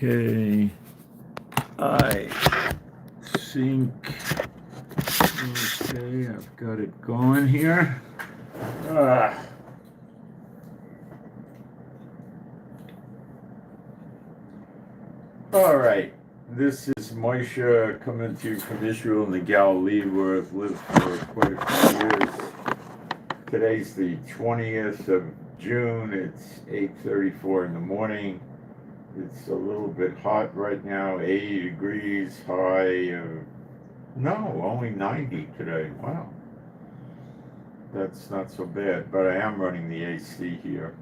Okay, I think, okay, I've got it going here. All right, this is Moshe coming to you from Israel in the Galilee, where I've lived for quite a few years. Today's the 20th of June. It's 8:34 in the morning. It's a little bit hot right now, 80 degrees, high, no, only 90 today. Wow, that's not so bad, but I am running the AC here.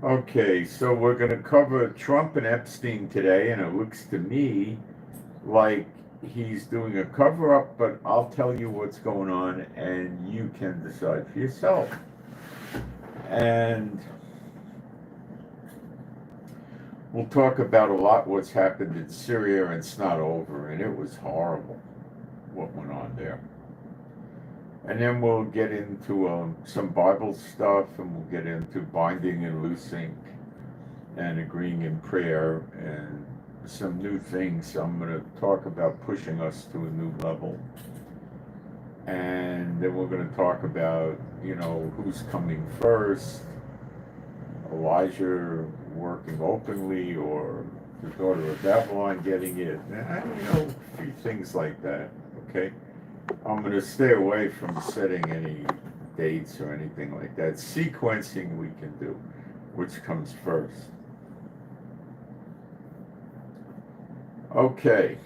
Okay, so we're going to cover Trump and Epstein today, and it looks to me like he's doing a cover-up, but I'll tell you what's going on, and you can decide for yourself. And we'll talk about a lot what's happened in Syria, and it's not over, and it was horrible what went on there. And then we'll get into some Bible stuff, and we'll get into binding and loosing and agreeing in prayer and some new things. I'm going to talk about pushing us to a new level. And then we're going to talk about, who's coming first, Elijah working openly or the daughter of Babylon getting it. A few things like that, okay? I'm going to stay away from setting any dates or anything like that. Sequencing we can do, which comes first. Okay.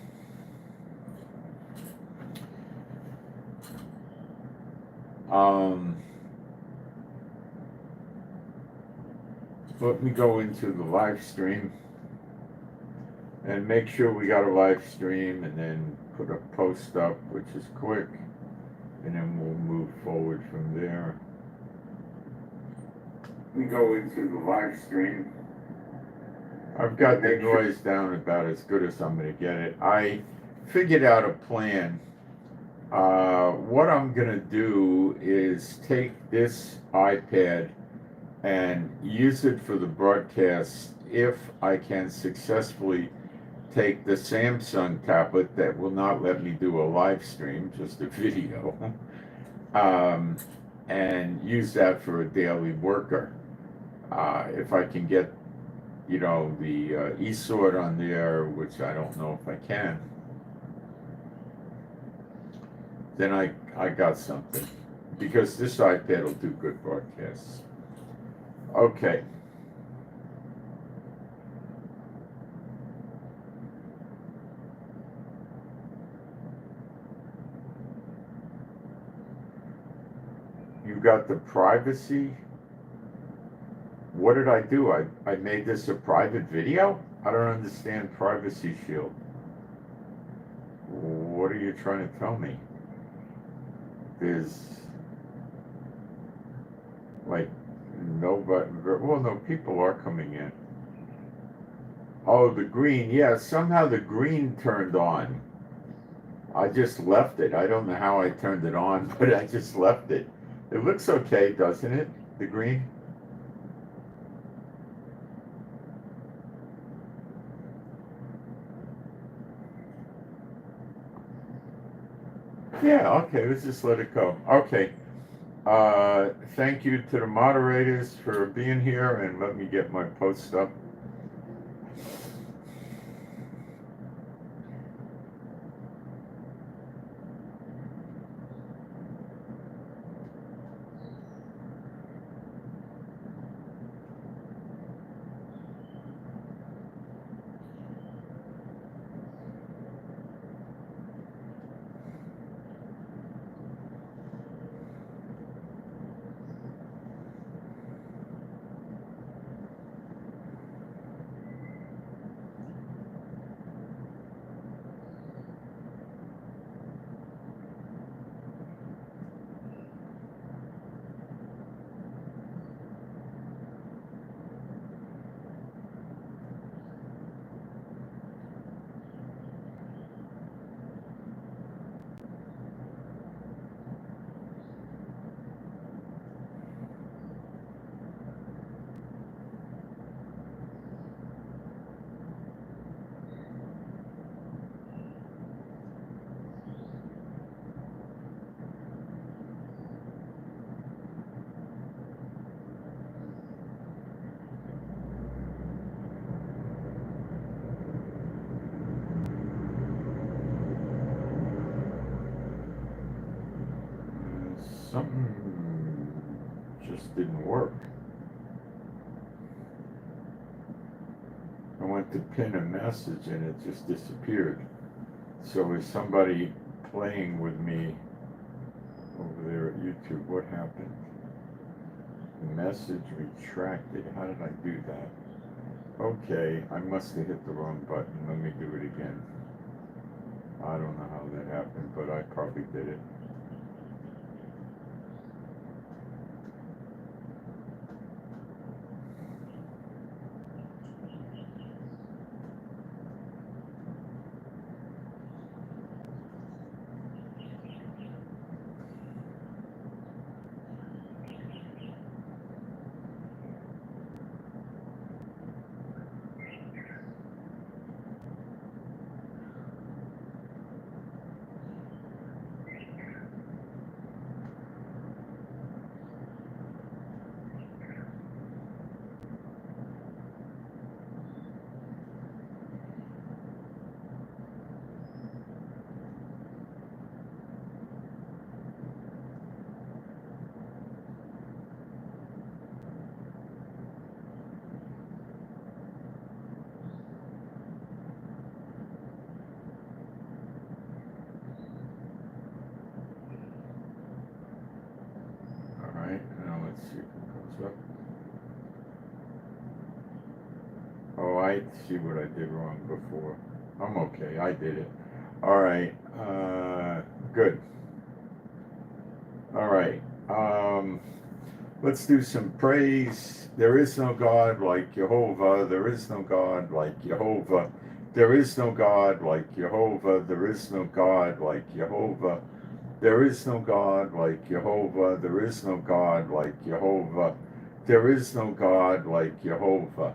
Let me go into the live stream and make sure we got a live stream, and then put a post up, which is quick, and then we'll move forward from there. Let me go into the live stream. I've got the noise down about as good as I'm going to get it. I figured out a plan. What I'm going to do is take this iPad and use it for the broadcast if I can successfully take the Samsung tablet that will not let me do a live stream, just a video, and use that for a daily worker. If I can get, the eSword on there, which I don't know if I can, then I got something, because this iPad will do good broadcasts. Okay. You got the privacy. What did I do? I made this a private video? I don't understand Privacy Shield. What are you trying to tell me? There's nobody, no, people are coming in. Oh, the green, yeah, somehow the green turned on. I just left it. I don't know how I turned it on, but I just left it. It looks okay, doesn't it? The green? Yeah, okay, let's just let it go. Okay. Thank you to the moderators for being here, and let me get my post up. Something just didn't work. I went to pin a message and it just disappeared. So is somebody playing with me over there at YouTube? What happened? Message retracted. How did I do that? Okay, I must have hit the wrong button. Let me do it again. I don't know how that happened, but I probably did it. Now let's see if it comes up. Oh, I see what I did wrong before. I'm okay, I did it. Alright, good. Alright, let's do some praise. There is no God like Jehovah. There is no God like Jehovah. There is no God like Jehovah. There is no God like Jehovah. There is no God like Jehovah. There is no God like Jehovah. There is no God like Jehovah.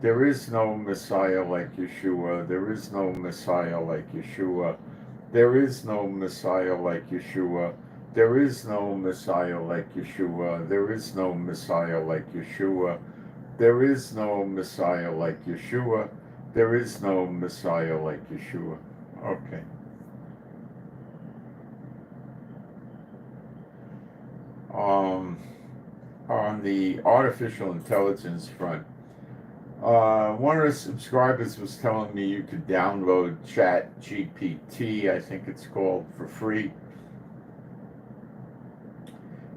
There is no Messiah like Yeshua. There is no Messiah like Yeshua. There is no Messiah like Yeshua. There is no Messiah like Yeshua. There is no Messiah like Yeshua. There is no Messiah like Yeshua. There is no Messiah like Yeshua. Okay. On the artificial intelligence front, one of the subscribers was telling me you could download Chat GPT, I think it's called, for free.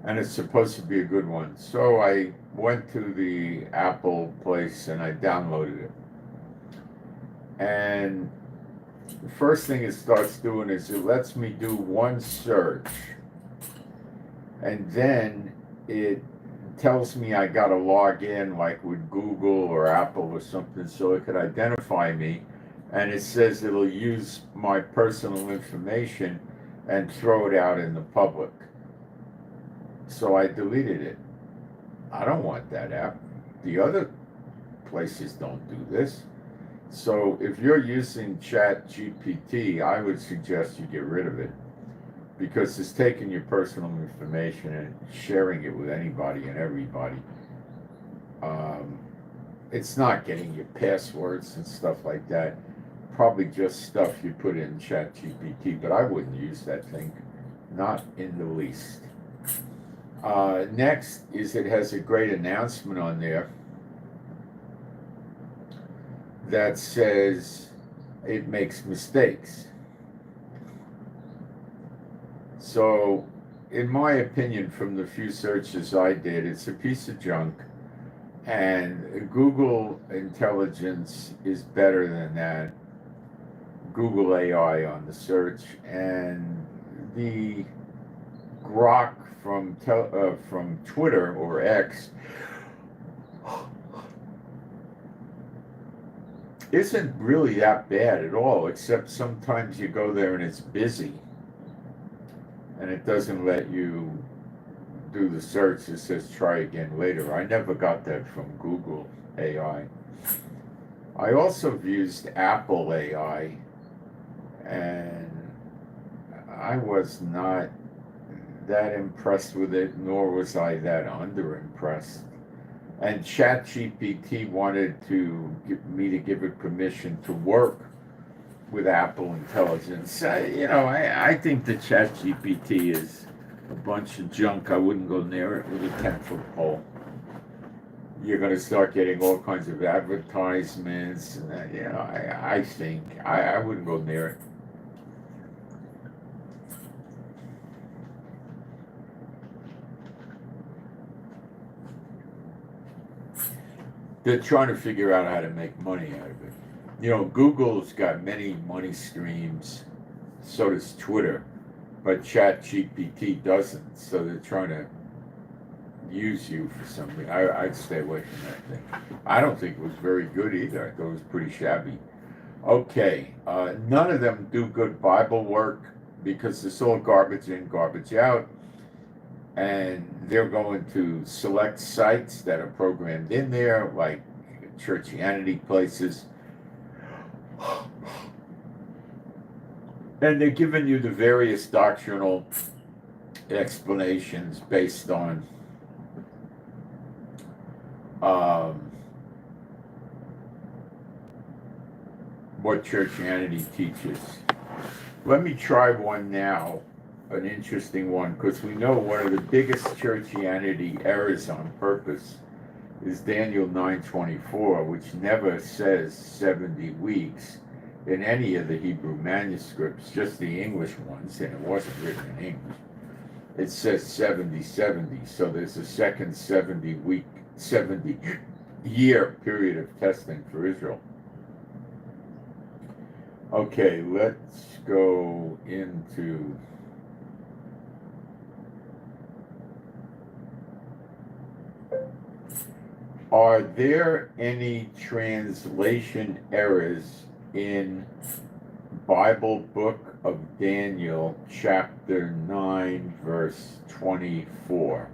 And it's supposed to be a good one. So I went to the Apple place and I downloaded it. And the first thing it starts doing is it lets me do one search. And then it tells me I gotta log in like with Google or Apple or something so it could identify me. And it says it'll use my personal information and throw it out in the public. So I deleted it. I don't want that app. The other places don't do this. So if you're using Chat GPT, I would suggest you get rid of it, because it's taking your personal information and sharing it with anybody and everybody. It's not getting your passwords and stuff like that. Probably just stuff you put in ChatGPT, but I wouldn't use that thing, not in the least. Next is it has a great announcement on there that says it makes mistakes. So, in my opinion, from the few searches I did, it's a piece of junk. And Google Intelligence is better than that. Google AI on the search, and the Grok from Twitter or X isn't really that bad at all, except sometimes you go there and it's busy and it doesn't let you do the search. It says try again later. I never got that from Google AI. I also used Apple AI, and I was not that impressed with it, nor was I that under-impressed. And ChatGPT wanted me to give it permission to work with Apple Intelligence. I think the ChatGPT is a bunch of junk. I wouldn't go near it with a 10-foot pole. You're going to start getting all kinds of advertisements, and that, I think I wouldn't go near it. They're trying to figure out how to make money out of it. You know, Google's got many money streams, so does Twitter, but ChatGPT doesn't, so they're trying to use you for something. I'd stay away from that thing. I don't think it was very good either. I thought it was pretty shabby. Okay, none of them do good Bible work because it's all garbage in, garbage out. And they're going to select sites that are programmed in there, like churchianity places. And they're giving you the various doctrinal explanations based on what churchianity teaches. Let me try one now, an interesting one, because we know one of the biggest churchianity errors on purpose is Daniel 9:24, which never says 70 weeks in any of the Hebrew manuscripts, just the English ones, and it wasn't written in English. It says 70, so there's a second 70-year period of testing for Israel. Okay, let's go into are there any translation errors in Bible Book of Daniel, chapter 9, verse 24?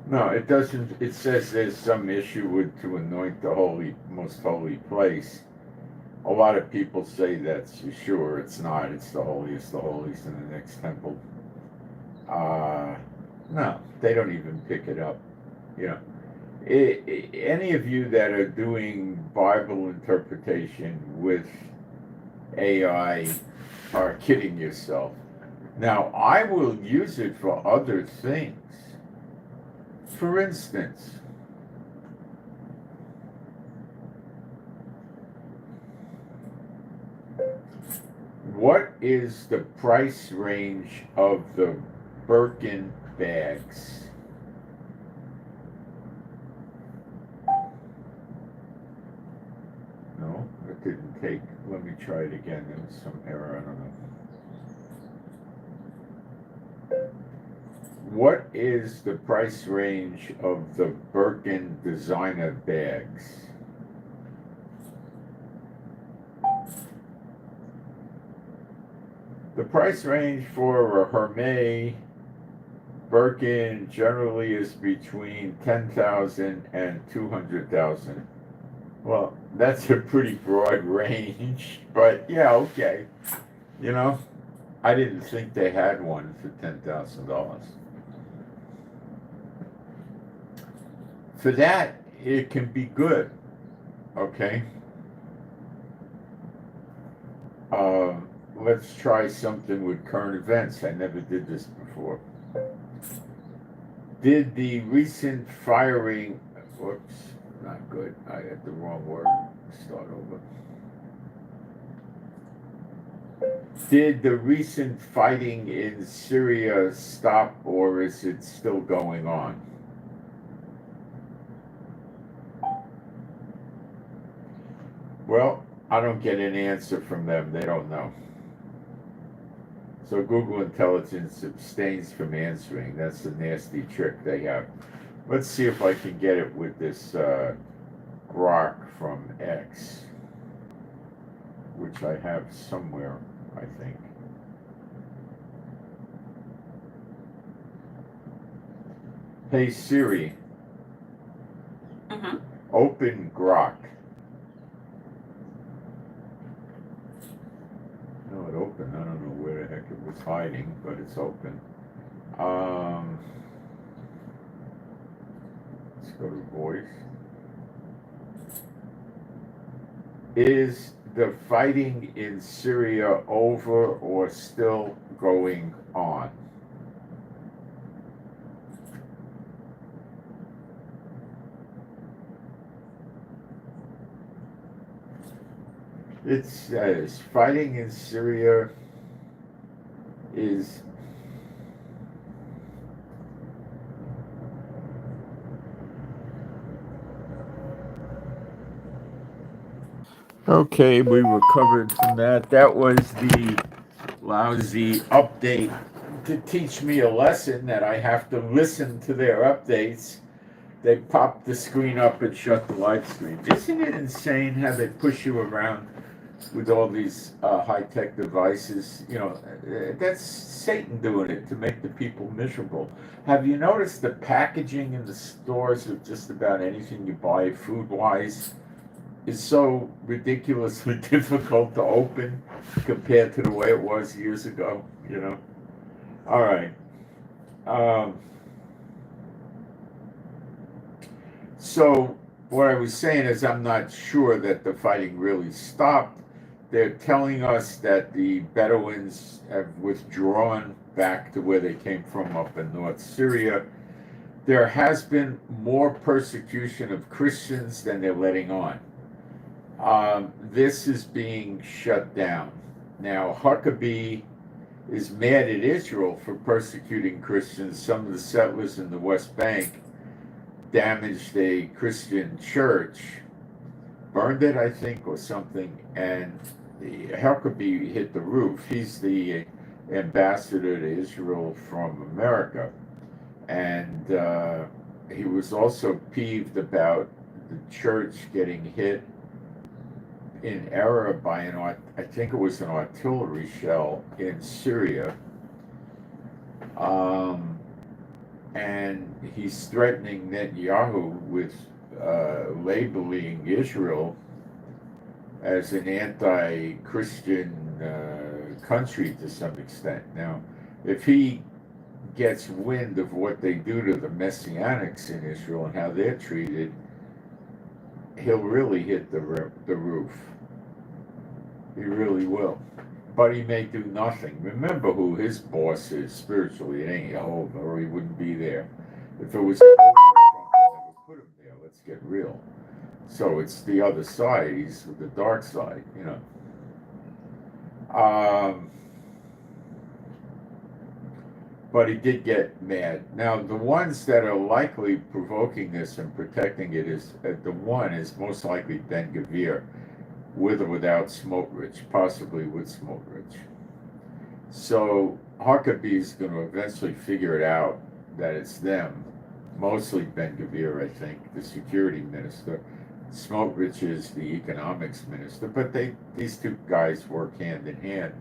No, it doesn't. It says there's some issue with to anoint the most holy place. A lot of people say that's sure. It's not. It's the holiest of holies in the next temple. No, they don't even pick it up. You know, any of you that are doing Bible interpretation with AI are kidding yourself. Now, I will use it for other things. For instance, what is the price range of the Birkin bags? No, it didn't take. Let me try it again. There was some error. I don't know. What is the price range of the Birkin designer bags? The price range for a Hermes Birkin generally is between 10,000 and 200,000. Well, that's a pretty broad range, but yeah, okay. You know, I didn't think they had one for $10,000. For that, it can be good, okay? Let's try something with current events. I never did this before. Did the recent firing, whoops, not good, I had the wrong word, start over. Did the recent fighting in Syria stop, or is it still going on? Well, I don't get an answer from them. They don't know. So Google Intelligence abstains from answering. That's the nasty trick they have. Let's see if I can get it with this grok from X, which I have somewhere, I think. Hey Siri. Open grok. No, it opened. I don't know where the heck it was hiding, but it's open. Let's go to voice. Is the fighting in Syria over or still going on? It says fighting in Syria is okay. We recovered from that. That was the lousy update to teach me a lesson that I have to listen to their updates. They pop the screen up and shut the live stream. Isn't it insane how they push you around with all these high-tech devices? You know, that's Satan doing it to make the people miserable. Have you noticed the packaging in the stores of just about anything you buy food-wise is so ridiculously difficult to open compared to the way it was years ago, you know? All right. So what I was saying is I'm not sure that the fighting really stopped. They're telling us that the Bedouins have withdrawn back to where they came from up in North Syria. There has been more persecution of Christians than they're letting on. This is being shut down. Now, Huckabee is mad at Israel for persecuting Christians. Some of the settlers in the West Bank damaged a Christian church, burned it, I think, or something, and Huckabee hit the roof. He's the ambassador to Israel from America, and he was also peeved about the church getting hit in error by I think it was an artillery shell in Syria. And he's threatening Netanyahu with labeling Israel as an anti-Christian country to some extent. Now, if he gets wind of what they do to the Messianics in Israel and how they're treated, he'll really hit the roof. He really will. But he may do nothing. Remember who his boss is spiritually. It ain't Jehovah, or he wouldn't be there. If it was Jehovah, Trump would never put him there. Let's get real. So it's the other side. He's with the dark side, you know. But he did get mad. Now, the ones that are likely provoking this and protecting it is, the one is most likely Ben-Gvir, with or without Smotrich, possibly with Smotrich. So Huckabee's going to eventually figure it out that it's them, mostly Ben-Gvir, I think, the security minister. Smotrich is the economics minister, but these two guys work hand in hand.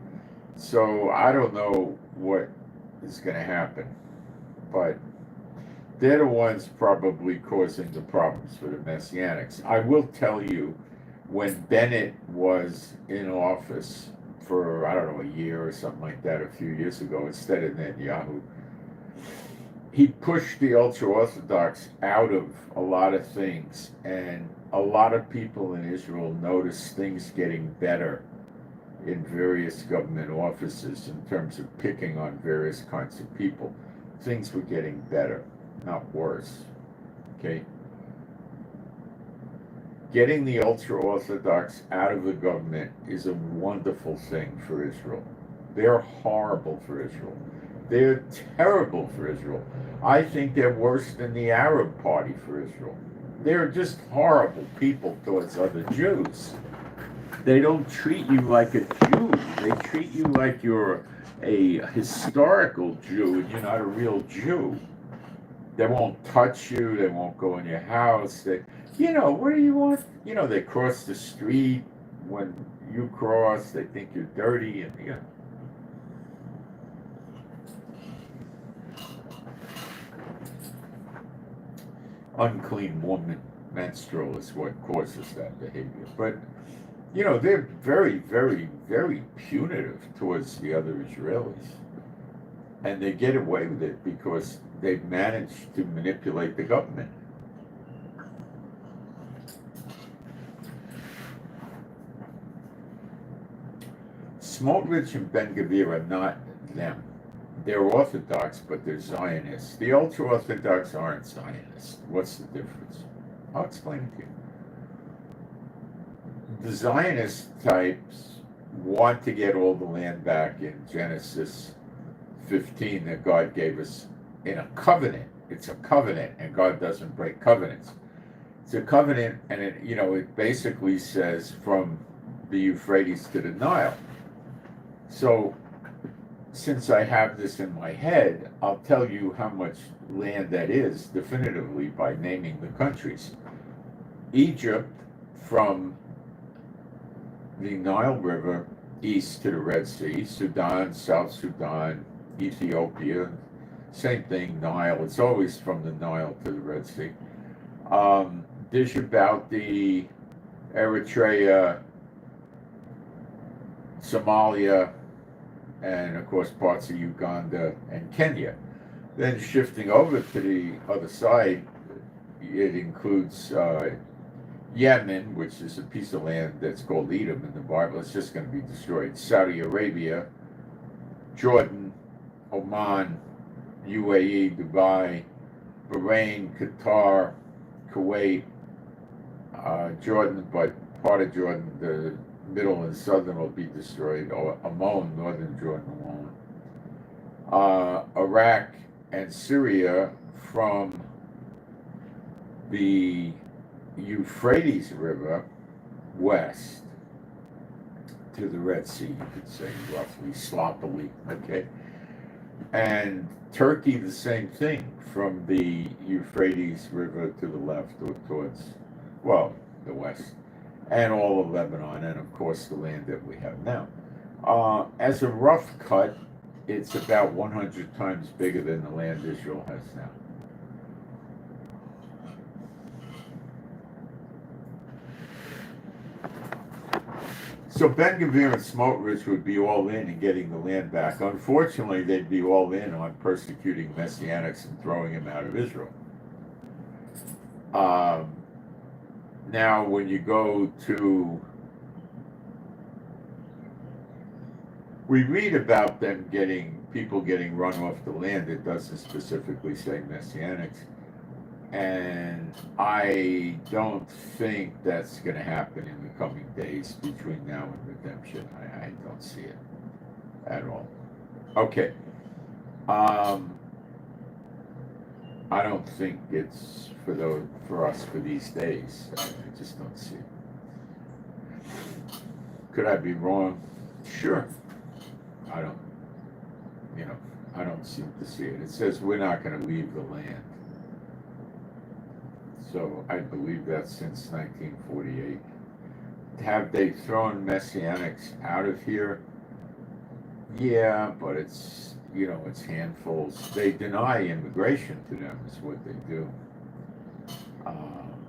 So I don't know what is going to happen, but they're the ones probably causing the problems for the Messianics. I will tell you, when Bennett was in office for, I don't know, a year or something like that, a few years ago, instead of Netanyahu, he pushed the ultra-Orthodox out of a lot of things, and a lot of people in Israel noticed things getting better in various government offices in terms of picking on various kinds of people. Things were getting better, not worse, okay? Getting the ultra-Orthodox out of the government is a wonderful thing for Israel. They're horrible for Israel. They're terrible for Israel. I think they're worse than the Arab Party for Israel. They're just horrible people towards other Jews. They don't treat you like a Jew. They treat you like you're a historical Jew and you're not a real Jew. They won't touch you. They won't go in your house. You know, what do you want? You know, they cross the street. When you cross, they think you're dirty, and you know. Unclean woman. menstrual is what causes that behavior. But, they're very, very, very punitive towards the other Israelis. And they get away with it because they've managed to manipulate the government. Smotrich and Ben-Gvir are not them. They're Orthodox, but they're Zionists. The ultra-Orthodox aren't Zionists. What's the difference? I'll explain it to you. The Zionist types want to get all the land back in Genesis 15 that God gave us in a covenant. It's a covenant, and God doesn't break covenants. It's a covenant, and it basically says from the Euphrates to the Nile. So, since I have this in my head, I'll tell you how much land that is definitively by naming the countries. Egypt, from the Nile River east to the Red Sea, Sudan, South Sudan, Ethiopia, same thing, Nile. It's always from the Nile to the Red Sea. Dish about the Eritrea, Somalia, and of course parts of Uganda and Kenya. Then shifting over to the other side, it includes Yemen, which is a piece of land that's called Edom in the Bible. It's just going to be destroyed. Saudi Arabia, Jordan, Oman, UAE, Dubai, Bahrain, Qatar, Kuwait, Jordan, but part of Jordan, the middle and southern will be destroyed, or Ammon, northern Jordan alone. Iraq and Syria from the Euphrates River west to the Red Sea, you could say, roughly, sloppily, okay? And Turkey, the same thing, from the Euphrates River to the left or towards, the west, and all of Lebanon, and of course the land that we have now. As a rough cut, it's about 100 times bigger than the land Israel has now. So Ben-Gvir and Smotrich would be all in getting the land back. Unfortunately, they'd be all in on persecuting Messianics and throwing them out of Israel. Now, when you go to... We read about them people getting run off the land. It doesn't specifically say Messianics. And I don't think that's going to happen in the coming days between now and redemption. I don't see it at all. Okay. I don't think it's for us for these days. I just don't see it. Could I be wrong? Sure. I don't seem to see it. It says we're not going to leave the land. So I believe that's since 1948. Have they thrown Messianics out of here? Yeah, but it's handfuls. They deny immigration to them is what they do.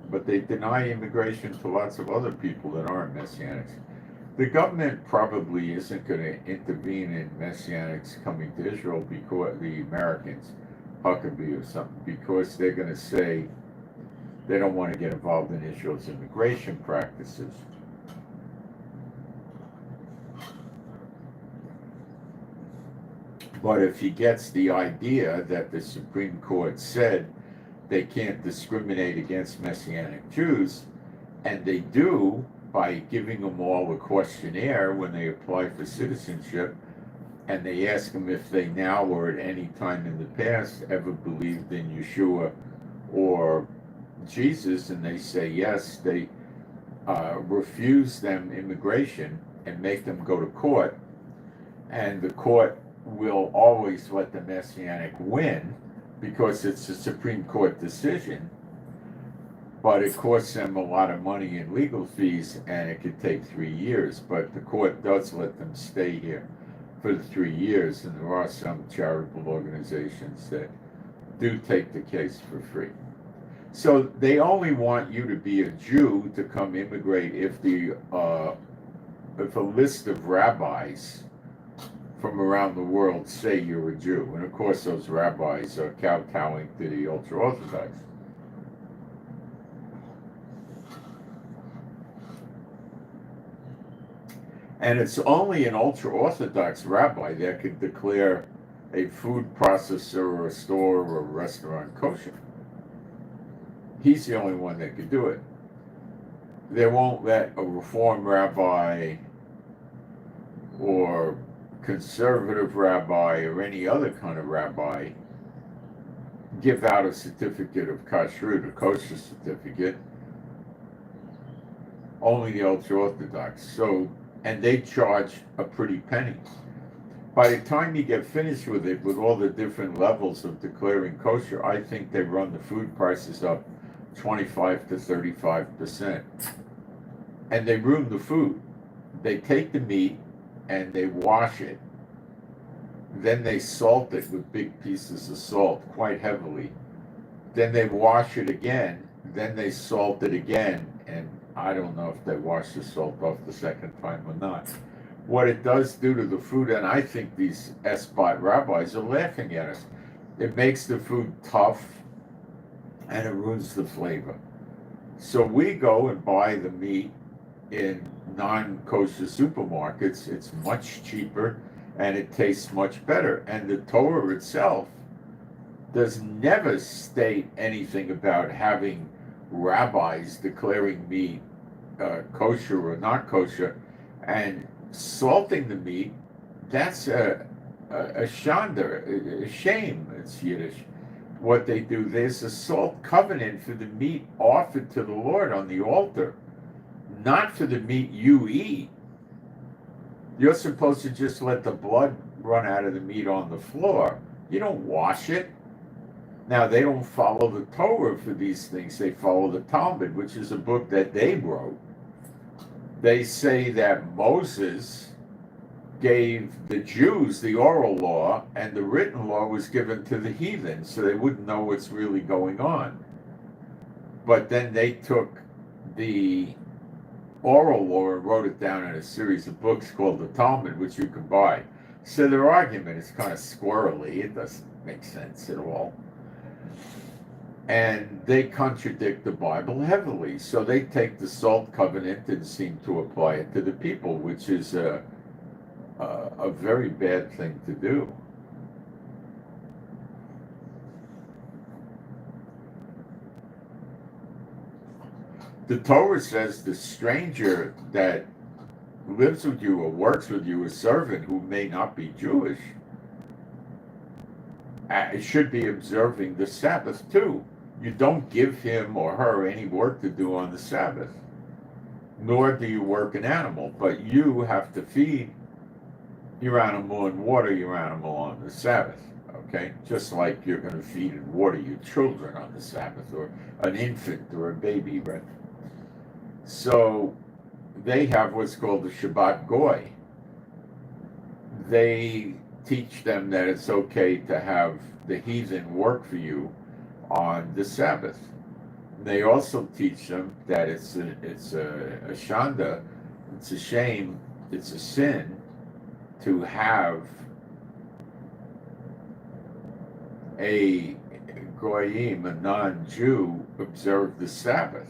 But they deny immigration to lots of other people that aren't Messianics. The government probably isn't going to intervene in Messianics coming to Israel because the Americans, Huckabee or something, because they're going to say they don't want to get involved in Israel's immigration practices. But if he gets the idea that the Supreme Court said they can't discriminate against Messianic Jews, and they do by giving them all a questionnaire when they apply for citizenship, and they ask them if they now or at any time in the past ever believed in Yeshua or Jesus, and they say yes, they refuse them immigration and make them go to court, and the court will always let the Messianic win because it's a Supreme Court decision, but it costs them a lot of money in legal fees, and it could take 3 years, but the court does let them stay here for the 3 years, and there are some charitable organizations that do take the case for free. So they only want you to be a Jew to come immigrate if a list of rabbis from around the world say you're a Jew. And of course those rabbis are kowtowing to the ultra-Orthodox. And it's only an ultra-Orthodox rabbi that could declare a food processor or a store or a restaurant kosher. He's the only one that could do it. They won't let a Reform rabbi or conservative rabbi or any other kind of rabbi give out a certificate of kashrut, a kosher certificate. Only the ultra-Orthodox. So, and they charge a pretty penny. By the time you get finished with it, with all the different levels of declaring kosher, I think they run the food prices up 25 to 35%. And they ruin the food. They take the meat and they wash it. Then they salt it with big pieces of salt, quite heavily. Then they wash it again. Then they salt it again. And I don't know if they wash the salt off the second time or not. What it does do to the food, and I think these expire rabbis are laughing at us, it makes the food tough and it ruins the flavor. So we go and buy the meat in non-kosher supermarkets. It's much cheaper and it tastes much better. And the Torah itself does never state anything about having rabbis declaring meat kosher or not kosher, and salting the meat. That's a shanda, a shame. It's Yiddish. What they do, there's a salt covenant for the meat offered to the Lord on the altar, not for the meat you eat. You're supposed to just let the blood run out of the meat on the floor. You don't wash it. Now, they don't follow the Torah for these things. They follow the Talmud, which is a book that they wrote. They say that Moses gave the Jews the oral law, and the written law was given to the heathen, so they wouldn't know what's really going on. But then they took the oral law and wrote it down in a series of books called the Talmud, which you can buy. So their argument is kind of squirrely. It doesn't make sense at all. And they contradict the Bible heavily. So they take the salt covenant and seem to apply it to the people, which is a very bad thing to do. The Torah says the stranger that lives with you or works with you, a servant who may not be Jewish, should be observing the Sabbath too. You don't give him or her any work to do on the Sabbath, nor do you work an animal, but you have to feed your animal and water your animal on the Sabbath, okay? Just like you're going to feed and water your children on the Sabbath, or an infant or a baby, right? So they have what's called the Shabbat Goy. They teach them that it's okay to have the heathen work for you on the Sabbath. They also teach them that it's a shanda, it's a shame, it's a sin to have a goyim, a non-Jew, observe the Sabbath.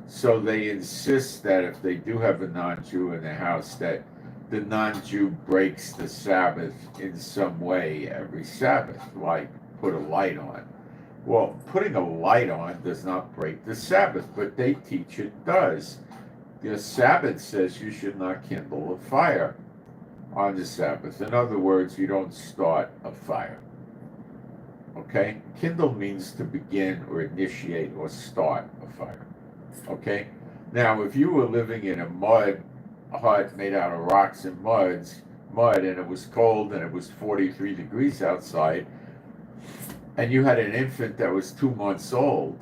So they insist that if they do have a non-Jew in the house, that the non-Jew breaks the Sabbath in some way every Sabbath, like put a light on. Well, putting a light on does not break the Sabbath, but they teach it does. The Sabbath says you should not kindle a fire on the Sabbath. In other words, you don't start a fire. Okay? Kindle means to begin or initiate or start a fire. Okay? Now, if you were living in a mud hut made out of rocks and mud, and it was cold and it was 43 degrees outside, and you had an infant that was 2 months old,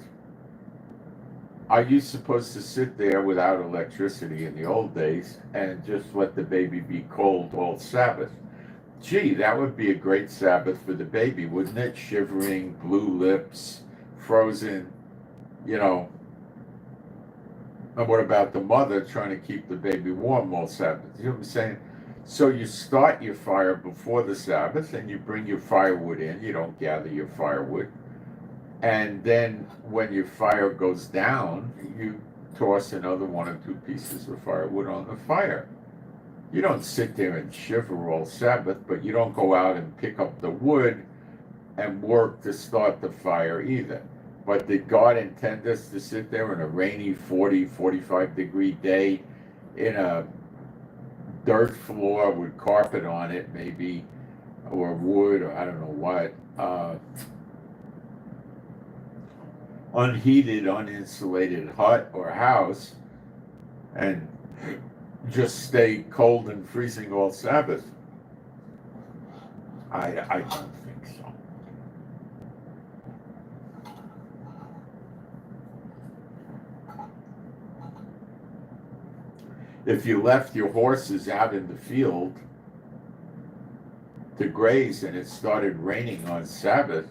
are you supposed to sit there without electricity in the old days and just let the baby be cold all Sabbath? Gee, that would be a great Sabbath for the baby, wouldn't it? Shivering, blue lips, frozen. you know, and what about the mother trying to keep the baby warm all Sabbath? You know what I'm saying? So you start your fire before the Sabbath and you bring your firewood in. You don't gather your firewood. And then when your fire goes down, you toss another 1 or 2 pieces of firewood on the fire. You don't sit there and shiver all Sabbath, but you don't go out and pick up the wood and work to start the fire either. But did God intend us to sit there in a rainy 40, 45 degree day in a dirt floor with carpet on it, maybe, or wood, or I don't know what, unheated, uninsulated hut or house, and just stay cold and freezing all Sabbath? I don't think so. If you left your horses out in the field to graze and it started raining on Sabbath,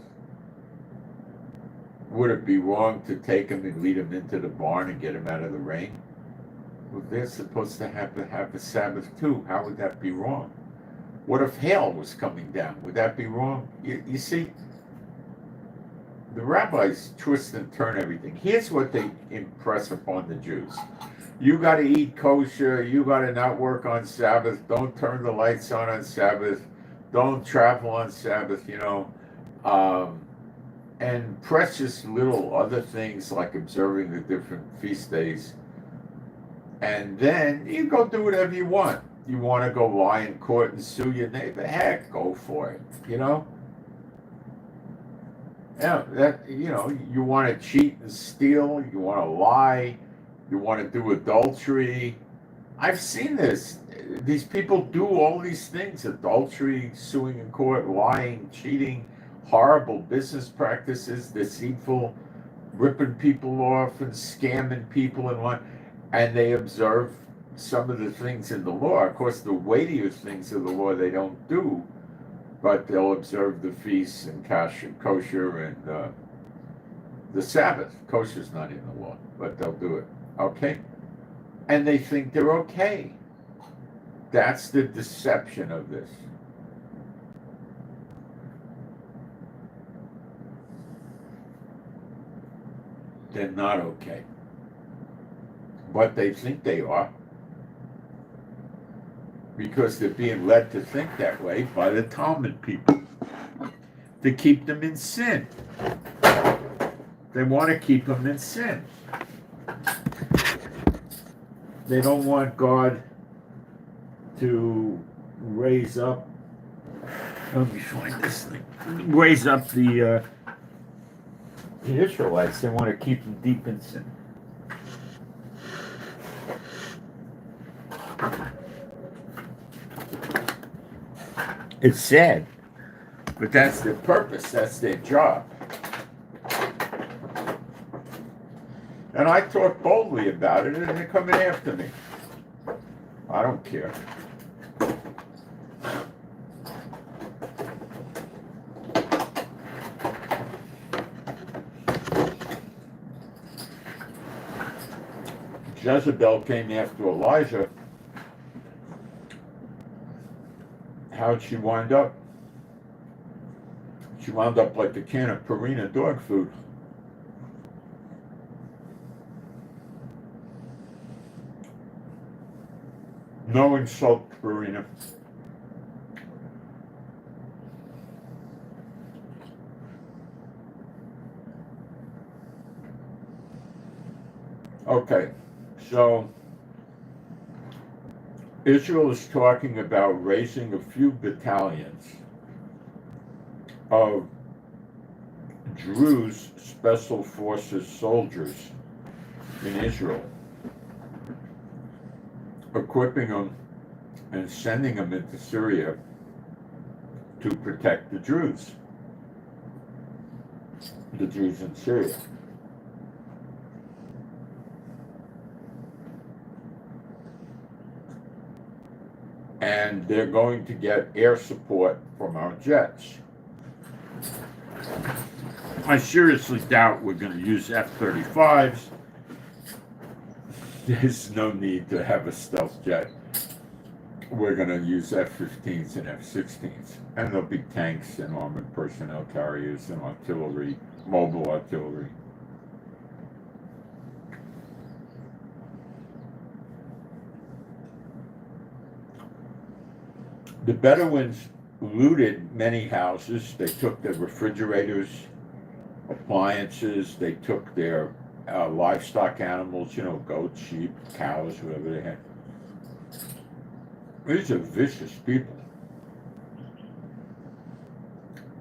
would it be wrong to take them and lead them into the barn and get them out of the rain? Well, they're supposed to have a Sabbath too. How would that be wrong? What if hail was coming down? Would that be wrong? You see, the rabbis twist and turn everything. Here's what they impress upon the Jews. You got to eat kosher. You got to not work on Sabbath. Don't turn the lights on Sabbath. Don't travel on Sabbath, and precious little other things like observing the different feast days. And then you go do whatever you want. You want to go lie in court and sue your neighbor? Heck, go for it, Yeah, you want to cheat and steal. You want to lie. You want to do adultery. I've seen this. These people do all these things: adultery, suing in court, lying, cheating, horrible business practices, deceitful, ripping people off and scamming people and what. And they observe some of the things in the law. Of course, the weightier things of the law they don't do, but they'll observe the feasts and kosher and the Sabbath. Kosher's not in the law, but they'll do it. Okay? And they think they're okay. That's the deception of this. They're not okay. But they think they are, because they're being led to think that way by the Talmud people, to keep them in sin. They want to keep them in sin. They don't want God to raise up, let me find this thing, raise up the Israelites. They want to keep them deep in sin. It's sad, but that's their purpose, that's their job. And I talk boldly about it, and they're coming after me. I don't care. Jezebel came after Elijah. How'd she wind up? She wound up like the can of Purina dog food. No insult, Purina. Okay, so Israel is talking about raising a few battalions of Druze Special Forces soldiers in Israel, equipping them and sending them into Syria to protect the Druze in Syria. And they're going to get air support from our jets. I seriously doubt we're going to use F-35s. There's no need to have a stealth jet. We're going to use F-15s and F-16s. And there'll be tanks and armored personnel carriers and artillery, mobile artillery. The Bedouins looted many houses. They took their refrigerators, appliances. They took their livestock animals, goats, sheep, cows, whatever they had. These are vicious people.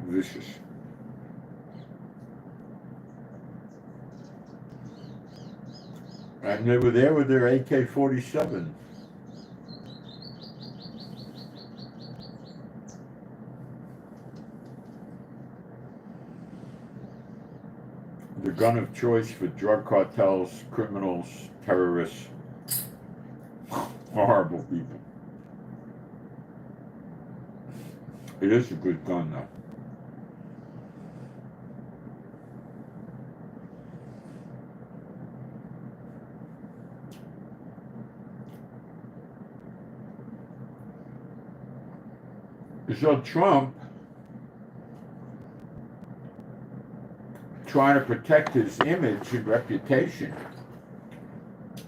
Vicious. And they were there with their AK-47. The gun of choice for drug cartels, criminals, terrorists, horrible people. It is a good gun, though. So Trump, trying to protect his image and reputation,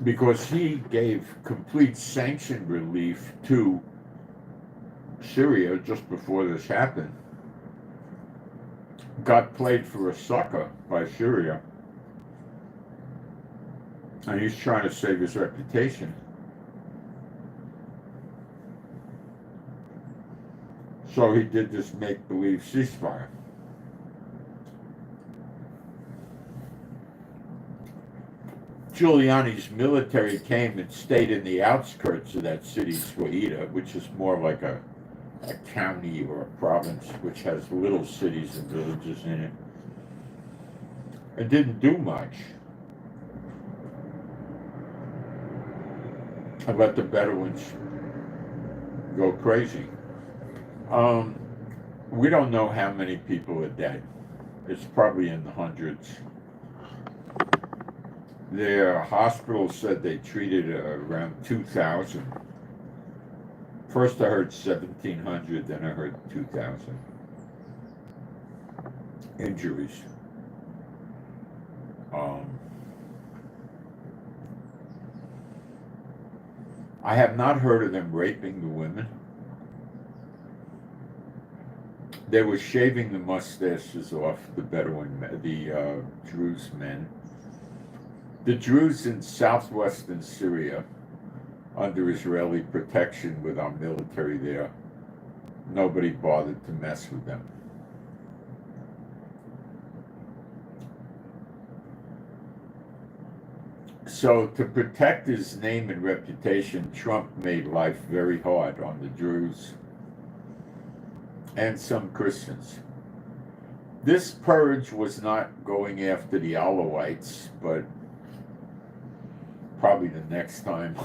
because he gave complete sanction relief to Syria just before this happened, got played for a sucker by Syria, and he's trying to save his reputation. So he did this make-believe ceasefire. Giuliani's military came and stayed in the outskirts of that city, Swahida, which is more like a county or a province, which has little cities and villages in it. It didn't do much. I let the Bedouins go crazy. We don't know how many people are dead. It's probably in the hundreds. Their hospital said they treated around 2,000. First I heard 1,700, then I heard 2,000 injuries. I have not heard of them raping the women. They were shaving the mustaches off the Bedouin, the Druze men. The Druze in southwestern Syria, under Israeli protection with our military there, nobody bothered to mess with them. So to protect his name and reputation, Trump made life very hard on the Druze and some Christians. This purge was not going after the Alawites, but probably the next time.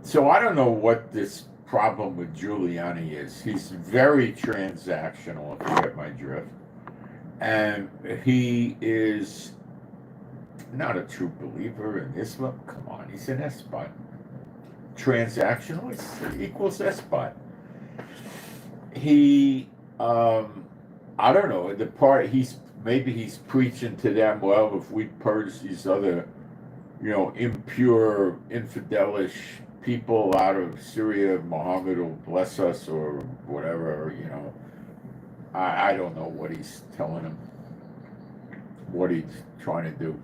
So I don't know what this problem with Giuliani is. He's very transactional, if you get my drift. And he is not a true believer in Islam. Come on, he's an espot. Transactional equals espot. He, I don't know, the part maybe he's preaching to them, well, if we purge these other, impure, infidelish people out of Syria, Muhammad will bless us or whatever, I don't know what he's telling them, what he's trying to do.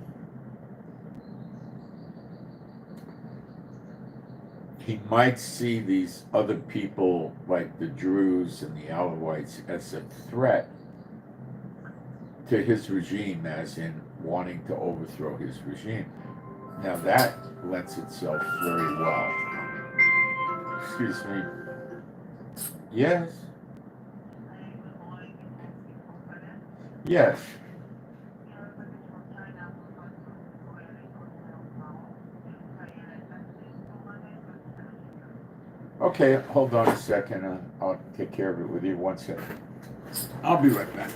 He might see these other people like the Druze and the Alawites as a threat to his regime, as in wanting to overthrow his regime. Now that lends itself very well. Excuse me. Yes. Yes. Okay, hold on a second. I'll take care of it with you. 1 second. I'll be right back.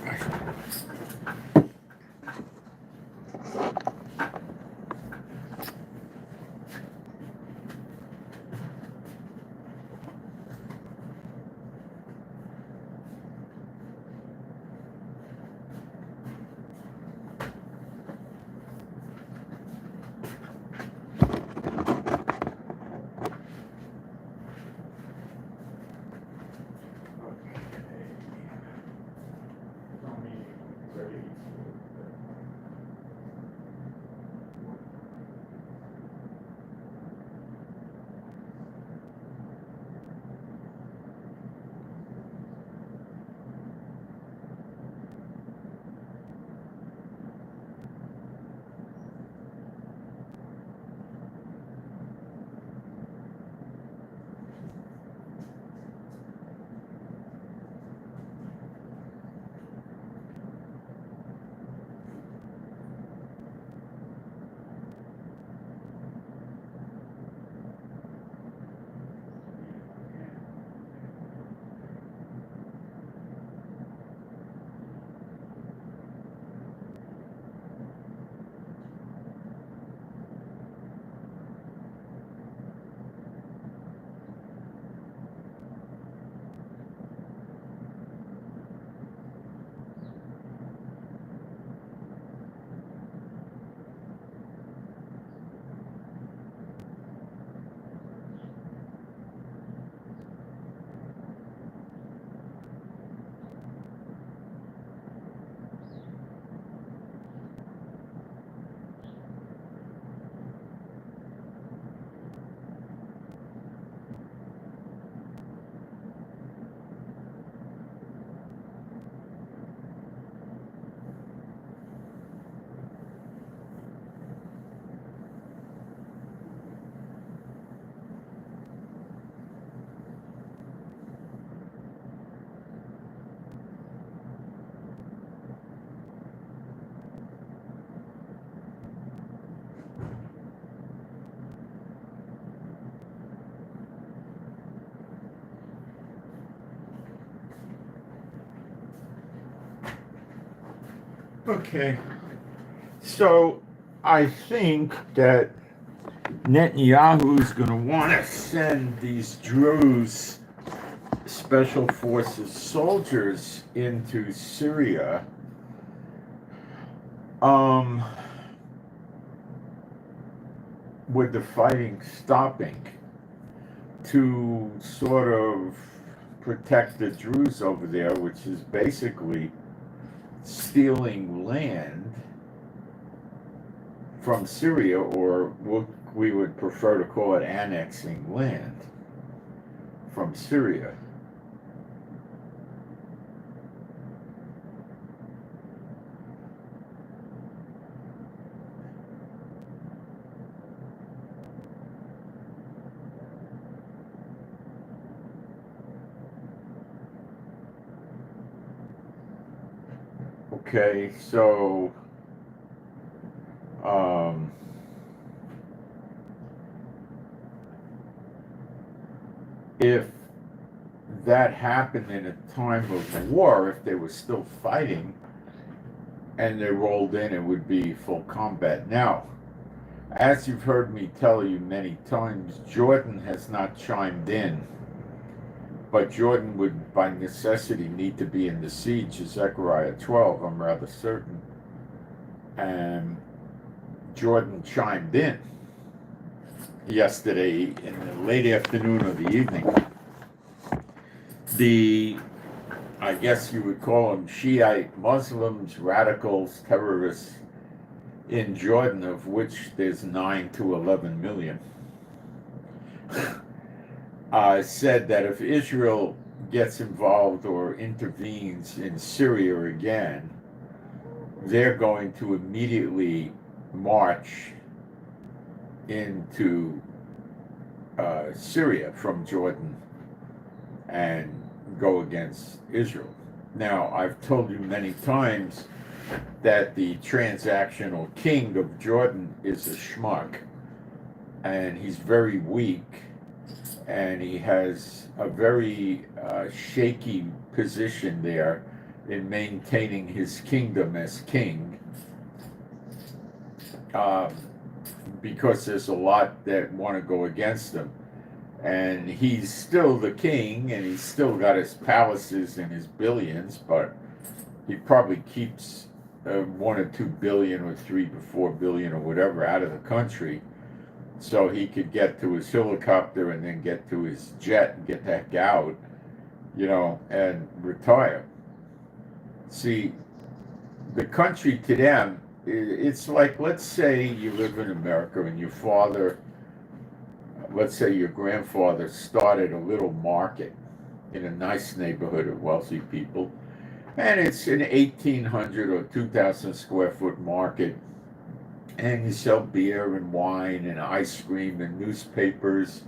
Okay, so I think that Netanyahu's going to want to send these Druze special forces soldiers into Syria, with the fighting stopping, to sort of protect the Druze over there, which is basically stealing land from Syria, or what we would prefer to call it annexing land from Syria. Okay, so if that happened in a time of war, if they were still fighting and they rolled in, it would be full combat. Now, as you've heard me tell you many times, Jordan has not chimed in, but Jordan would by necessity need to be in the siege of Zechariah 12, I'm rather certain. And Jordan chimed in yesterday in the late afternoon or the evening. I guess you would call them Shiite Muslims, radicals, terrorists in Jordan, of which there's 9 to 11 million, said that if Israel gets involved or intervenes in Syria again, they're going to immediately march into Syria from Jordan and go against Israel. Now, I've told you many times that the transactional king of Jordan is a schmuck, and he's very weak, and he has a very shaky position there in maintaining his kingdom as king. um, because there's a lot that want to go against him. And he's still the king, and he's still got his palaces and his billions, but he probably keeps 1 or 2 billion or 3 to 4 billion or whatever out of the country, so he could get to his helicopter and then get to his jet and get the heck out, and retire. See, the country to them, it's like, let's say you live in America and your father, let's say your grandfather started a little market in a nice neighborhood of wealthy people, and it's an 1,800 or 2,000 square foot market, and you sell beer and wine and ice cream and newspapers,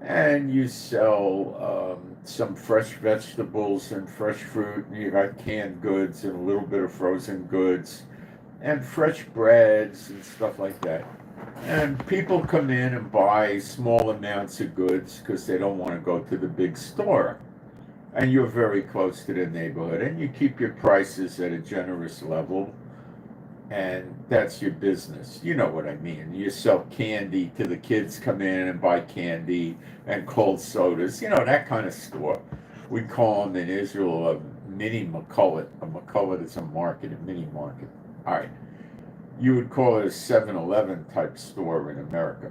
and you sell some fresh vegetables and fresh fruit, and you got canned goods and a little bit of frozen goods and fresh breads and stuff like that. And people come in and buy small amounts of goods because they don't want to go to the big store. And you're very close to the neighborhood, and you keep your prices at a generous level, and that's your business. You know what I mean. You sell candy to the kids, come in and buy candy and cold sodas, that kind of store. We call them in Israel a mini McCullough. A McCullough is a market, a mini market. All right. You would call it a 7-Eleven type store in America.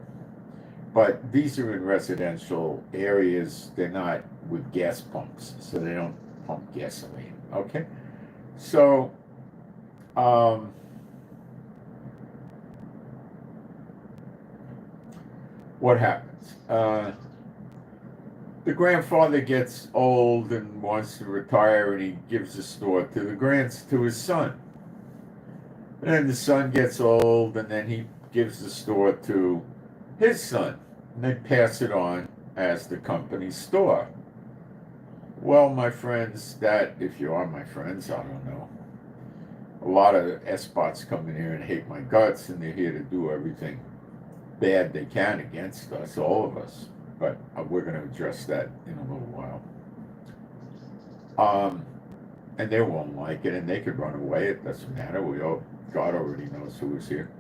But these are in residential areas. They're not with gas pumps, so they don't pump gasoline. Okay? So, what happens? The grandfather gets old and wants to retire, and he gives the store to his son. And then the son gets old, and then he gives the store to his son. And they pass it on as the company's store. Well, my friends, if you are my friends, I don't know. A lot of S-bots come in here and hate my guts, and they're here to do everything bad they can against us, all of us. But we're going to address that in a little while. And they won't like it, and they could run away. It doesn't matter. God already knows who is here.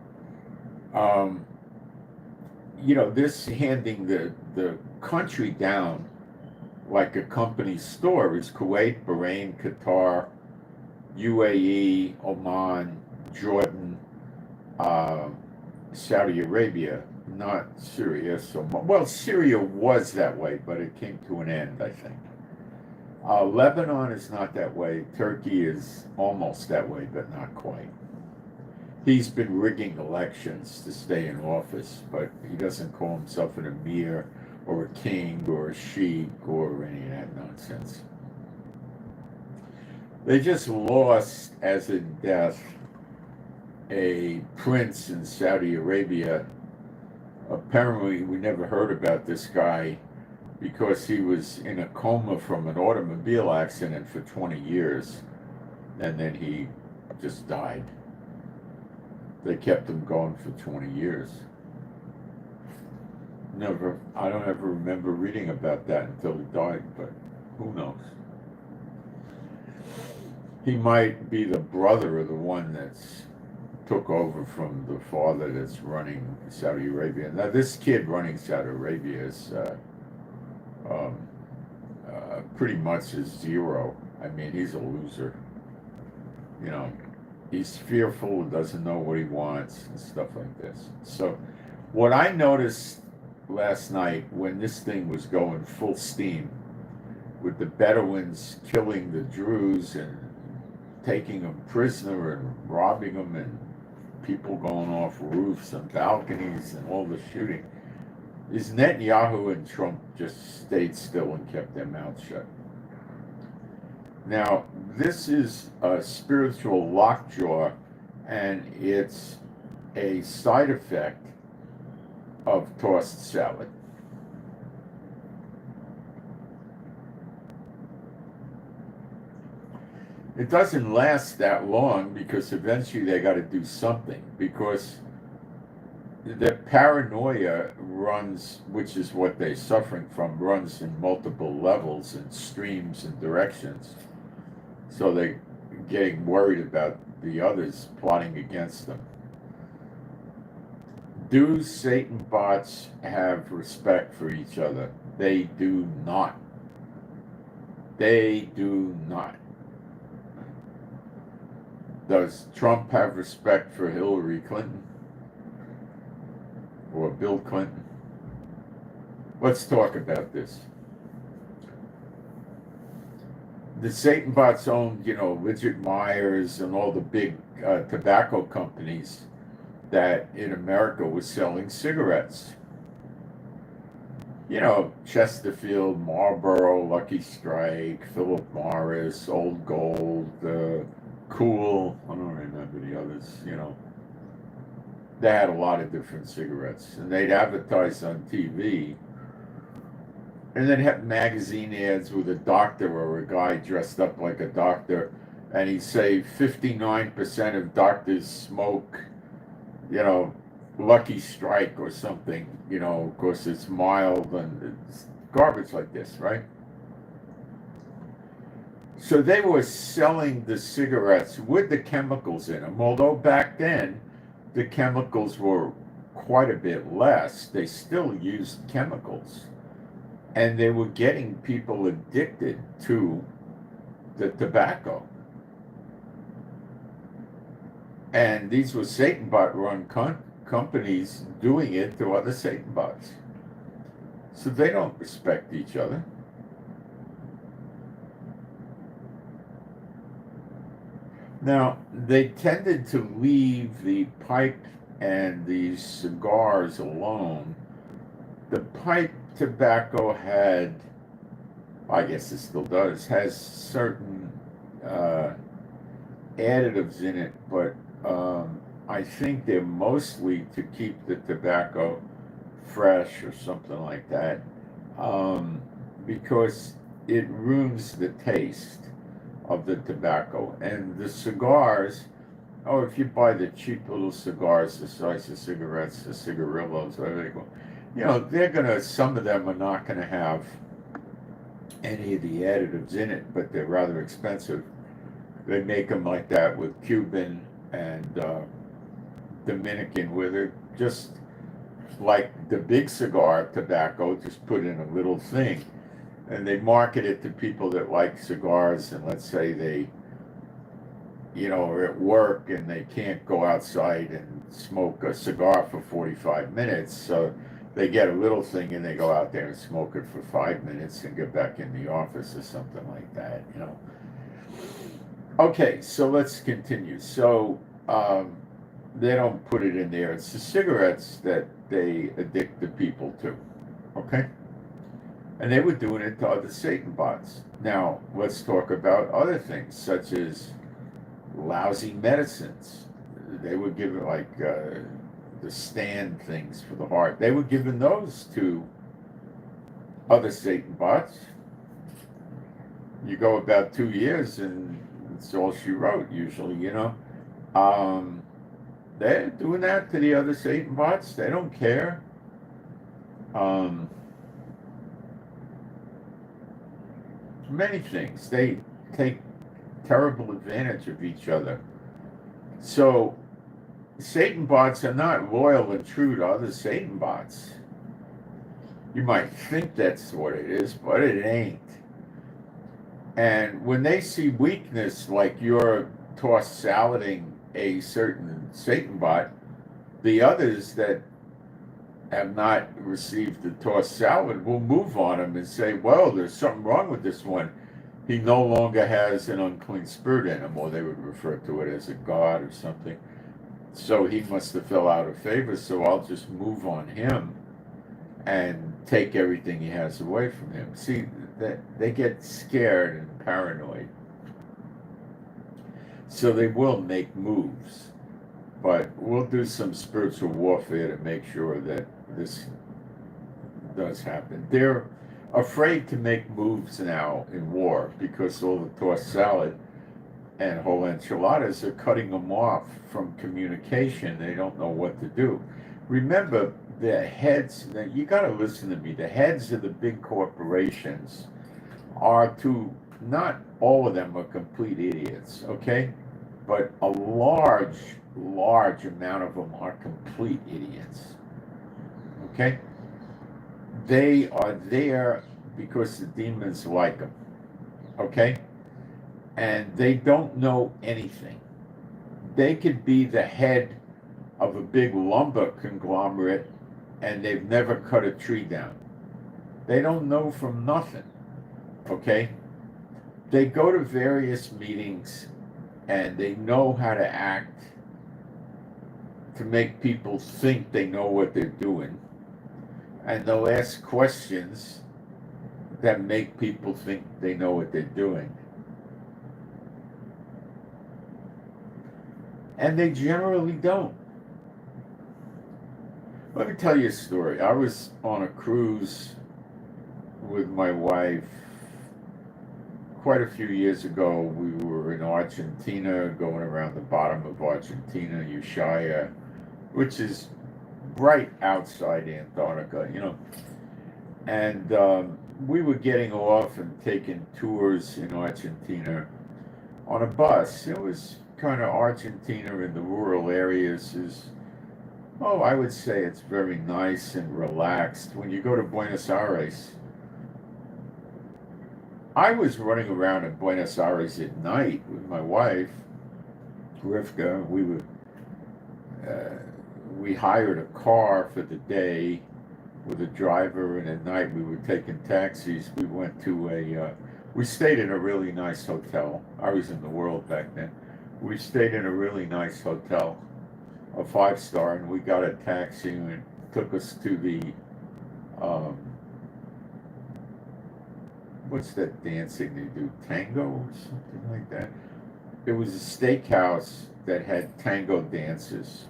This handing the country down like a company store is Kuwait, Bahrain, Qatar, UAE, Oman, Jordan, Saudi Arabia, not Syria so much. Well, Syria was that way, but it came to an end, I think. Lebanon is not that way. Turkey is almost that way, but not quite. He's been rigging elections to stay in office, but he doesn't call himself an emir or a king or a sheikh or any of that nonsense. They just lost, as in death, a prince in Saudi Arabia. Apparently, we never heard about this guy because he was in a coma from an automobile accident for 20 years, and then he just died. They kept him going for 20 years. I don't ever remember reading about that until he died, but who knows? He might be the brother of the one that's took over from the father that's running Saudi Arabia. Now, this kid running Saudi Arabia is pretty much a zero. I mean, he's a loser. He's fearful, doesn't know what he wants, and stuff like this. So, what I noticed last night when this thing was going full steam, with the Bedouins killing the Druze and taking them prisoner and robbing them, and people going off roofs and balconies and all the shooting, is Netanyahu and Trump just stayed still and kept their mouths shut. Now, this is a spiritual lockjaw, and it's a side effect of tossed salad. It doesn't last that long because eventually they got to do something, because the paranoia runs, which is what they're suffering from, runs in multiple levels and streams and directions. So they're getting worried about the others plotting against them. Do Satan bots have respect for each other? They do not. They do not. Does Trump have respect for Hillary Clinton or Bill Clinton? Let's talk about this. The Satan bots owned, Richard Myers and all the big tobacco companies that in America was selling cigarettes. Chesterfield, Marlboro, Lucky Strike, Philip Morris, Old Gold, Cool. I don't remember the others, They had a lot of different cigarettes, and they'd advertise on TV, and then have magazine ads with a doctor or a guy dressed up like a doctor, and he'd say 59% of doctors smoke, Lucky Strike or something, of course it's mild, and it's garbage like this, right? So they were selling the cigarettes with the chemicals in them, although back then the chemicals were quite a bit less. They still used chemicals, and they were getting people addicted to the tobacco. And these were Satan bot run companies doing it to other Satan bots. So they don't respect each other. Now, they tended to leave the pipe and the cigars alone. The pipe tobacco had, I guess it still does, has certain additives in it, but I think they're mostly to keep the tobacco fresh or something like that, because it ruins the taste of the tobacco. And the cigars, if you buy the cheap little cigars the size of cigarettes, the cigarillos, whatever they go, they're gonna, some of them are not gonna have any of the additives in it, but they're rather expensive. They make them like that with Cuban and Dominican, where they're just like the big cigar tobacco, just put in a little thing. And they market it to people that like cigars, and let's say they, are at work and they can't go outside and smoke a cigar for 45 minutes, so they get a little thing and they go out there and smoke it for 5 minutes and get back in the office or something like that, Okay, so let's continue. So they don't put it in there. It's the cigarettes that they addict the people to, okay? And they were doing it to other Satan bots. Now, let's talk about other things, such as lousy medicines. They were giving, like, the stand things for the heart. They were giving those to other Satan bots. You go about 2 years, and it's all she wrote, usually, They're doing that to the other Satan bots. They don't care. Many things. They take terrible advantage of each other. So Satan bots are not loyal and true to other Satan bots. You might think that's what it is, but it ain't. And when they see weakness, like you're toss-salading a certain Satan bot, the others that have not received the toss salad will move on him and say, well, there's something wrong with this one. He no longer has an unclean spirit in him, or they would refer to it as a god or something. So he must have fell out of favor, so I'll just move on him and take everything he has away from him. See, that they get scared and paranoid. So they will make moves. But we'll do some spiritual warfare to make sure that this does happen. They're afraid to make moves now in war because all the tossed salad and whole enchiladas are cutting them off from communication. They don't know what to do. Remember, the heads, you got to listen to me, the heads of the big corporations are not all of them are complete idiots, okay? But a large amount of them are complete idiots. okay? They are there because the demons like them, okay? And they don't know anything. They could be the head of a big lumber conglomerate and they've never cut a tree down. They don't know from nothing, okay? They go to various meetings and they know how to act to make people think they know what they're doing. And they'll ask questions that make people think they know what they're doing. And they generally don't. Let me tell you a story. I was on a cruise with my wife quite a few years ago. We were in Argentina, going around the bottom of Argentina, Ushuaia, which is right outside Antarctica, you know. And we were getting off and taking tours in Argentina on a bus. It was kind of Argentina in the rural areas is, oh, I would say it's very nice and relaxed. When you go to Buenos Aires, I was running around in Buenos Aires at night with my wife, Rivka. We hired a car for the day with a driver, and at night we were taking taxis. We went to we stayed in a really nice hotel. I was in the world back then. We stayed in a really nice hotel, a 5-star, and we got a taxi and it took us to the, what's that dancing they do, tango or something like that? It was a steakhouse that had tango dances,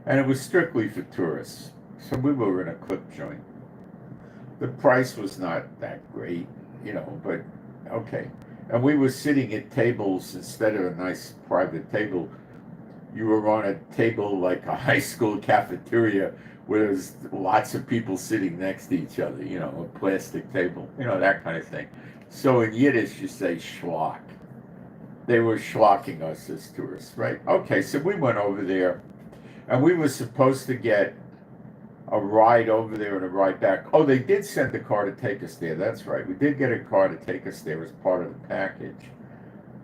and it was strictly for tourists. So we were in a clip joint. The price was not that great, you know, but okay. And we were sitting at tables instead of a nice private table. You were on a table like a high school cafeteria where there's lots of people sitting next to each other, you know, a plastic table, you know, that kind of thing. So in Yiddish, you say schlock. They were schlocking us as tourists, right? Okay, so we went over there, and we were supposed to get a ride over there and a ride back. Oh, they did send a car to take us there. That's right. We did get a car to take us there as part of the package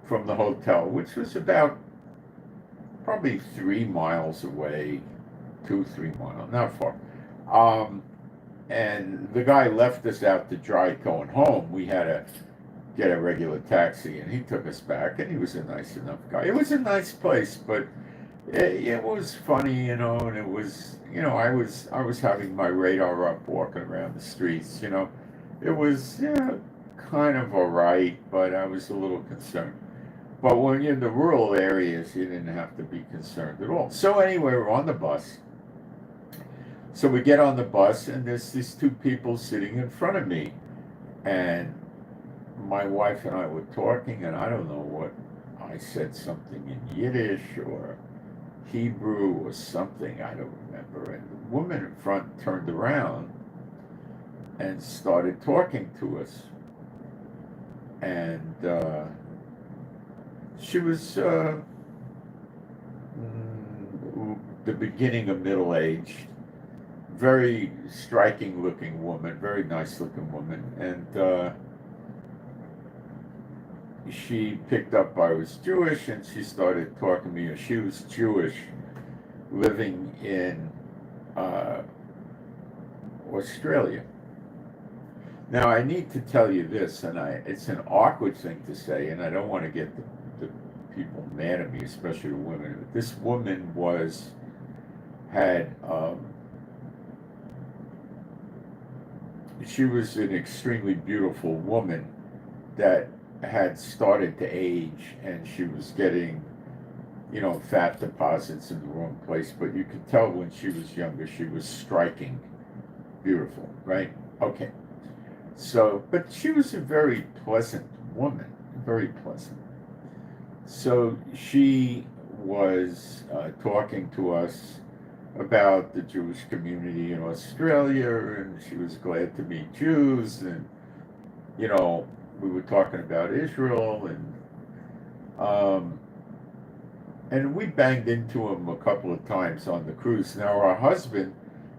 from the hotel, which was about probably 3 miles away, 2-3 miles, not far. And the guy left us out to dry going home. We had to get a regular taxi, and he took us back, and he was a nice enough guy. It was a nice place, but it was funny, you know, and it was, you know, I was having my radar up walking around the streets, you know. It was, yeah, kind of all right, but I was a little concerned. But when you're in the rural areas, you didn't have to be concerned at all. So anyway, we're on the bus. So we get on the bus, and there's these 2 people sitting in front of me. And my wife and I were talking, and I don't know what, I said something in Yiddish or Hebrew or something, I don't remember. And the woman in front turned around and started talking to us. And she was the beginning of middle age, very striking looking woman, very nice looking woman. And she picked up I was Jewish, and she started talking to me. She was Jewish, living in Australia. Now, I need to tell you this, and it's an awkward thing to say, and I don't want to get the people mad at me, especially the women. But this woman she was an extremely beautiful woman that had started to age, and she was getting, you know, fat deposits in the wrong place. But you could tell when she was younger, she was striking, beautiful, right? Okay. So, but she was a very pleasant woman, very pleasant. So she was talking to us about the Jewish community in Australia, and she was glad to meet Jews, and, you know, we were talking about Israel, and we banged into him a couple of times on the cruise. Now, our husband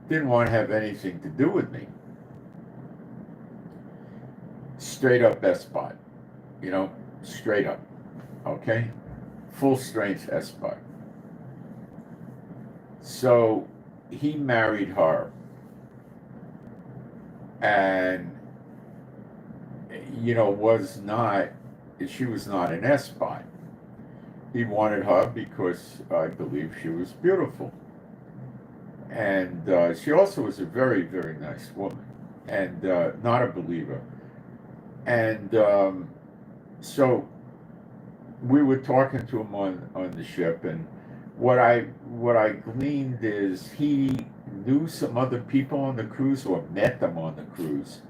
didn't want to have anything to do with me. Straight up S-Spot, straight up, okay? Full strength S-Spot. So he married her, and she was not an S-Spot. He wanted her because I believe she was beautiful. And she also was a very, very nice woman, and not a believer. And so we were talking to him on the ship, and what I gleaned is he knew some other people on the cruise or met them on the cruise.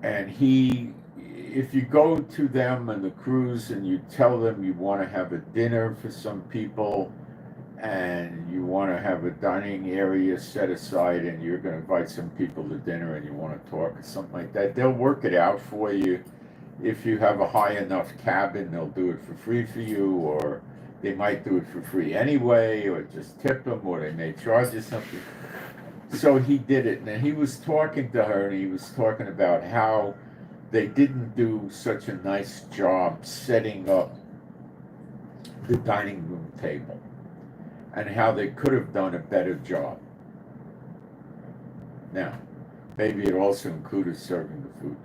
And if you go to them on the cruise and you tell them you want to have a dinner for some people, and you want to have a dining area set aside, and you're going to invite some people to dinner, and you want to talk or something like that, they'll work it out for you. If you have a high enough cabin, they'll do it for free for you, or they might do it for free anyway, or just tip them, or they may charge you something. So he did it, and he was talking to her, and he was talking about how they didn't do such a nice job setting up the dining room table, and how they could have done a better job. Now, maybe it also included serving the food.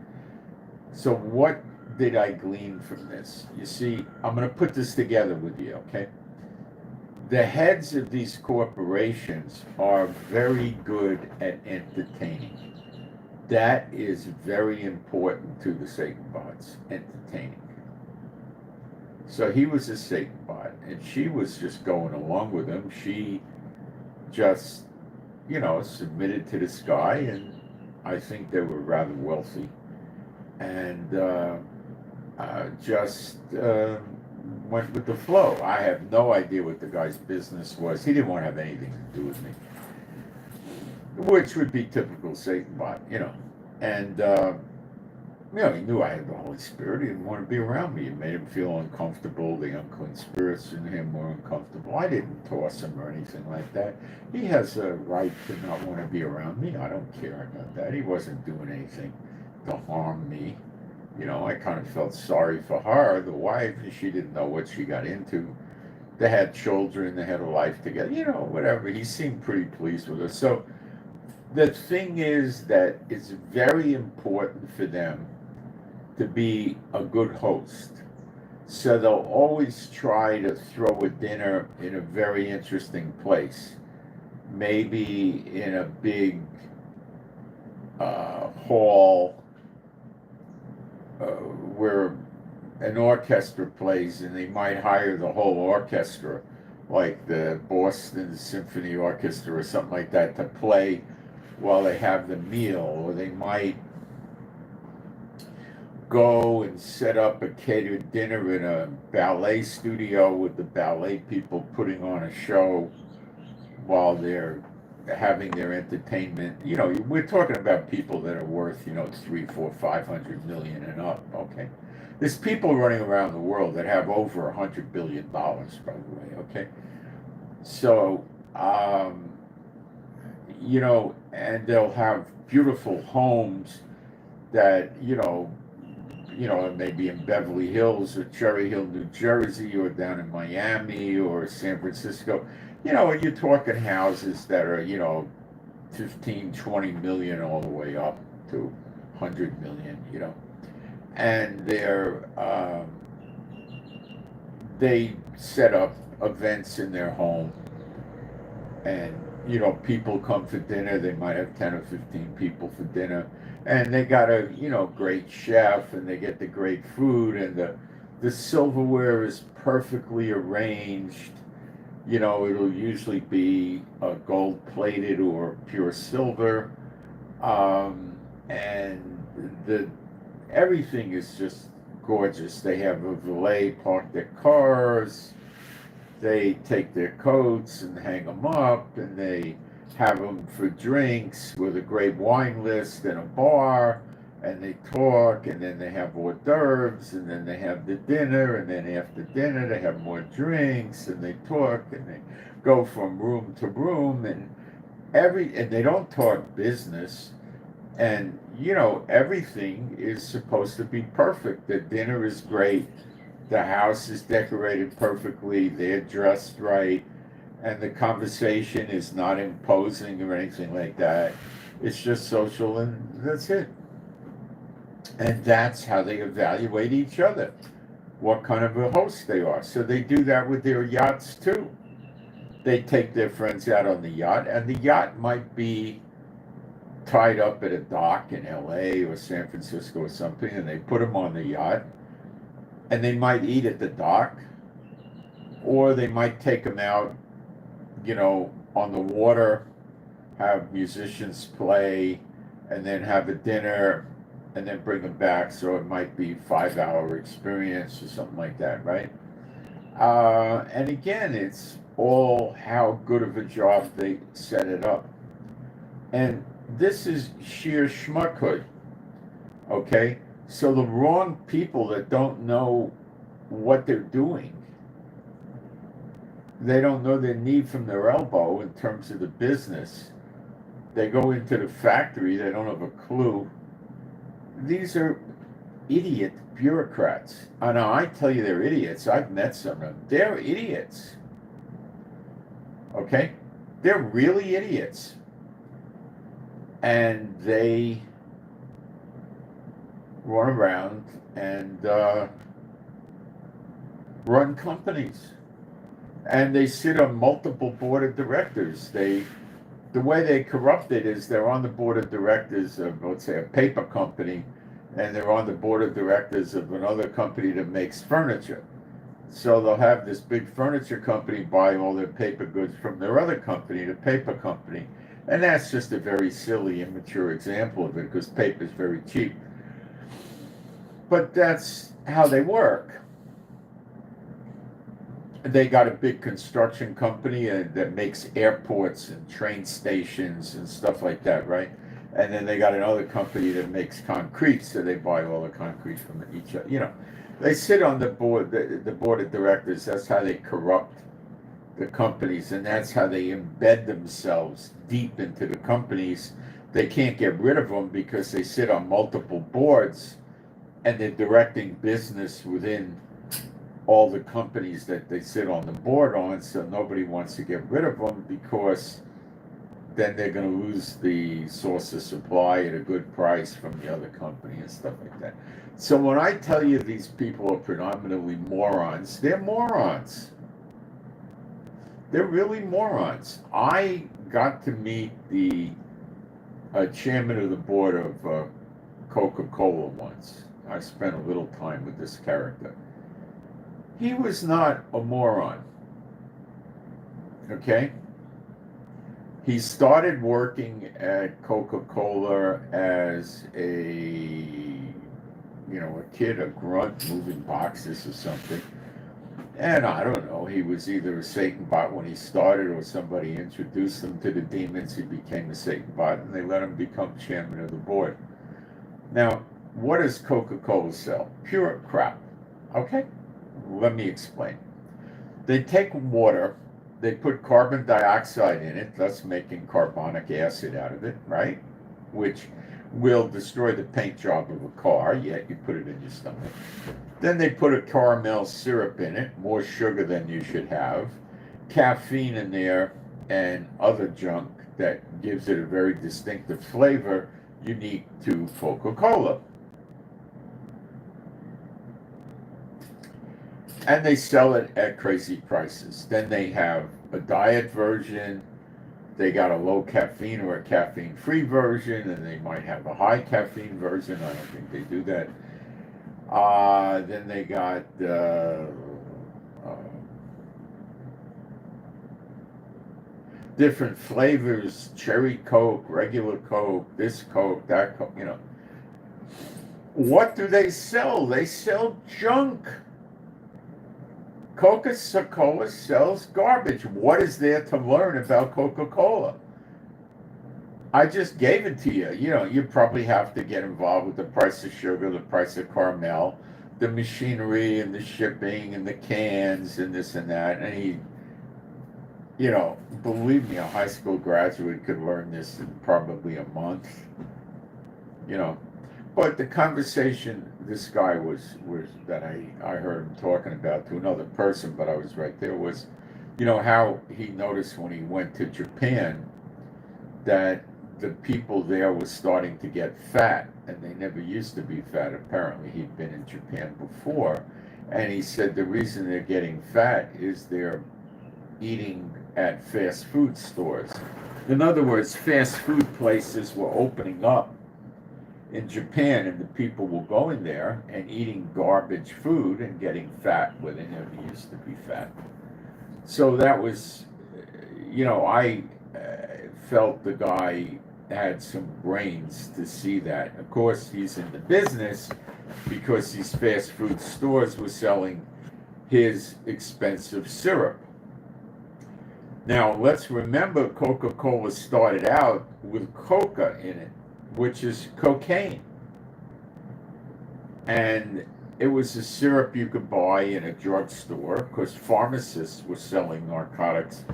So what did I glean from this? You see, I'm going to put this together with you, okay? The heads of these corporations are very good at entertaining. That is very important to the Satan bots, entertaining. So he was a Satan bot, and she was just going along with him. She just, submitted to this guy, and I think they were rather wealthy, and just went with the flow. I have no idea what the guy's business was. He didn't want to have anything to do with me, which would be typical Satan bot, and he knew I had the Holy Spirit. He didn't want to be around me. It made him feel uncomfortable. The unclean spirits in him were uncomfortable. I didn't toss him or anything like that. He has a right to not want to be around me. I don't care about that. He wasn't doing anything to harm me. I kind of felt sorry for her, the wife. She didn't know what she got into. They had children. They had a life together. Whatever. He seemed pretty pleased with her. So the thing is that it's very important for them to be a good host. So they'll always try to throw a dinner in a very interesting place. Maybe in a big hall where an orchestra plays, and they might hire the whole orchestra, like the Boston Symphony Orchestra or something like that, to play while they have the meal. Or they might go and set up a catered dinner in a ballet studio with the ballet people putting on a show while they're having their entertainment. We're talking about people that are worth, 3, 4, 500 million and up, okay? There's people running around the world that have over $100 billion, by the way, okay? So, and they'll have beautiful homes that, maybe in Beverly Hills or Cherry Hill, New Jersey, or down in Miami or San Francisco. You're talking houses that are, 15, 20 million all the way up to 100 million, And they set up events in their home, and, people come for dinner. They might have 10 or 15 people for dinner. And they got a, great chef, and they get the great food, and the silverware is perfectly arranged. It'll usually be gold-plated or pure silver, and everything is just gorgeous. They have a valet park their cars. They take their coats and hang them up, and they have them for drinks with a great wine list and a bar, and they talk, and then they have hors d'oeuvres, and then they have the dinner, and then after dinner they have more drinks, and they talk, and they go from room to room, and and they don't talk business. And, everything is supposed to be perfect. The dinner is great. The house is decorated perfectly. They're dressed right. And the conversation is not imposing or anything like that. It's just social, and that's it. And that's how they evaluate each other, what kind of a host they are. So they do that with their yachts too. They take their friends out on the yacht, and the yacht might be tied up at a dock in LA or San Francisco or something, and they put them on the yacht, and they might eat at the dock, or they might take them out, on the water, have musicians play, and then have a dinner, and then bring them back. So it might be 5-hour experience or something like that, right? And again, it's all how good of a job they set it up. And this is sheer schmuckhood, okay? So the wrong people that don't know what they're doing, they don't know their knee from their elbow in terms of the business. They go into the factory, they don't have a clue. These are idiot bureaucrats. And I tell you they're idiots. I've met some of them. They're idiots. Okay? They're really idiots. And they run around and run companies. And they sit on multiple board of directors. The way they corrupt it is they're on the board of directors of, let's say, a paper company, and they're on the board of directors of another company that makes furniture. So they'll have this big furniture company buy all their paper goods from their other company, the paper company. And that's just a very silly, immature example of it, because paper is very cheap. But that's how they work. They got a big construction company that makes airports and train stations and stuff like that, right? And then they got another company that makes concrete, so they buy all the concrete from each other. They sit on the board, the board of directors. That's how they corrupt the companies, and that's how they embed themselves deep into the companies. They can't get rid of them because they sit on multiple boards, and they're directing business within all the companies that they sit on the board on, so nobody wants to get rid of them, because then they're going to lose the source of supply at a good price from the other company and stuff like that. So when I tell you these people are predominantly morons, they're morons. They're really morons. I got to meet the chairman of the board of Coca-Cola once. I spent a little time with this character. He was not a moron, okay? He started working at Coca-Cola as a kid, a grunt, moving boxes or something. And I don't know, he was either a Satan bot when he started, or somebody introduced him to the demons. He became a Satan bot, and they let him become chairman of the board. Now, what does Coca-Cola sell? Pure crap, okay? Let me explain. They take water, they put carbon dioxide in it, thus making carbonic acid out of it, right? Which will destroy the paint job of a car, yet you put it in your stomach. Then they put a caramel syrup in it, more sugar than you should have, caffeine in there, and other junk that gives it a very distinctive flavor unique to Coca-Cola. And they sell it at crazy prices. Then they have a diet version, they got a low caffeine or a caffeine-free version, and they might have a high caffeine version. I don't think they do that. Then they got different flavors, cherry Coke, regular Coke, this Coke, that Coke, What do they sell? They sell junk. Coca-Cola sells garbage. What is there to learn about Coca-Cola? I just gave it to you. You probably have to get involved with the price of sugar, the price of caramel, the machinery and the shipping and the cans and this and that. And believe me, a high school graduate could learn this in probably a month, you know. But the conversation this guy was that I heard him talking about to another person, but I was right there, was, how he noticed when he went to Japan that the people there were starting to get fat, and they never used to be fat. Apparently, he'd been in Japan before, and he said the reason they're getting fat is they're eating at fast food stores. In other words, fast food places were opening up in Japan, and the people were going there and eating garbage food and getting fat where they never used to be fat. So that was, I felt the guy had some brains to see that. Of course, he's in the business because these fast food stores were selling his expensive syrup. Now, let's remember Coca-Cola started out with coca in it, which is cocaine. And it was a syrup you could buy in a drugstore, because pharmacists were selling narcotics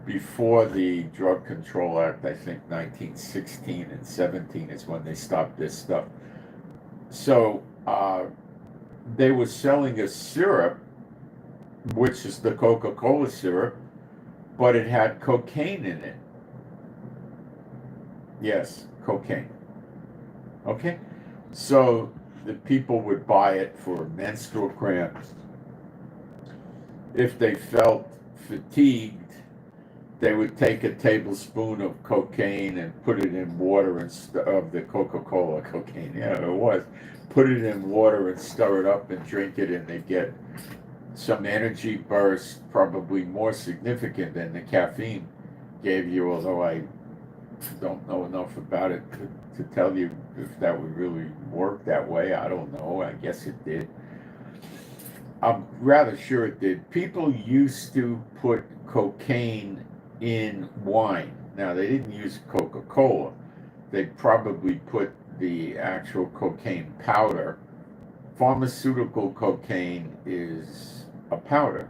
before the Drug Control Act. I think 1916 and 17 is when they stopped this stuff. So they were selling a syrup, which is the Coca-Cola syrup, but it had cocaine in it. Yes, cocaine. Okay? So the people would buy it for menstrual cramps. If they felt fatigued, they would take a tablespoon of cocaine and put it in water of the Coca-Cola cocaine. Yeah, it was. Put it in water and stir it up and drink it, and they get some energy burst, probably more significant than the caffeine gave you, although I don't know enough about it to tell you if that would really work that way. I don't know. I guess it did. I'm rather sure it did. People used to put cocaine in wine. Now, they didn't use Coca-Cola. They probably put the actual cocaine powder. Pharmaceutical cocaine is a powder.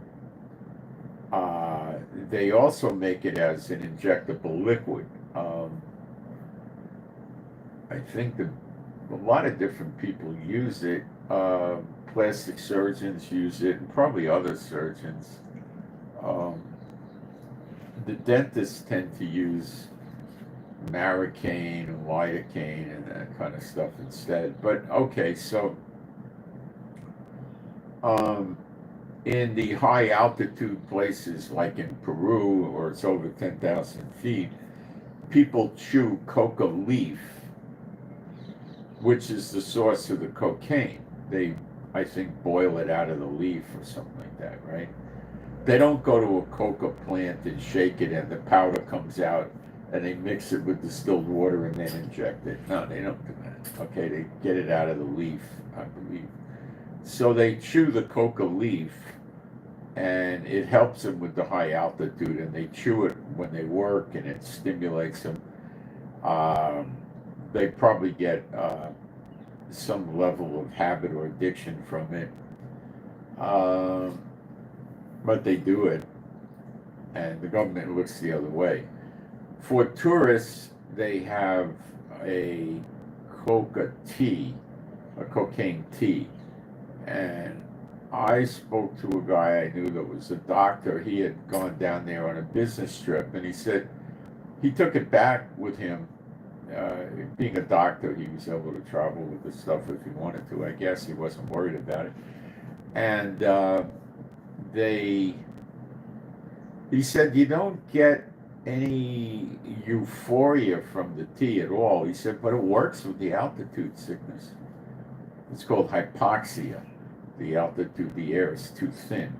They also make it as an injectable liquid. I think a lot of different people use it. Plastic surgeons use it, and probably other surgeons. The dentists tend to use Maricane and lidocaine and that kind of stuff instead. But okay, so in the high altitude places like in Peru, or it's over 10,000 feet, people chew coca leaf, which is the source of the cocaine. They, I think, boil it out of the leaf or something like that, right? They don't go to a coca plant and shake it and the powder comes out and they mix it with distilled water and then inject it. No, they don't do that. Okay, they get it out of the leaf, I believe. So they chew the coca leaf, and it helps them with the high altitude, and they chew it when they work, and it stimulates them. They probably get some level of habit or addiction from it, but they do it, and the government looks the other way. For tourists, they have a coca tea, a cocaine tea, and I spoke to a guy I knew that was a doctor. He had gone down there on a business trip, and he said he took it back with him. Being a doctor, he was able to travel with the stuff if he wanted to. I guess he wasn't worried about it. And he said, you don't get any euphoria from the tea at all. He said, but it works with the altitude sickness. It's called hypoxia. The altitude, the air is too thin.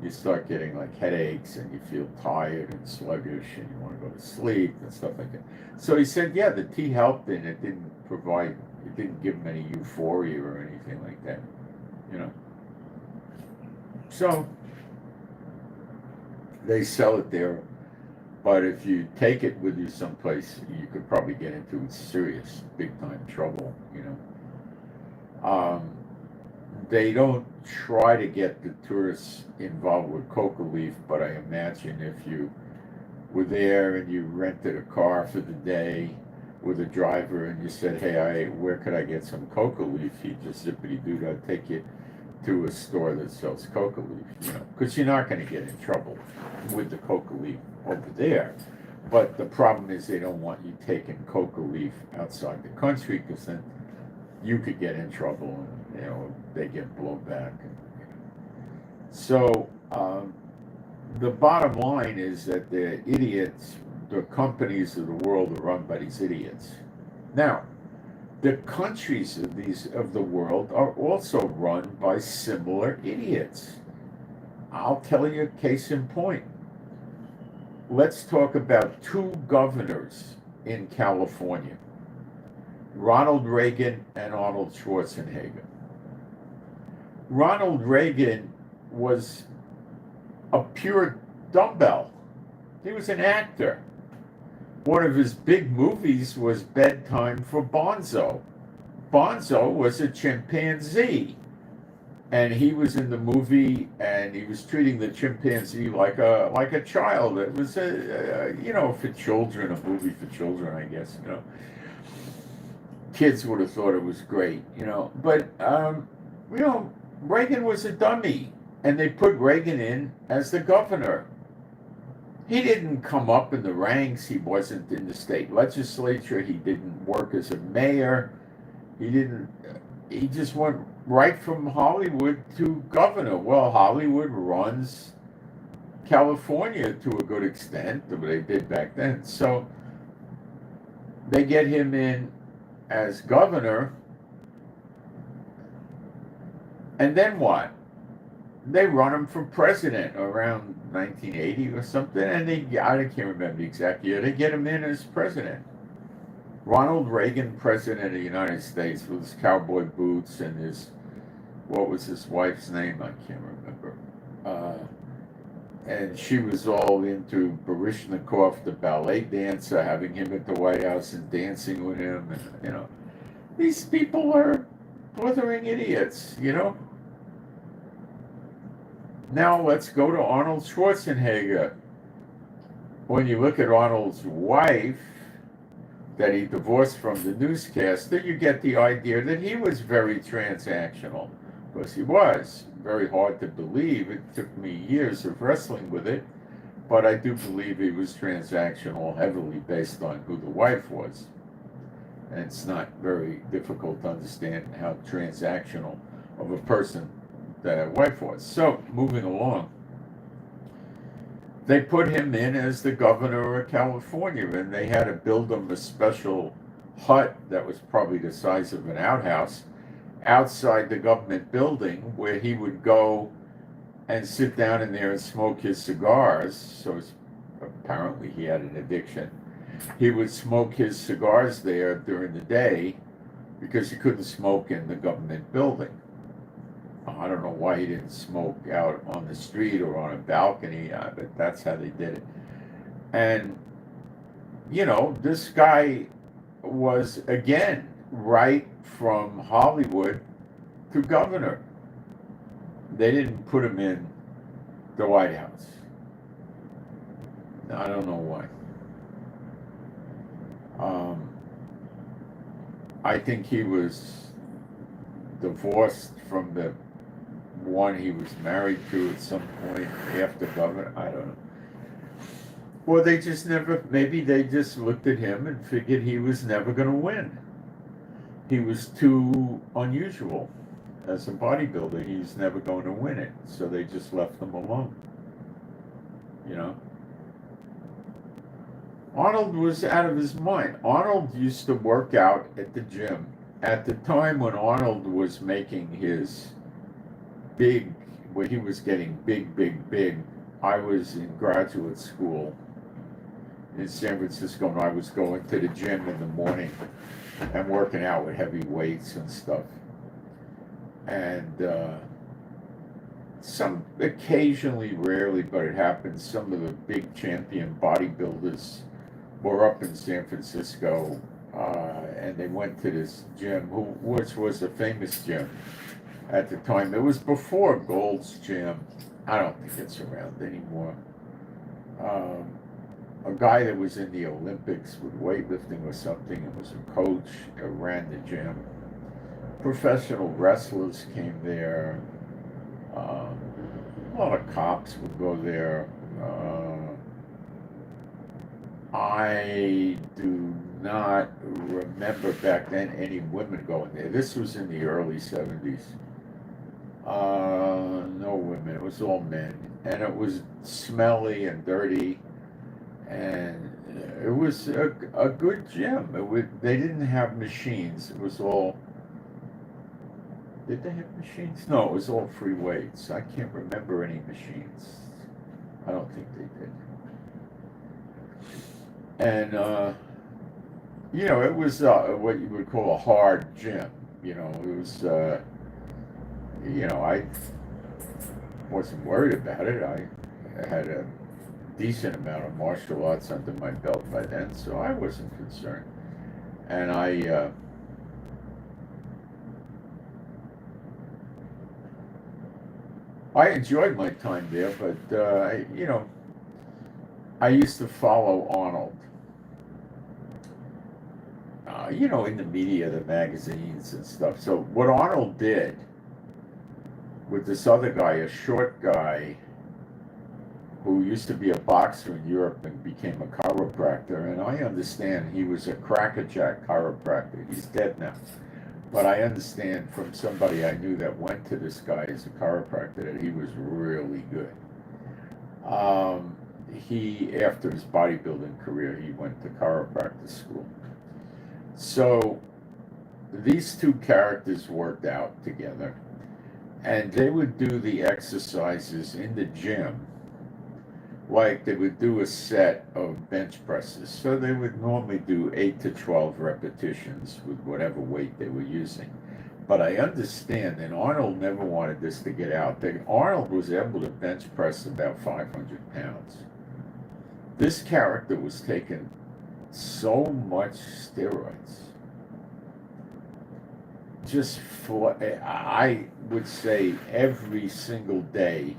You start getting like headaches and you feel tired and sluggish and you want to go to sleep and stuff like that. So he said, yeah, the tea helped, and it didn't give him any euphoria or anything like that, you know. So they sell it there, but if you take it with you someplace, you could probably get into serious, big time trouble, you know. They don't try to get the tourists involved with coca leaf, but I imagine if you were there and you rented a car for the day with a driver and you said, hey, where could I get some coca leaf? He'd just zippity-doo, I'd take you to a store that sells coca leaf, because you're not going to get in trouble with the coca leaf over there. But the problem is they don't want you taking coca leaf outside the country, because then you could get in trouble and, they get blown back. So the bottom line is that the idiots, the companies of the world are run by these idiots. Now, the countries of the world are also run by similar idiots. I'll tell you a case in point. Let's talk about two governors in California, Ronald Reagan and Arnold Schwarzenegger. Ronald Reagan was a pure dumbbell. He was an actor. One of his big movies was Bedtime for Bonzo. Bonzo was a chimpanzee, and he was in the movie, and he was treating the chimpanzee like a child. It was for children, a movie for children, I guess. Kids would have thought it was great, But Reagan was a dummy, and they put Reagan in as the governor. He didn't come up in the ranks. He wasn't in the state legislature. He didn't work as a mayor. He just went right from Hollywood to governor. Well, Hollywood runs California to a good extent, but they did back then. So they get him in as governor. And then what? They run him for president around 1980 or something, and I can't remember the exact year. They get him in as president. Ronald Reagan, president of the United States, with his cowboy boots and what was his wife's name? I can't remember. And she was all into Baryshnikov, the ballet dancer, having him at the White House and dancing with him. And, these people are blithering idiots, Now let's go to Arnold Schwarzenegger. When you look at Arnold's wife that he divorced from the newscaster, you get the idea that he was very transactional. Because he was. Very hard to believe. It took me years of wrestling with it. But I do believe he was transactional heavily based on who the wife was. And it's not very difficult to understand how transactional of a person that wife was. So, moving along, they put him in as the governor of California, and they had to build him a special hut that was probably the size of an outhouse outside the government building, where he would go and sit down in there and smoke his cigars. So apparently he had an addiction. He would smoke his cigars there during the day because he couldn't smoke in the government building. I don't know why he didn't smoke out on the street or on a balcony, but that's how they did it. And, this guy was, again, right from Hollywood to governor. They didn't put him in the White House. I don't know why. I think he was divorced from the one he was married to at some point after governor. I don't know. Or they just maybe they just looked at him and figured he was never going to win. He was too unusual as a bodybuilder. He was never going to win it. So they just left him alone. Arnold was out of his mind. Arnold used to work out at the gym. At the time when Arnold was making his when he was getting big, I was in graduate school in San Francisco, and I was going to the gym in the morning and working out with heavy weights and stuff. And some occasionally, rarely, but it happens, some of the big champion bodybuilders were up in San Francisco, and they went to this gym, which was a famous gym at the time. It was before Gold's Gym. I don't think it's around anymore. a guy that was in the Olympics with weightlifting or something, and was a coach, ran the gym. Professional wrestlers came there. A lot of cops would go there. I do not remember back then any women going there. This was in the early 70s. No women. It was all men. And it was smelly and dirty. And it was a good gym. They didn't have machines. It was all... Did they have machines? No, it was all free weights. I can't remember any machines. I don't think they did. And, it was what you would call a hard gym. It was, I wasn't worried about it. I had a decent amount of martial arts under my belt by then, so I wasn't concerned. And I enjoyed my time there, but, I used to follow Arnold. In the media, the magazines and stuff. So what Arnold did with this other guy, a short guy who used to be a boxer in Europe and became a chiropractor, and I understand he was a crackerjack chiropractor. He's dead now. But I understand from somebody I knew that went to this guy as a chiropractor that he was really good. After his bodybuilding career, he went to chiropractic school. So these two characters worked out together, and they would do the exercises in the gym like they would do a set of bench presses. So they would normally do 8 to 12 repetitions with whatever weight they were using. But I understand, and Arnold never wanted this to get out, that Arnold was able to bench press about 500 pounds. This character was taking so much steroids. Just for, I would say every single day,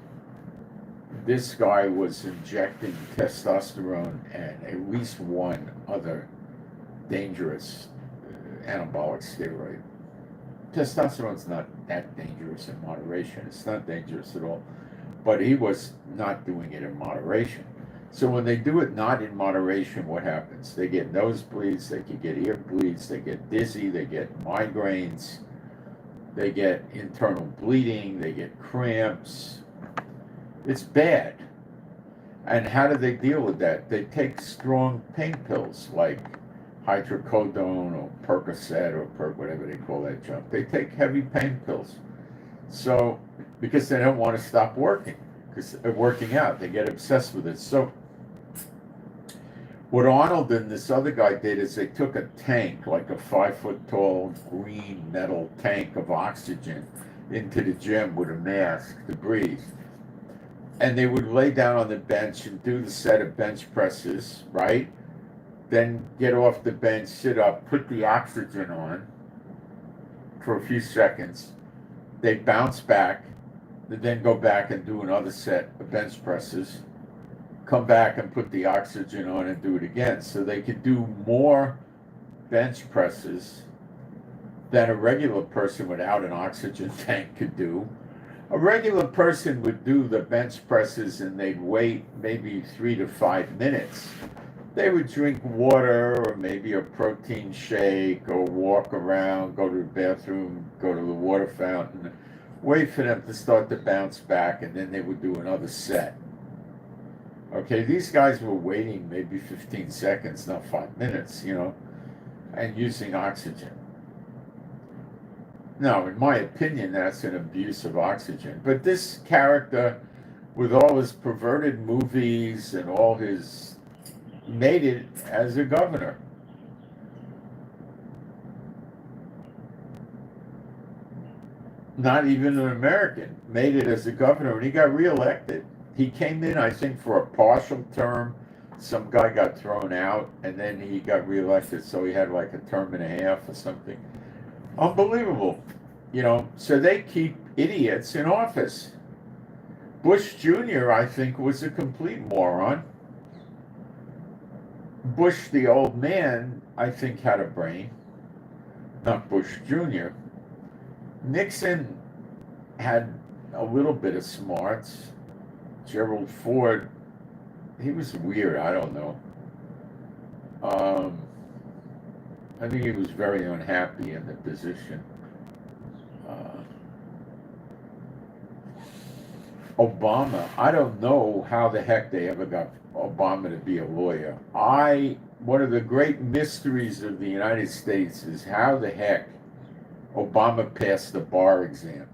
this guy was injecting testosterone and at least one other dangerous anabolic steroid. Testosterone's not that dangerous in moderation. It's not dangerous at all. But he was not doing it in moderation. So when they do it not in moderation, what happens? They get nosebleeds, they can get ear bleeds, they get dizzy, they get migraines, they get internal bleeding, they get cramps. It's bad. And how do they deal with that? They take strong pain pills like hydrocodone or Percocet or whatever they call that junk. They take heavy pain pills. So, because they don't want to stop working out. They get obsessed with it. So, what Arnold and this other guy did is they took a tank, like a 5-foot tall green metal tank of oxygen, into the gym with a mask to breathe. And they would lay down on the bench and do the set of bench presses, right? Then get off the bench, sit up, put the oxygen on for a few seconds. They bounce back, they then go back and do another set of bench presses, come back and put the oxygen on and do it again. So they could do more bench presses than a regular person without an oxygen tank could do. A regular person would do the bench presses and they'd wait maybe 3 to 5 minutes. They would drink water or maybe a protein shake or walk around, go to the bathroom, go to the water fountain, wait for them to start to bounce back, and then they would do another set. Okay, these guys were waiting maybe 15 seconds, not 5 minutes, and using oxygen. Now, in my opinion, that's an abuse of oxygen. But this character, with all his perverted movies and all his, made it as a governor. Not even an American, made it as a governor, and he got reelected. He came in, I think, for a partial term. Some guy got thrown out, and then he got reelected, so he had like a term and a half or something. Unbelievable. So they keep idiots in office. Bush Jr., I think, was a complete moron. Bush, the old man, I think had a brain, not Bush Jr. Nixon had a little bit of smarts. Gerald Ford, he was weird, I don't know. I think he was very unhappy in the position. Obama, I don't know how the heck they ever got Obama to be a lawyer. One of the great mysteries of the United States is how the heck Obama passed the bar exam.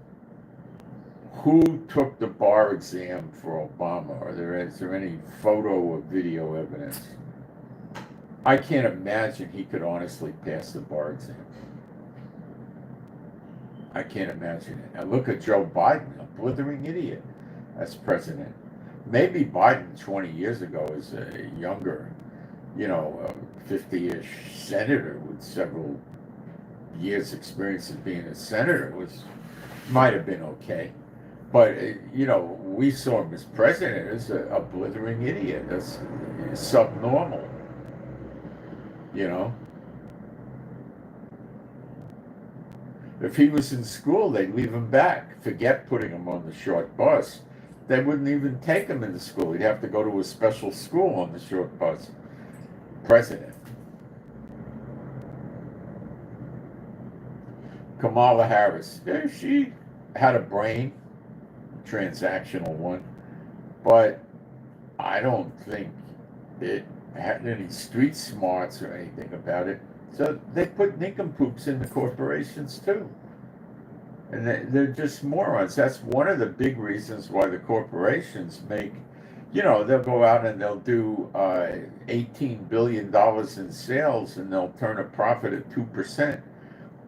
Who took the bar exam for Obama? Is there any photo or video evidence? I can't imagine he could honestly pass the bar exam. I can't imagine it. Now look at Joe Biden, a blithering idiot as president. Maybe Biden 20 years ago as a younger, 50-ish senator with several years experience of being a senator might have been okay. But, we saw him as president as a blithering idiot. That's subnormal, If he was in school, they'd leave him back. Forget putting him on the short bus. They wouldn't even take him into school. He'd have to go to a special school on the short bus. President. Kamala Harris. She had a brain, transactional one, but I don't think it had any street smarts or anything about it. So they put nincompoops in the corporations too. And they're just morons. That's one of the big reasons why the corporations make, they'll go out and they'll do $18 billion in sales and they'll turn a profit at 2%.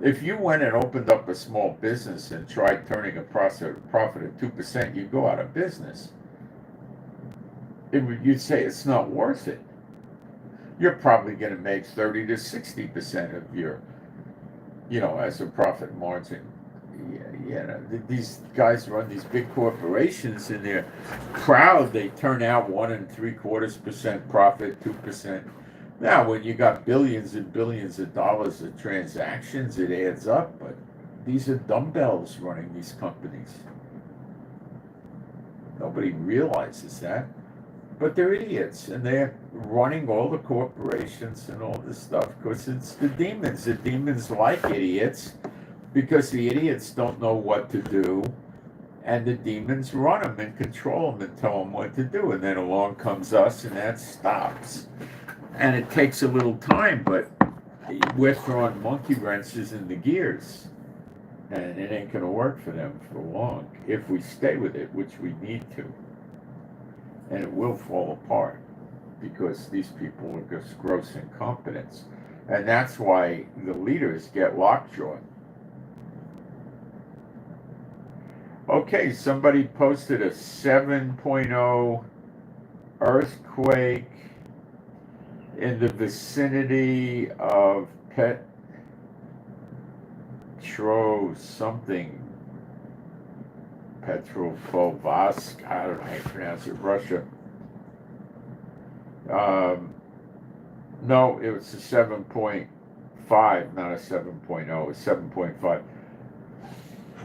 If you went and opened up a small business and tried turning a profit at 2%, you'd go out of business. You'd say it's not worth it. You're probably going to make 30 to 60% of your, as a profit margin. These guys run these big corporations and they're proud. They turn out 1 3/4% profit, 2%. Now, when you got billions and billions of dollars of transactions, it adds up. But these are dumbbells running these companies. Nobody realizes that. But they're idiots, and they're running all the corporations and all this stuff because it's the demons. The demons like idiots because the idiots don't know what to do, and the demons run them and control them and tell them what to do. And then along comes us, and that stops. And it takes a little time, but we're throwing monkey wrenches in the gears, and it ain't going to work for them for long if we stay with it, which we need to. And it will fall apart because these people are just gross incompetence. And that's why the leaders get lockjaw. Okay, somebody posted a 7.0 earthquake in the vicinity of Petropavlovsk, I don't know how you pronounce it, Russia. No, it was a 7.5, not a 7.0, a 7.5.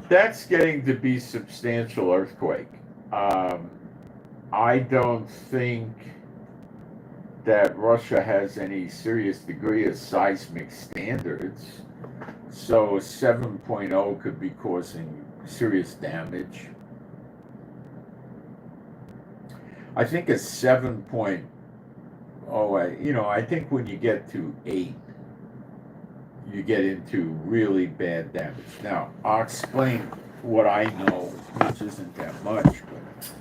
That's getting to be substantial earthquake. I don't think that Russia has any serious degree of seismic standards, so a 7.0 could be causing serious damage. I think a 7.0, I think when you get to 8, you get into really bad damage. Now, I'll explain what I know, which isn't that much, but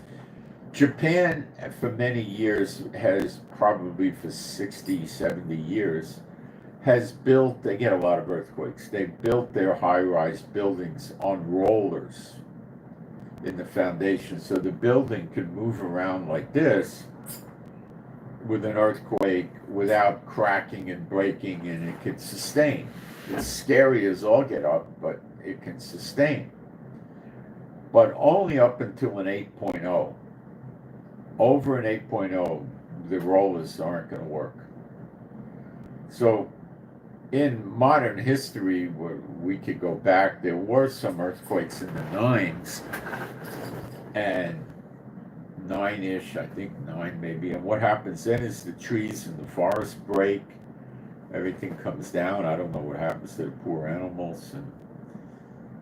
Japan, for many years, has probably for 60, 70 years, has built, they get a lot of earthquakes, they built their high-rise buildings on rollers in the foundation, so the building could move around like this with an earthquake without cracking and breaking, and it can sustain. It's scary as all get up, but it can sustain. But only up until an 8.0. Over an 8.0, the rollers aren't going to work. So in modern history, where we could go back, there were some earthquakes in the nines, and nine-ish, I think nine maybe. And what happens then is the trees in the forest break, everything comes down. I don't know what happens to the poor animals, and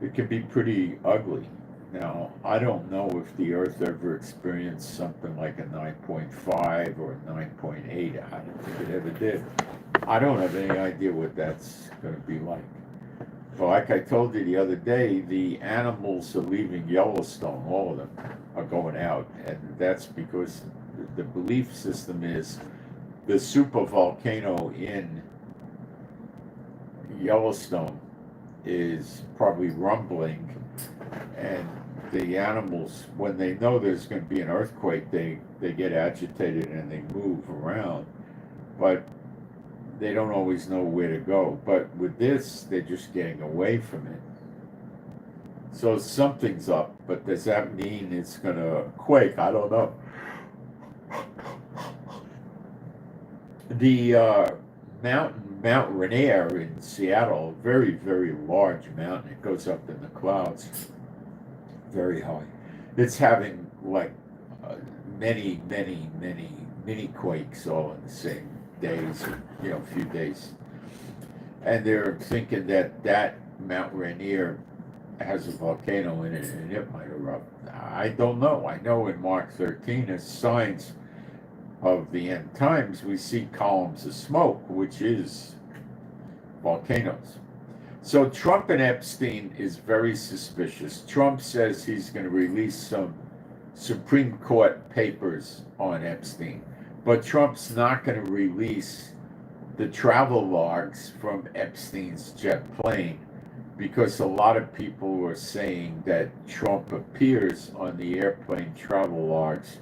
it can be pretty ugly. Now, I don't know if the Earth ever experienced something like a 9.5 or a 9.8. I don't think it ever did. I don't have any idea what that's going to be like. But like I told you the other day, the animals are leaving Yellowstone, all of them are going out. And that's because the belief system is the supervolcano in Yellowstone is probably rumbling, and the animals, when they know there's going to be an earthquake, they get agitated and they move around, but they don't always know where to go. But with this, they're just getting away from it. So something's up, but does that mean it's going to quake? I don't know. The Mount Rainier in Seattle, very, very large mountain. It goes up in the clouds, very high. It's having like many mini quakes all in the same days, a few days. And they're thinking that Mount Rainier has a volcano in it and it might erupt. I don't know. I know in Mark 13, as signs of the end times, we see columns of smoke, which is volcanoes. So Trump and Epstein is very suspicious. Trump says he's going to release some Supreme Court papers on Epstein, but Trump's not going to release the travel logs from Epstein's jet plane, because a lot of people were saying that Trump appears on the airplane travel logs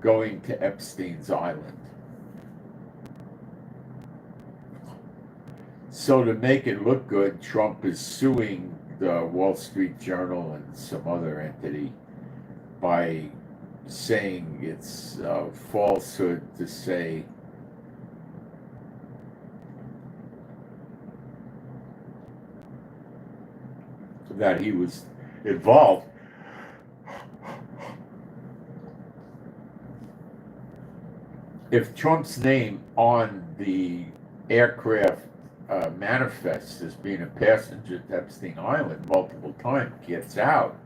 going to Epstein's island. So to make it look good, Trump is suing the Wall Street Journal and some other entity by saying it's a falsehood to say that he was involved. If Trump's name on the aircraft manifests as being a passenger to Epstein Island multiple times, gets out,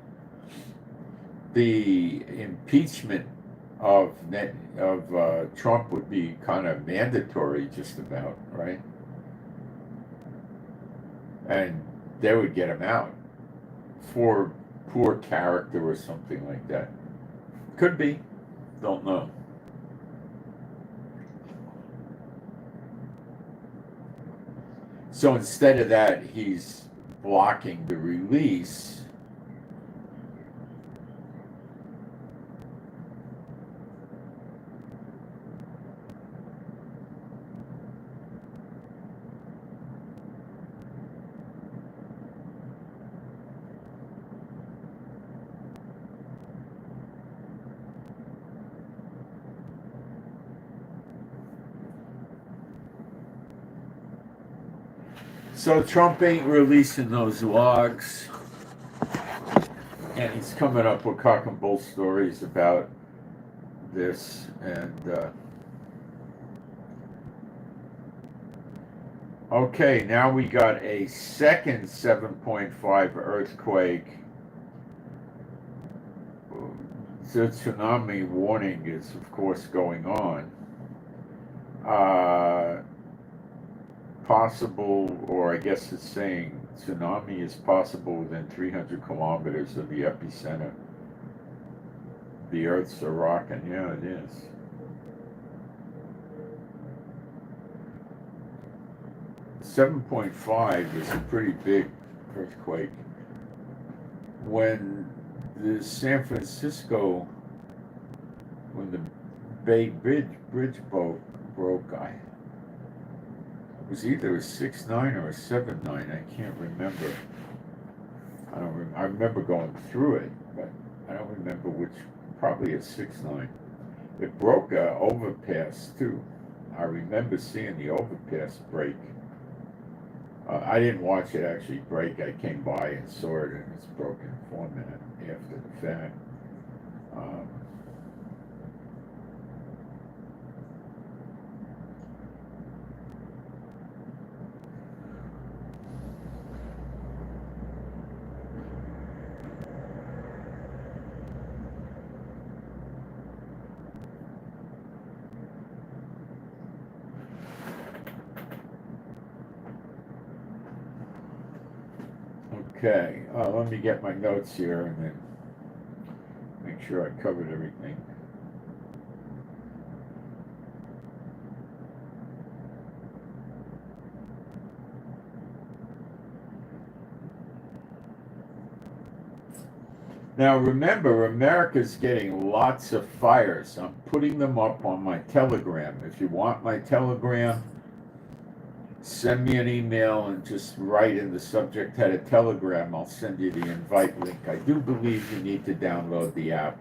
the impeachment of Trump would be kind of mandatory, just about, right? And they would get him out for poor character or something like that. Could be, don't know. So instead of that, he's blocking the release. So Trump ain't releasing those logs, and he's coming up with cock and bull stories about this. And okay, now we got a second 7.5 earthquake. The tsunami warning is, of course, going on. Possible, or I guess it's saying tsunami is possible within 300 kilometers of the epicenter. The Earth's a rocking. Yeah, it is. .5 is a pretty big earthquake. When the San Francisco, when the Bay Bridge broke, it was either a 6.9 or a 7.9. I can't remember. I remember going through it, but I don't remember which. Probably a 6.9. It broke a overpass too. I remember seeing the overpass break. I didn't watch it actually break. I came by and saw it, and it's broken for a minute after the fact. Um, Okay, let me get my notes here and then make sure I covered everything. Now remember, America's getting lots of fires. I'm putting them up on my Telegram. If you want my Telegram, send me an email and just write in the subject header Telegram. I'll send you the invite link. I do believe you need to download the app,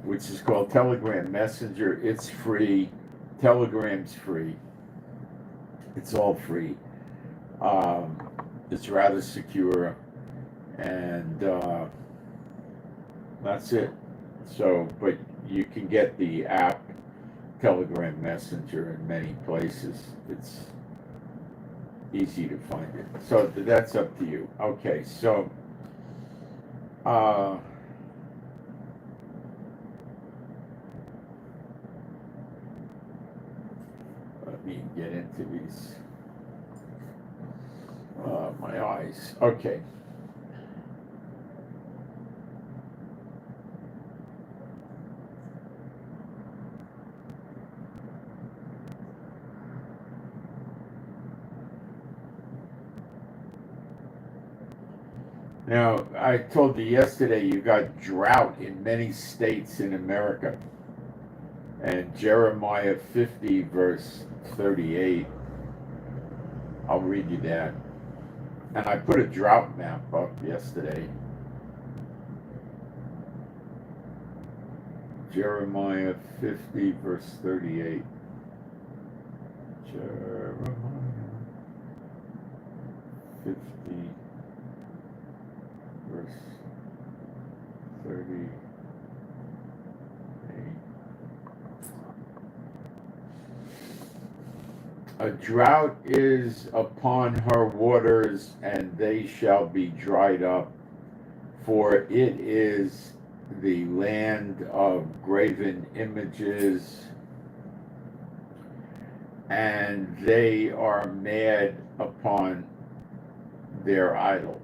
which is called Telegram Messenger. It's free. Telegram's free. It's all free. It's rather secure, and that's it. So, but you can get the app Telegram Messenger in many places. It's easy to find it. So that's up to you. Okay, so let me get into these. My eyes. Okay. Now, I told you yesterday you got drought in many states in America. And Jeremiah 50, verse 38, I'll read you that. And I put a drought map up yesterday. Jeremiah 50, verse 38. Jeremiah 50, verse 38. A drought is upon her waters, and they shall be dried up, for it is the land of graven images, and they are mad upon their idols.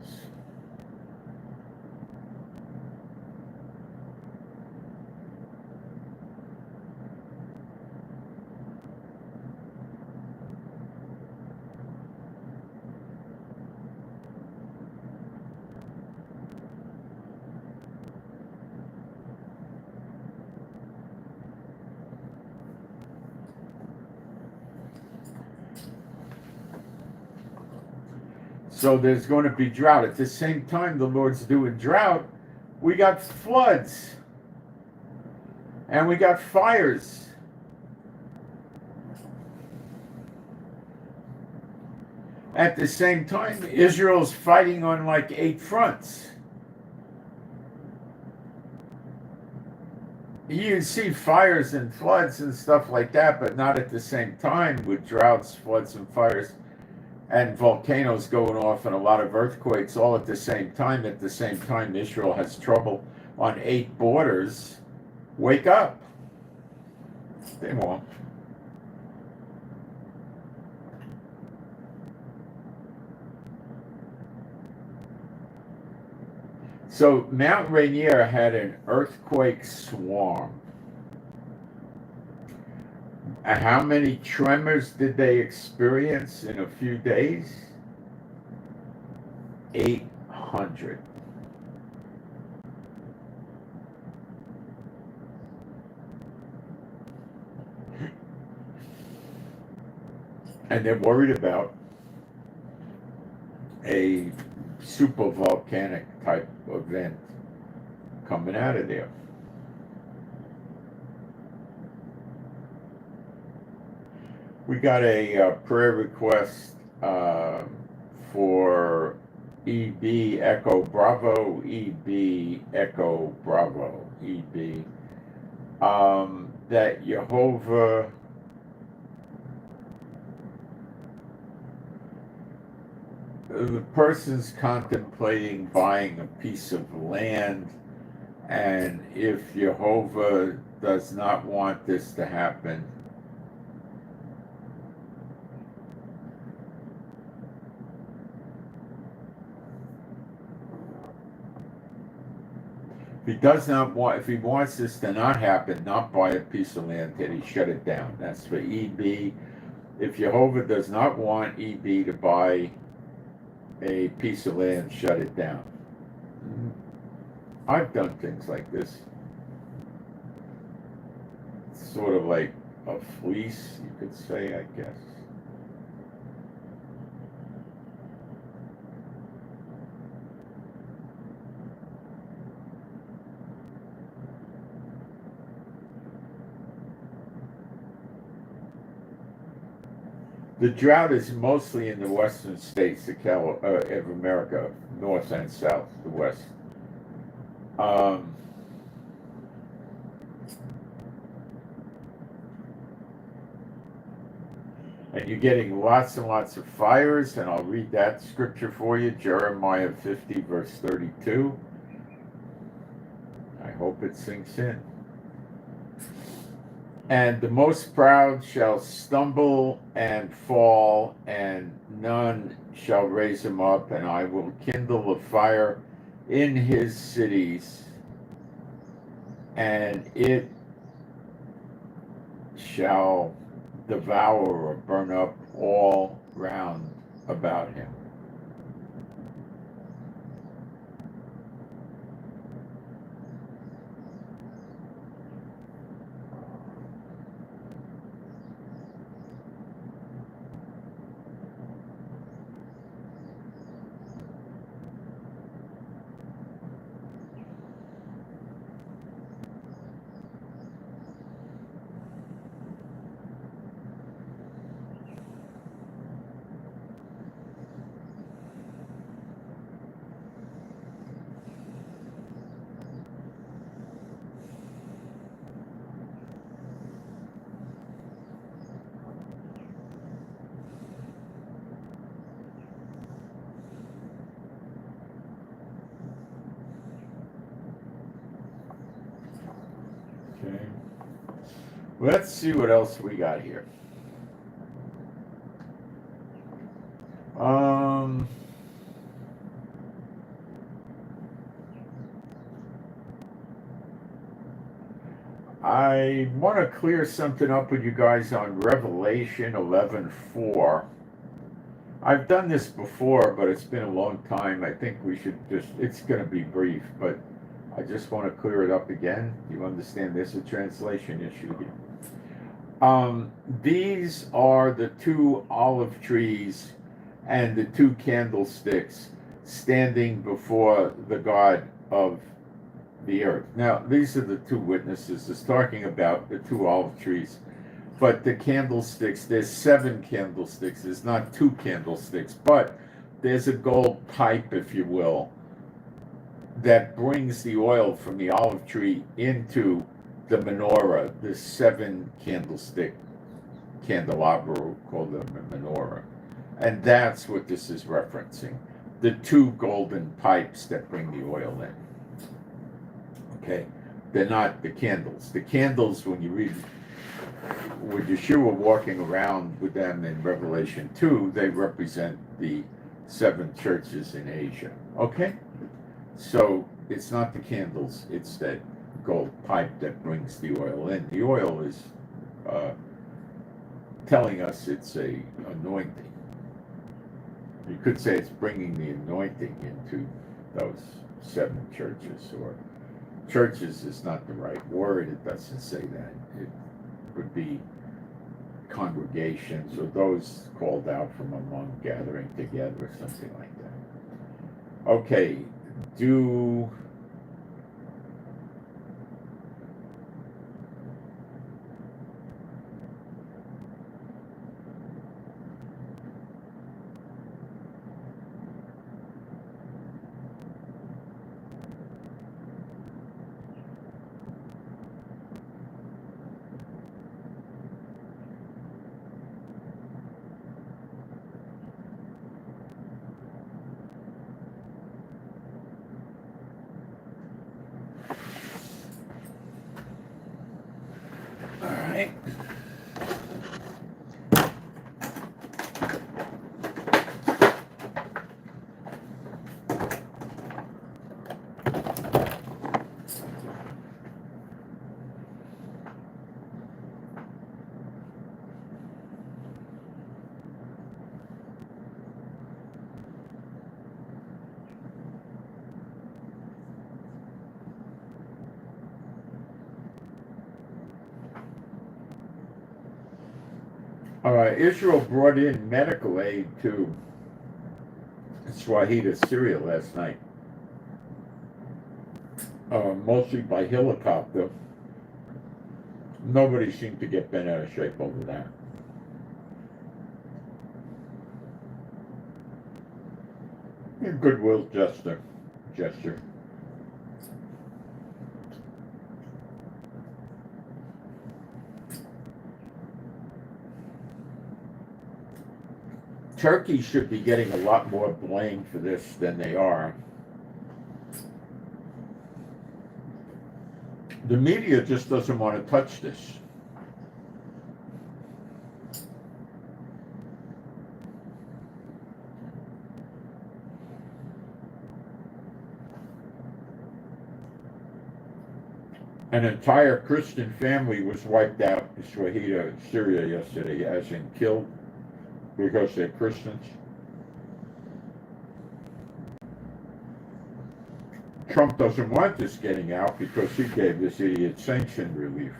So there's going to be drought. At the same time the Lord's doing drought, we got floods. And we got fires. At the same time, Israel's fighting on like 8 fronts. You see fires and floods and stuff like that, but not at the same time with droughts, floods, and fires. And volcanoes going off and a lot of earthquakes all at the same time. At the same time, Israel has trouble on 8 borders. Wake up. They won't. So Mount Rainier had an earthquake swarm. And how many tremors did they experience in a few days? 800. And they're worried about a super volcanic type event coming out of there. We got a prayer request for EB Echo Bravo, EB Echo Bravo, EB, that Jehovah the person's contemplating buying a piece of land, and if Jehovah does not want this to happen, if he wants this to not happen, not buy a piece of land, then he shut it down. That's for EB. If Jehovah does not want EB to buy a piece of land, shut it down. I've done things like this. It's sort of like a fleece, you could say, I guess. The drought is mostly in the western states of America, north and south, the west. And you're getting lots and lots of fires, and I'll read that scripture for you, Jeremiah 50, verse 32. I hope it sinks in. And the most proud shall stumble and fall, and none shall raise him up, and I will kindle a fire in his cities, and it shall devour or burn up all round about him. Okay. Let's see what else we got here. I want to clear something up with you guys on Revelation 11:4. I've done this before, but it's been a long time. I think we should it's going to be brief, but I just want to clear it up again. You understand there's a translation issue here. These are the two olive trees and the two candlesticks standing before the God of the earth. Now, these are the two witnesses. It's talking about the two olive trees. But the candlesticks, there's 7 candlesticks. There's not 2 candlesticks, but there's a gold pipe, if you will, that brings the oil from the olive tree into the menorah, the 7 candlestick candelabra called the menorah. And that's what this is referencing. The 2 golden pipes that bring the oil in. Okay, they're not the candles. The candles, when you read with Yeshua walking around with them in Revelation 2, they represent the 7 churches in Asia. Okay? So it's not the candles, it's that gold pipe that brings the oil in. The oil is telling us it's a anointing. You could say it's bringing the anointing into those 7 churches, or churches is not the right word. It doesn't say that. It would be congregations, or those called out from among, gathering together, or something like that. Okay, Israel brought in medical aid to Swahili, Syria last night, mostly by helicopter. Nobody seemed to get bent out of shape over that. A goodwill gesture. Turkey should be getting a lot more blame for this than they are. The media just doesn't want to touch this. An entire Christian family was wiped out in Syria yesterday, as in killed because they're Christians. Trump doesn't want this getting out because he gave this idiot sanction relief.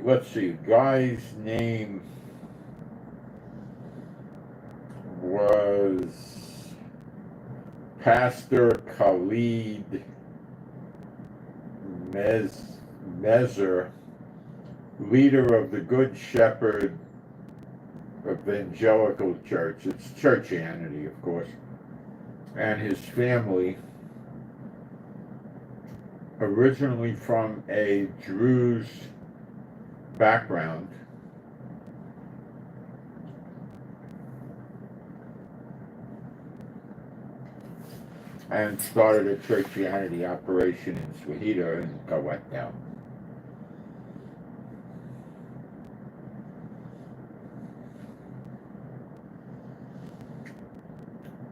Let's see, guy's name was Pastor Khalid Mezer, leader of the Good Shepherd Evangelical Church. It's Churchianity, of course, and his family, originally from a Druze background, and started a Churchianity operation in Swahili and got wiped out.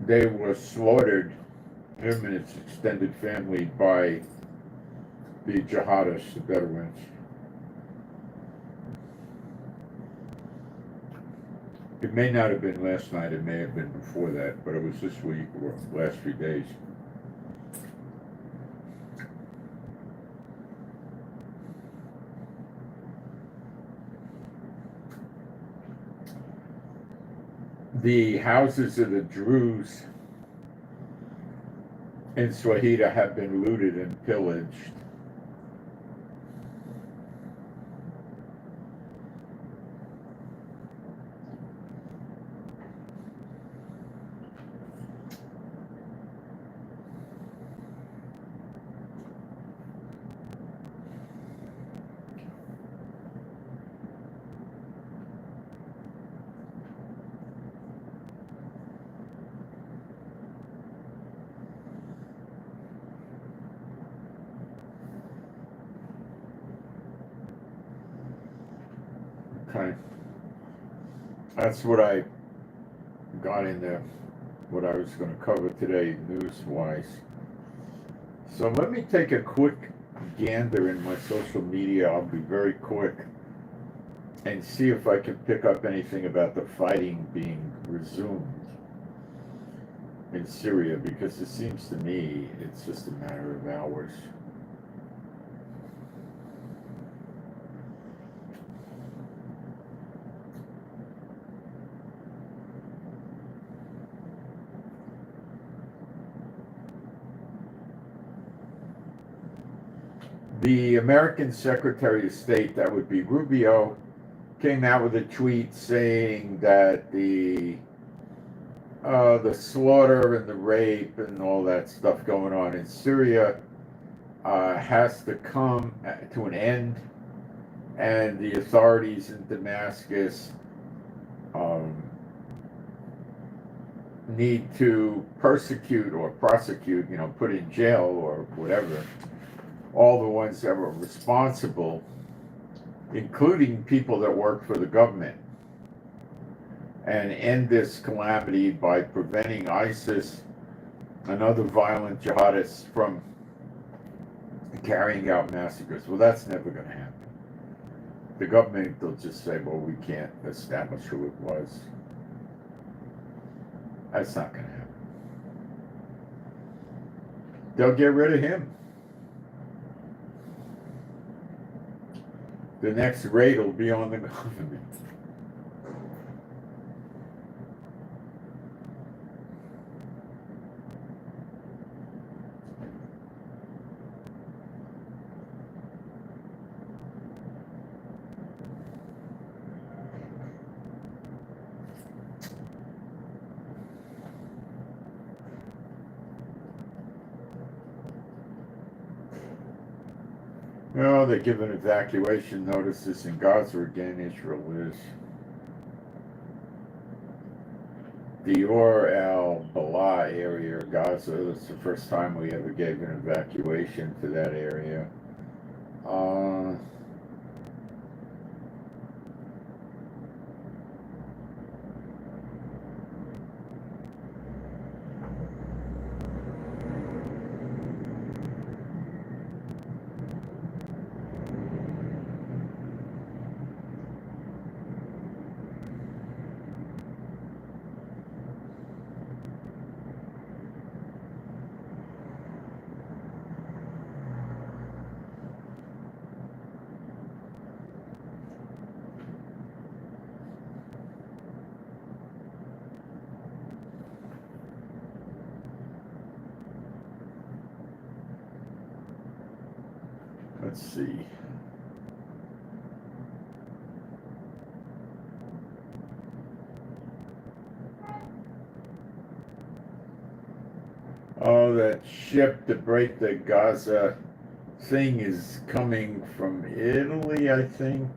They were slaughtered, him and his extended family, by the jihadists, the Bedouins. It may not have been last night, it may have been before that, but it was this week or last few days. The houses of the Druze in Swahili have been looted and pillaged. Okay. That's what I got in there, what I was going to cover today, news-wise. So let me take a quick gander in my social media. I'll be very quick, and see if I can pick up anything about the fighting being resumed in Syria, because it seems to me it's just a matter of hours. The American Secretary of State, that would be Rubio, came out with a tweet saying that the the slaughter and the rape and all that stuff going on in Syria has to come to an end, and the authorities in Damascus um, need to persecute or prosecute, put in jail or whatever, all the ones that were responsible, including people that work for the government, and end this calamity by preventing ISIS and other violent jihadists from carrying out massacres. Well, that's never going to happen. The government will just say, well, we can't establish who it was. That's not going to happen. They'll get rid of him. The next raid will be on the government. No, they're giving evacuation notices in Gaza again. Israel is. The Or al Balah area of Gaza. That's the first time we ever gave an evacuation to that area. Let's see. Oh, that ship to break the Gaza thing is coming from Italy, I think.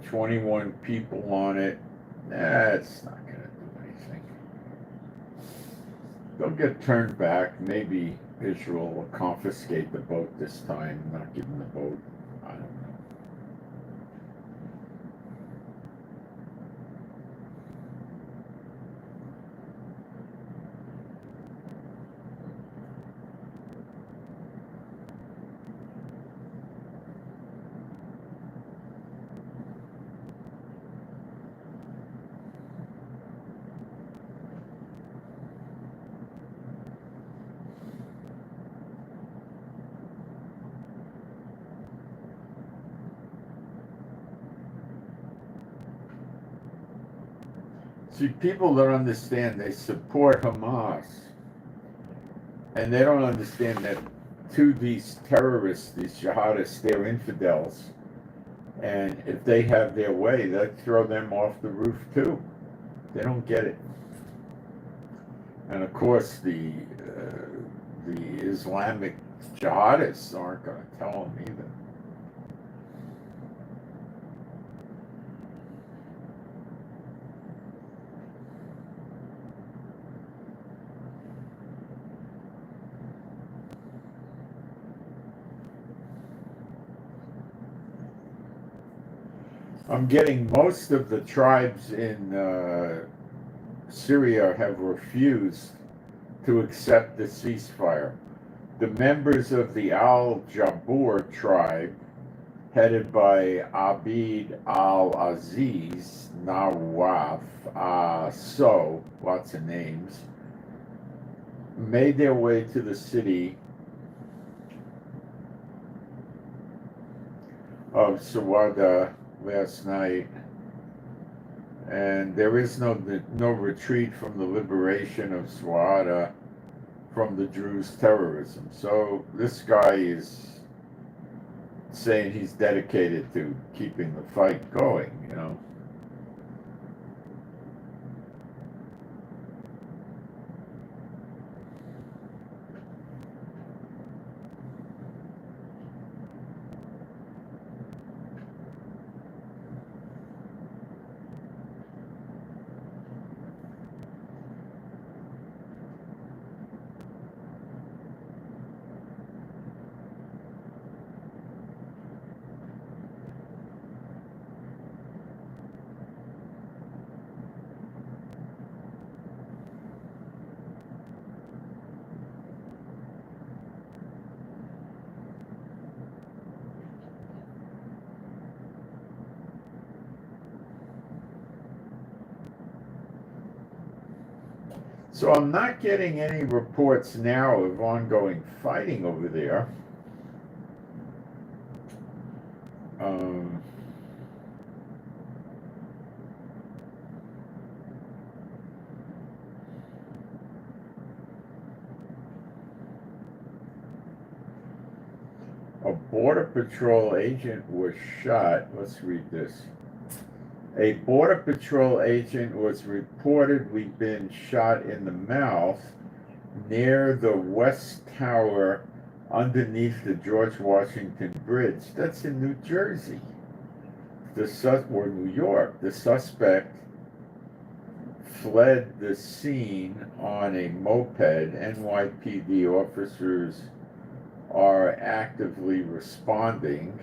21 people on it. That's not going to do anything. They'll get turned back. Maybe Israel will confiscate the boat this time, not give them the boat. I don't know. See, people don't understand. They support Hamas, and they don't understand that to these terrorists, these jihadists, they're infidels, and if they have their way, they'll throw them off the roof too. They don't get it. And of course, the Islamic jihadists aren't going to tell them either. I'm getting most of the tribes in Syria have refused to accept the ceasefire. The members of the Al-Jabur tribe, headed by Abid al-Aziz, Nawaf, lots of names, made their way to the city of Sawada last night, and there is no retreat from the liberation of Sawada from the Druze terrorism. So this guy is saying he's dedicated to keeping the fight going, So I'm not getting any reports now of ongoing fighting over there. A Border Patrol agent was shot. Let's read this. A Border Patrol agent was reportedly been shot in the mouth near the West Tower underneath the George Washington Bridge. That's in New Jersey. Or New York. The suspect fled the scene on a moped. NYPD officers are actively responding.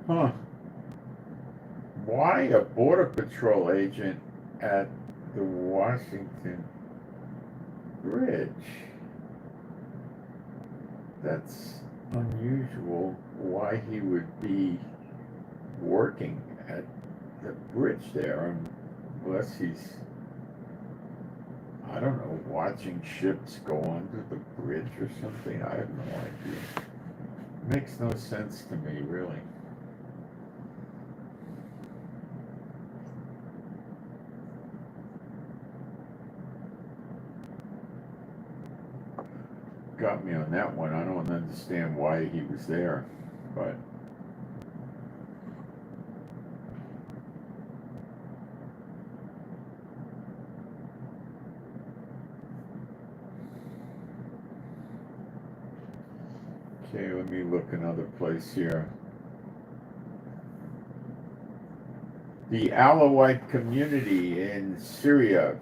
Huh. Why a Border Patrol agent at the Washington Bridge? That's unusual. Why he would be working at the bridge there, unless he's, I don't know, watching ships go under the bridge or something. I have no idea. Makes no sense to me, really. Got me on that one. I don't understand why he was there, but okay, let me look another place here. The Alawite community in Syria.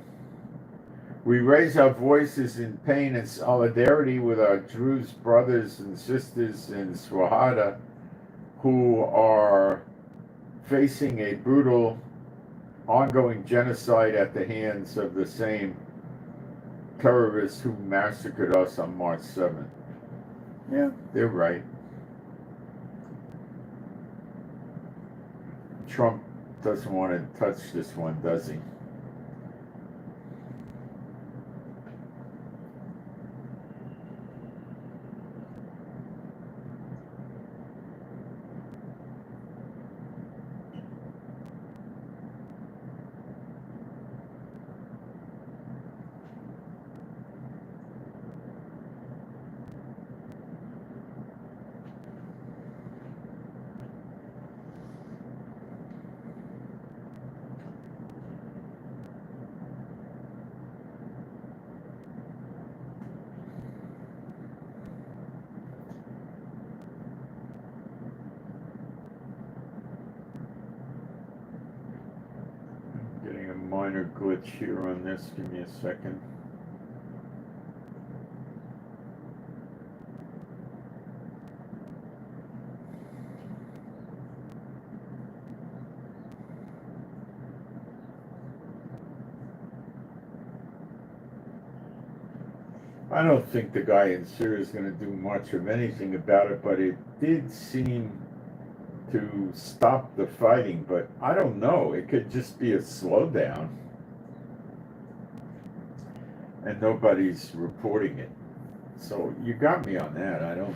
We raise our voices in pain and solidarity with our Druze brothers and sisters in Swahada who are facing a brutal, ongoing genocide at the hands of the same terrorists who massacred us on March 7th. Yeah, they're right. Trump doesn't want to touch this one, does he? Minor glitch here on this. Give me a second. I don't think the guy in Syria is going to do much of anything about it, but it did seem to stop the fighting, but I don't know. It could just be a slowdown and nobody's reporting it. So you got me on that. I don't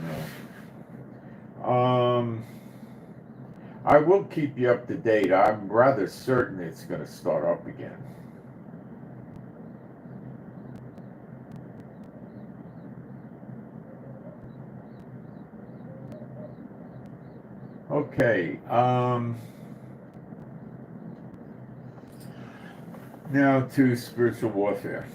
know. I will keep you up to date. I'm rather certain it's going to start up again. Okay, now to spiritual warfare.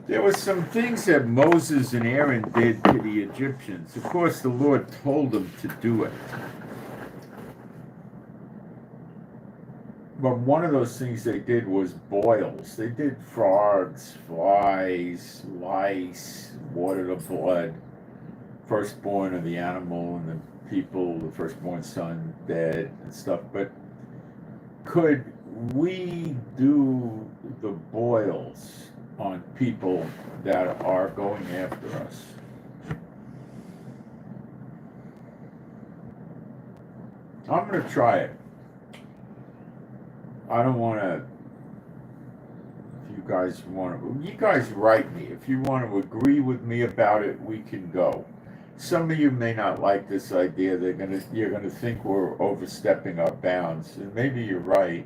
There were some things that Moses and Aaron did to the Egyptians. Of course, the Lord told them to do it. But one of those things they did was boils. They did frogs, flies, lice, water the blood, firstborn of the animal and the people, the firstborn son dead and stuff. But could we do the boils on people that are going after us. I'm going to try it. I don't want to, if you guys want to, you guys write me. If you want to agree with me about it, we can go. Some of you may not like this idea. You're gonna think we're overstepping our bounds, and maybe you're right.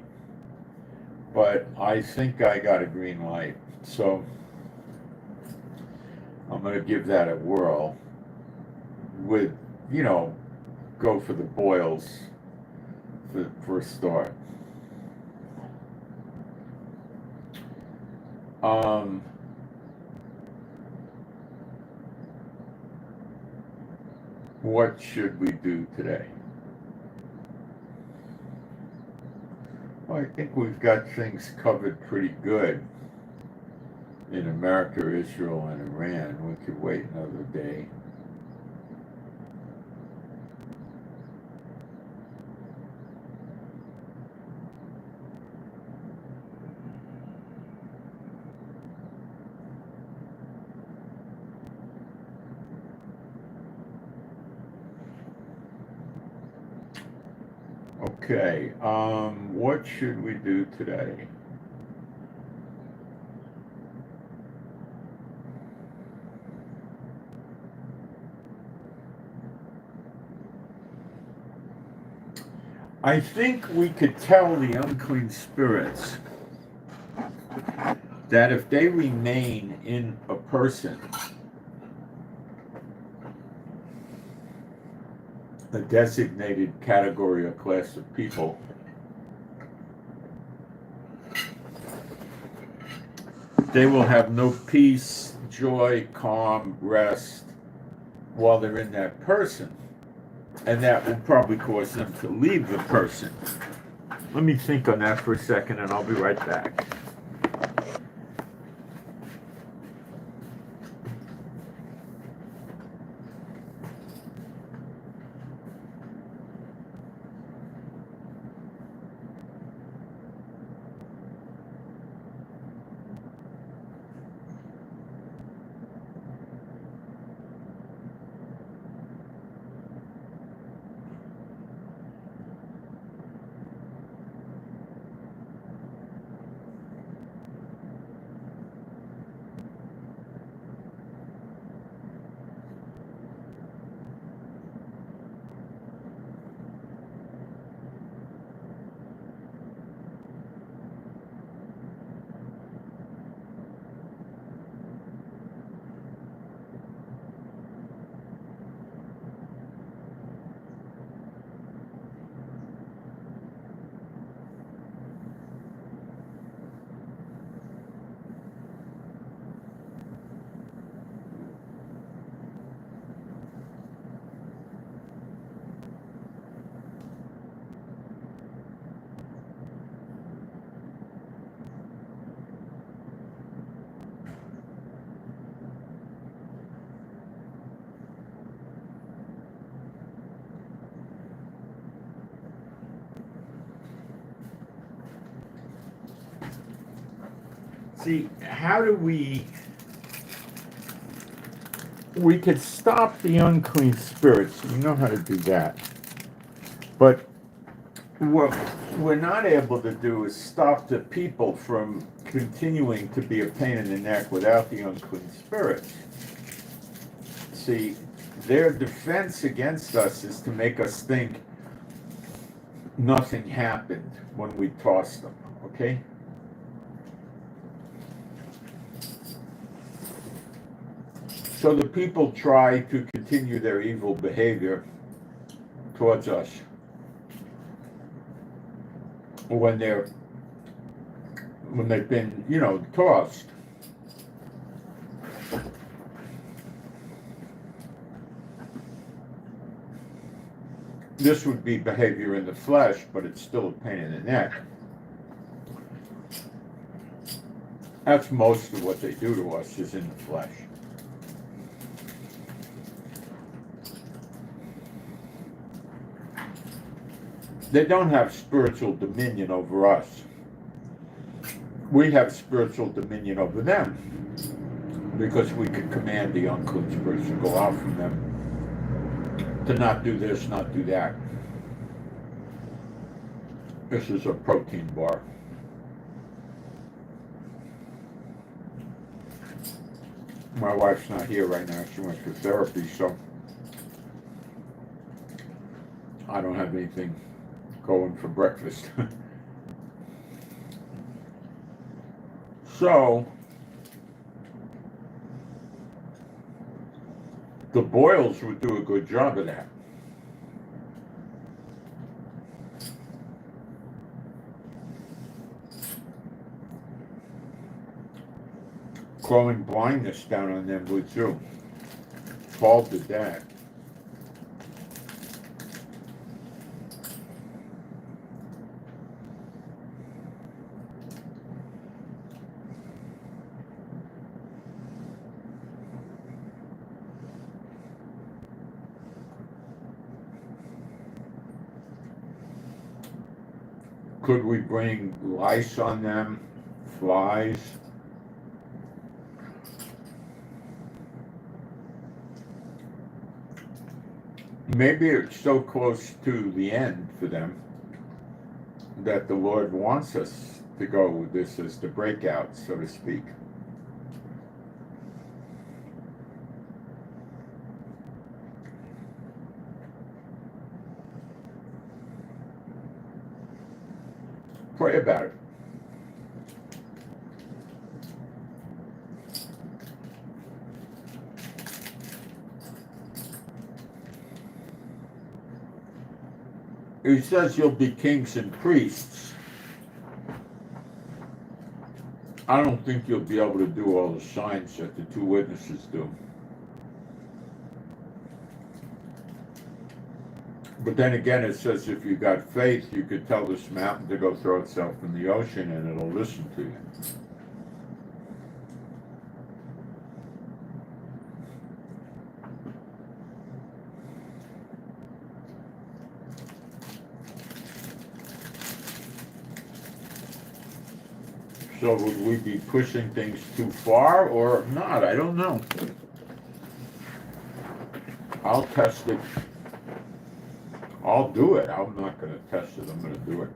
But I think I got a green light, so I'm gonna give that a whirl. With, go for the boils for a start. What should we do today? Well, I think we've got things covered pretty good in America, Israel, and Iran. We could wait another day. Okay, what should we do today? I think we could tell the unclean spirits that if they remain in a person, a designated category or class of people, they will have no peace, joy, calm, rest while they're in that person. And that will probably cause them to leave the person. Let me think on that for a second and I'll be right back. See, how do we could stop the unclean spirits. We know how to do that. But what we're not able to do is stop the people from continuing to be a pain in the neck without the unclean spirits. See, their defense against us is to make us think nothing happened when we tossed them, okay? So the people try to continue their evil behavior towards us when they've been, tossed. This would be behavior in the flesh, but it's still a pain in the neck. That's most of what they do to us is in the flesh. They don't have spiritual dominion over us. we have spiritual dominion over them because we could command the unclean spirits to go out from them to not do this, not do that. This is a protein bar. My wife's not here right now. She went for therapy, so I don't have anything going for breakfast. So, the boils would do a good job of that. Growing blindness down on them would too. Paul did that. Could we bring lice on them, flies? Maybe it's so close to the end for them that the Lord wants us to go with this as the breakout, so to speak. Pray about it. He says you'll be kings and priests. I don't think you'll be able to do all the signs that the two witnesses do. But then again, it says if you got faith, you could tell this mountain to go throw itself in the ocean and it'll listen to you. So would we be pushing things too far or not? I don't know. I'll test it. I'll do it. I'm not going to test it. I'm going to do it.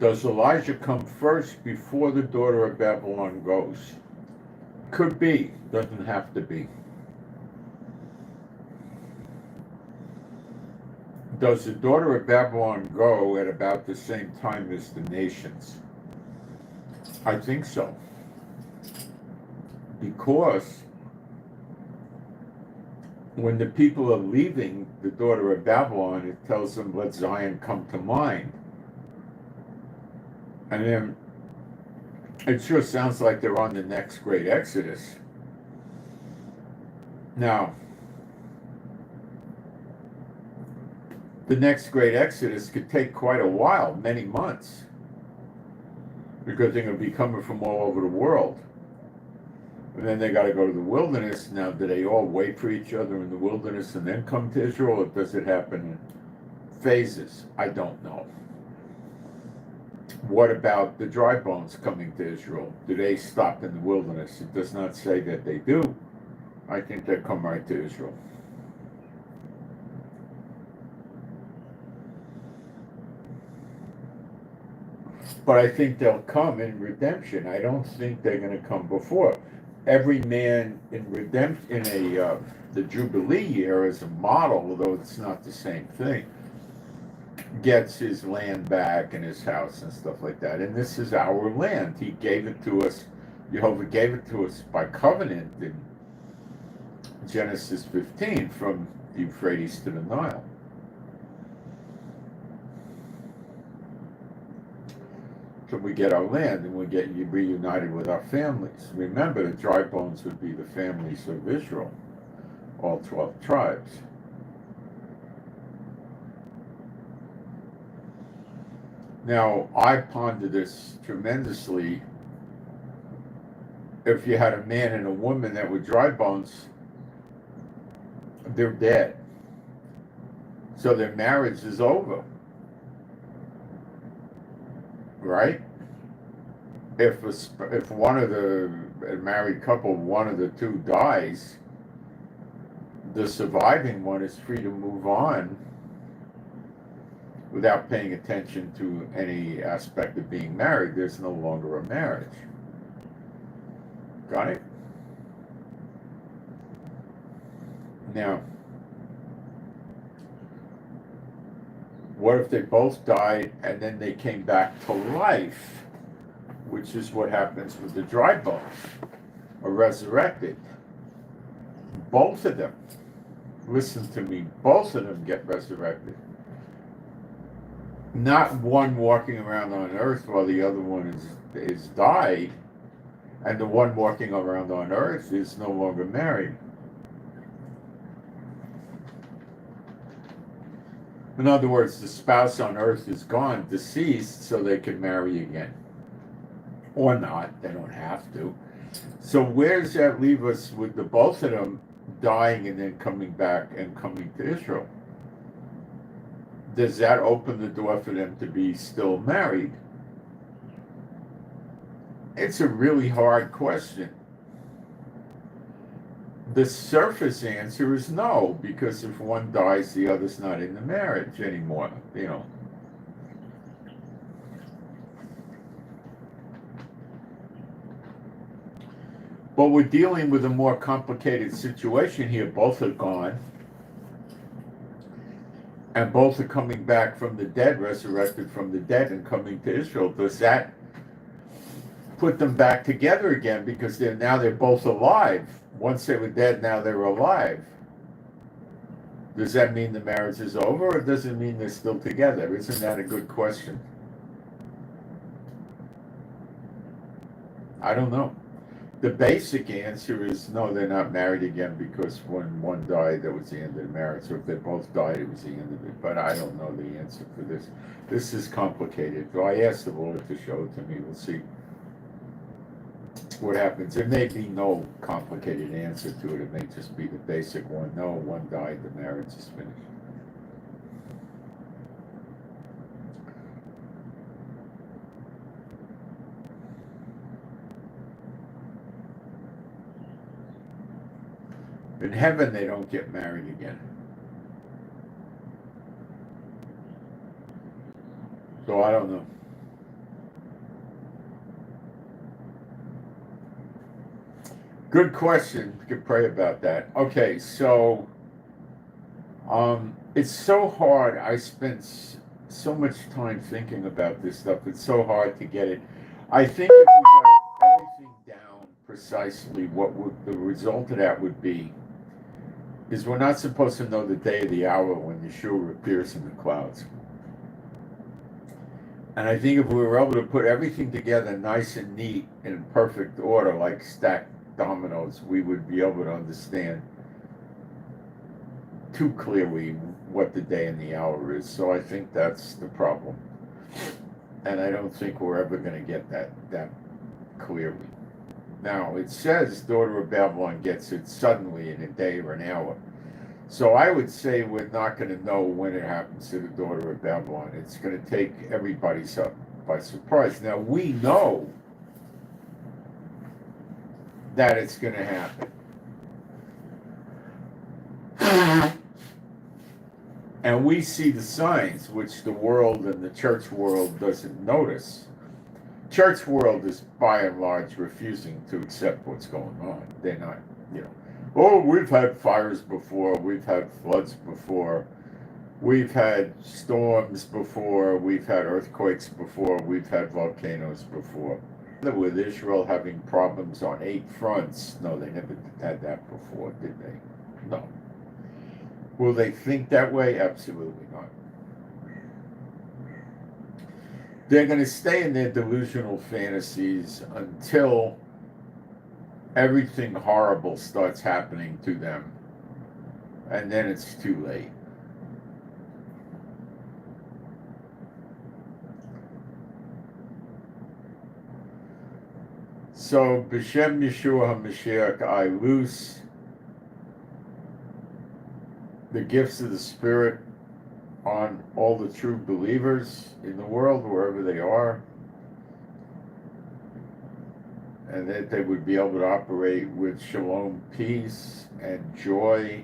Does Elijah come first before the daughter of Babylon goes? Could be. Doesn't have to be. Does the daughter of Babylon go at about the same time as the nations? I think so. Because when the people are leaving the daughter of Babylon, it tells them, let Zion come to mind. And then it sure sounds like they're on the next great Exodus. Now, the next great Exodus could take quite a while, many months, because they're going to be coming from all over the world. And then they got to go to the wilderness. Now, do they all wait for each other in the wilderness and then come to Israel, or does it happen in phases? I don't know. What about the dry bones coming to Israel? Do they stop in the wilderness? It does not say that they do. I think they come right to Israel. But I think they'll come in redemption. I don't think they're going to come before. Every man in redemption, in the Jubilee year as a model, although it's not the same thing, gets his land back and his house and stuff like that. And this is our land. He gave it to us. Jehovah gave it to us by covenant in Genesis 15 from the Euphrates to the Nile. So we get our land and we get reunited with our families. Remember, the dry bones would be the families of Israel, all 12 tribes. Now, I ponder this tremendously. If you had a man and a woman that were dry bones, they're dead. So their marriage is over, right? If one of the married couple, one of the two dies, the surviving one is free to move on without paying attention to any aspect of being married. There's no longer a marriage. Got it? Now, what if they both died and then they came back to life, which is what happens with the dry bones, are resurrected? Both of them, listen to me, both of them get resurrected. Not one walking around on earth while the other one is died, and the one walking around on earth is no longer married. In other words, the spouse on earth is gone, deceased, so they can marry again. Or not, they don't have to. So where does that leave us with the both of them dying and then coming back and coming to Israel? Does that open the door for them to be still married? It's a really hard question. The surface answer is no, because if one dies, the other's not in the marriage anymore, you know. But we're dealing with a more complicated situation here. Both are gone. And both are coming back from the dead, resurrected from the dead, and coming to Israel. Does that put them back together again? Because they're both alive. Once they were dead, now they're alive. Does that mean the marriage is over, or does it mean they're still together? Isn't that a good question? I don't know. The basic answer is no, they're not married again, because when one died, that was the end of the marriage. So if they both died, it was the end of it. But I don't know the answer for this. This is complicated. So I asked the Lord to show it to me. We'll see what happens. There may be no complicated answer to it. It may just be the basic one. No, one died, the marriage is finished. In heaven, they don't get married again. So I don't know. Good question. We could pray about that. Okay, so it's so hard. I spent so much time thinking about this stuff. It's so hard to get it. I think if we got everything down precisely, what the result of that would be is we're not supposed to know the day or the hour when Yeshua appears in the clouds. And I think if we were able to put everything together nice and neat in perfect order, like stacked dominoes, we would be able to understand too clearly what the day and the hour is. So I think that's the problem. And I don't think we're ever going to get that clearly. Now, it says daughter of Babylon gets it suddenly in a day or an hour. So I would say we're not going to know when it happens to the daughter of Babylon. It's going to take everybody by surprise. Now, we know that it's going to happen. And we see the signs, which the world and the church world doesn't notice. Church world is by and large refusing to accept what's going on. They're not, oh, we've had fires before, we've had floods before, we've had storms before, we've had earthquakes before, we've had volcanoes before. With Israel having problems on 8 fronts, no, they never had that before, did they? No. Will they think that way? Absolutely not. They're going to stay in their delusional fantasies until everything horrible starts happening to them, and then it's too late. So, B'Shem Yeshua HaMashiach, I loose the gifts of the Spirit on all the true believers in the world, wherever they are, and that they would be able to operate with shalom, peace, and joy,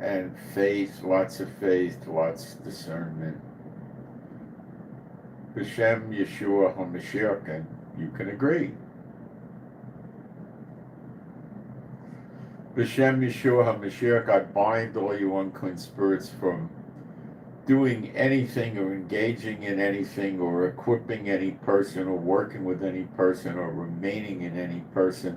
and faith, lots of discernment. B'Shem Yeshua HaMashiach, and you can agree. B'Shem Yeshua HaMashiach, I bind all you unclean spirits from doing anything or engaging in anything or equipping any person or working with any person or remaining in any person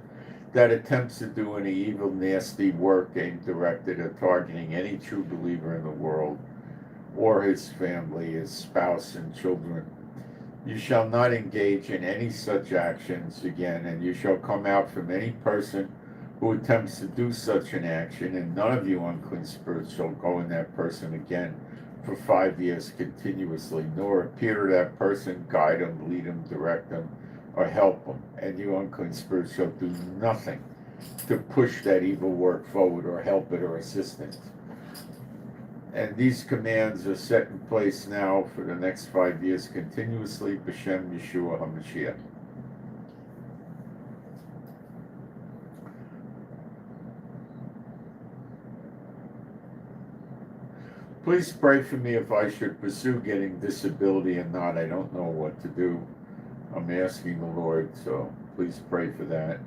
that attempts to do any evil, nasty work aimed, directed at targeting any true believer in the world or his family, his spouse and children. You shall not engage in any such actions again, and you shall come out from any person who attempts to do such an action, and none of you unclean spirits shall go in that person again for 5 years continuously, nor appear to that person, guide him, lead him, direct him, or help him. And you unclean spirits shall do nothing to push that evil work forward or help it or assist it. And these commands are set in place now for the next 5 years continuously, B'Shem Yeshua HaMashiach. Please pray for me if I should pursue getting disability or not. I don't know what to do. I'm asking the Lord, so please pray for that.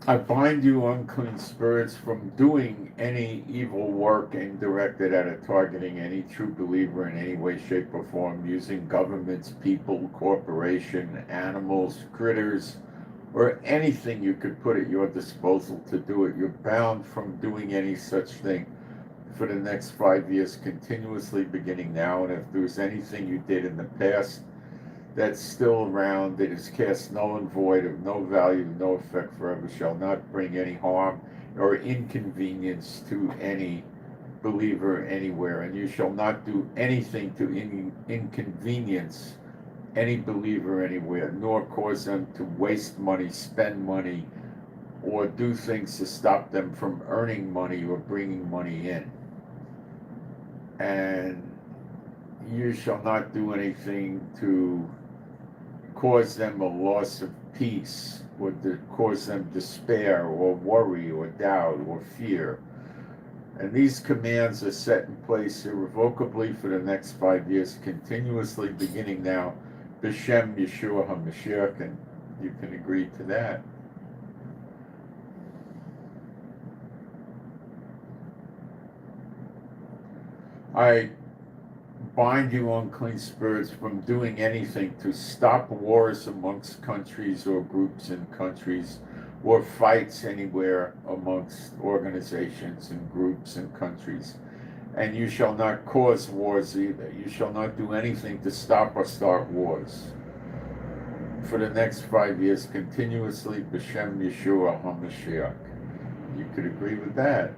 I bind you unclean spirits from doing any evil work and directed at or targeting any true believer in any way, shape, or form, using governments, people, corporation, animals, critters, or anything you could put at your disposal to do it. You're bound from doing any such thing for the next 5 years continuously, beginning now. And if there's anything you did in the past that's still around, that is cast null and void, of no value, no effect forever, shall not bring any harm or inconvenience to any believer anywhere. And you shall not do anything to inconvenience any believer anywhere, nor cause them to waste money, spend money, or do things to stop them from earning money or bringing money in. And you shall not do anything to cause them a loss of peace, or to cause them despair or worry or doubt or fear. And these commands are set in place irrevocably for the next 5 years continuously, beginning now, B'Shem Yeshua HaMashiach, and you can agree to that. I bind you unclean spirits from doing anything to stop wars amongst countries or groups in countries, or fights anywhere amongst organizations and groups and countries. And you shall not cause wars either. You shall not do anything to stop or start wars for the next 5 years continuously, B'Shem Yeshua HaMashiach. You could agree with that.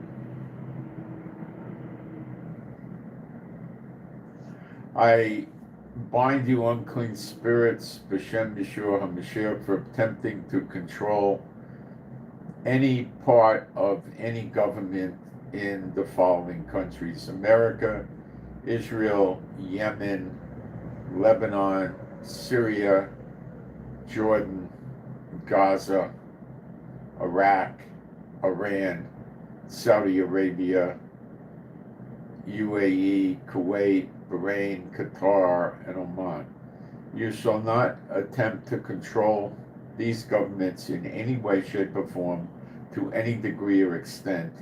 I bind you unclean spirits, B'Shem Yeshua HaMashiach, for attempting to control any part of any government in the following countries: America, Israel, Yemen, Lebanon, Syria, Jordan, Gaza, Iraq, Iran, Saudi Arabia, UAE, Kuwait, Bahrain, Qatar, and Oman. You shall not attempt to control these governments in any way, shape, or form to any degree or extent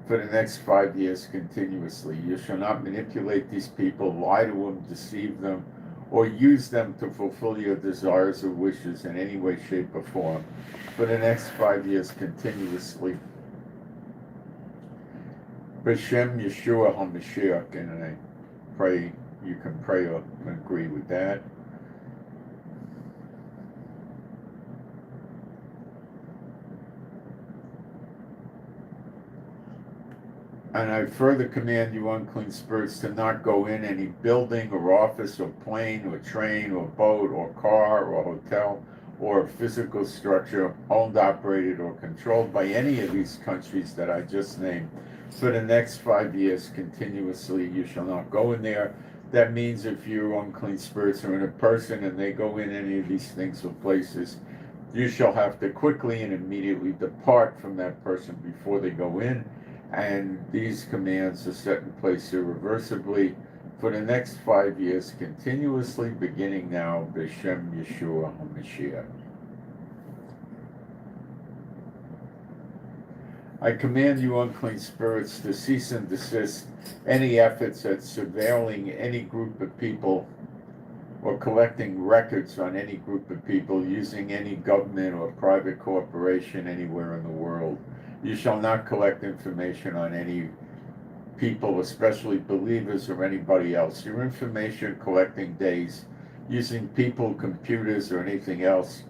for the next 5 years continuously. You shall not manipulate these people, lie to them, deceive them, or use them to fulfill your desires or wishes in any way, shape, or form for the next 5 years continuously. B'Shem Yeshua HaMashiach, and I pray you can pray or agree with that. And I further command you, unclean spirits, to not go in any building or office or plane or train or boat or car or hotel or physical structure owned, operated, or controlled by any of these countries that I just named for the next 5 years continuously. You shall not go in there. That means if you unclean spirits are in a person and they go in any of these things or places, you shall have to quickly and immediately depart from that person before they go in. And these commands are set in place irreversibly for the next 5 years continuously, beginning now, B'Shem Yeshua HaMashiach. I command you, unclean spirits, to cease and desist any efforts at surveilling any group of people or collecting records on any group of people using any government or private corporation anywhere in the world. You shall not collect information on any people, especially believers or anybody else. Your information collecting days using people, computers, or anything else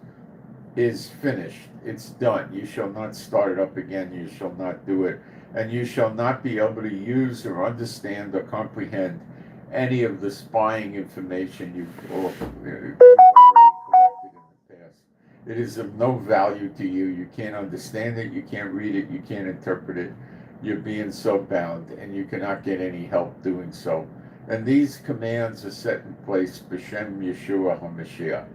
is finished. It's done. You shall not start it up again. You shall not do it. And you shall not be able to use or understand or comprehend any of the spying information you've already collected in the past. It is of no value to you. You can't understand it. You can't read it. You can't interpret it. You're being so bound, and you cannot get any help doing so. And these commands are set in place, B'Shem Yeshua HaMashiach.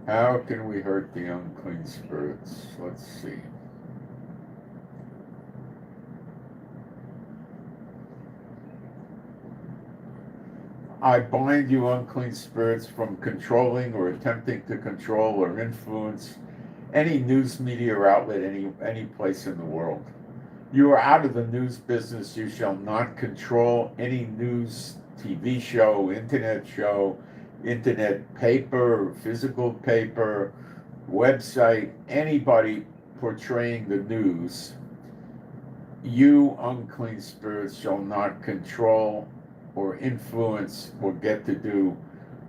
How can we hurt the unclean spirits? Let's see. I bind you, unclean spirits, from controlling or attempting to control or influence any news media or outlet any place in the world. You are out of the news business. You shall not control any news, TV show, internet paper, physical paper, website, anybody portraying the news. You, unclean spirits, shall not control or influence or get to do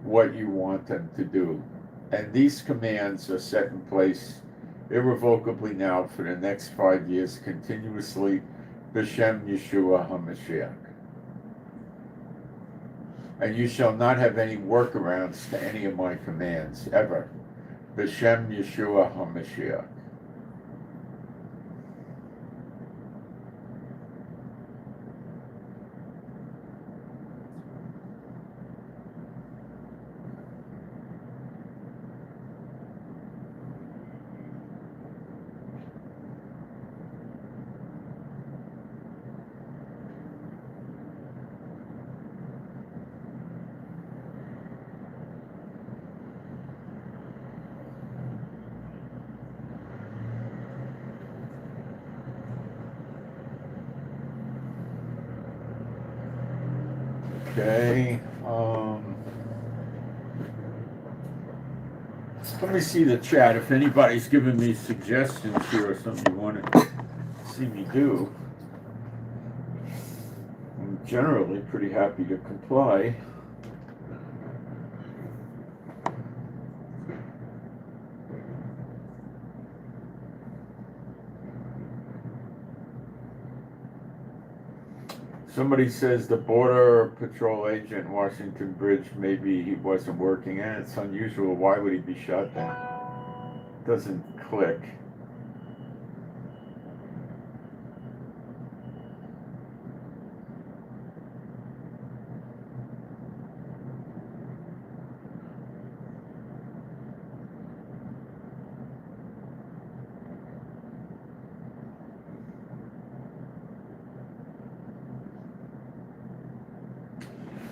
what you want them to do. And these commands are set in place irrevocably now for the next 5 years continuously, B'Shem Yeshua HaMashiach. And you shall not have any workarounds to any of my commands, ever. B'Shem Yeshua HaMashiach. Okay, let me see the chat. If anybody's giving me suggestions here or something you want to see me do, I'm generally pretty happy to comply. Somebody says the border patrol agent in Washington Bridge, maybe he wasn't working, and it's unusual. Why would he be shot down? Doesn't click.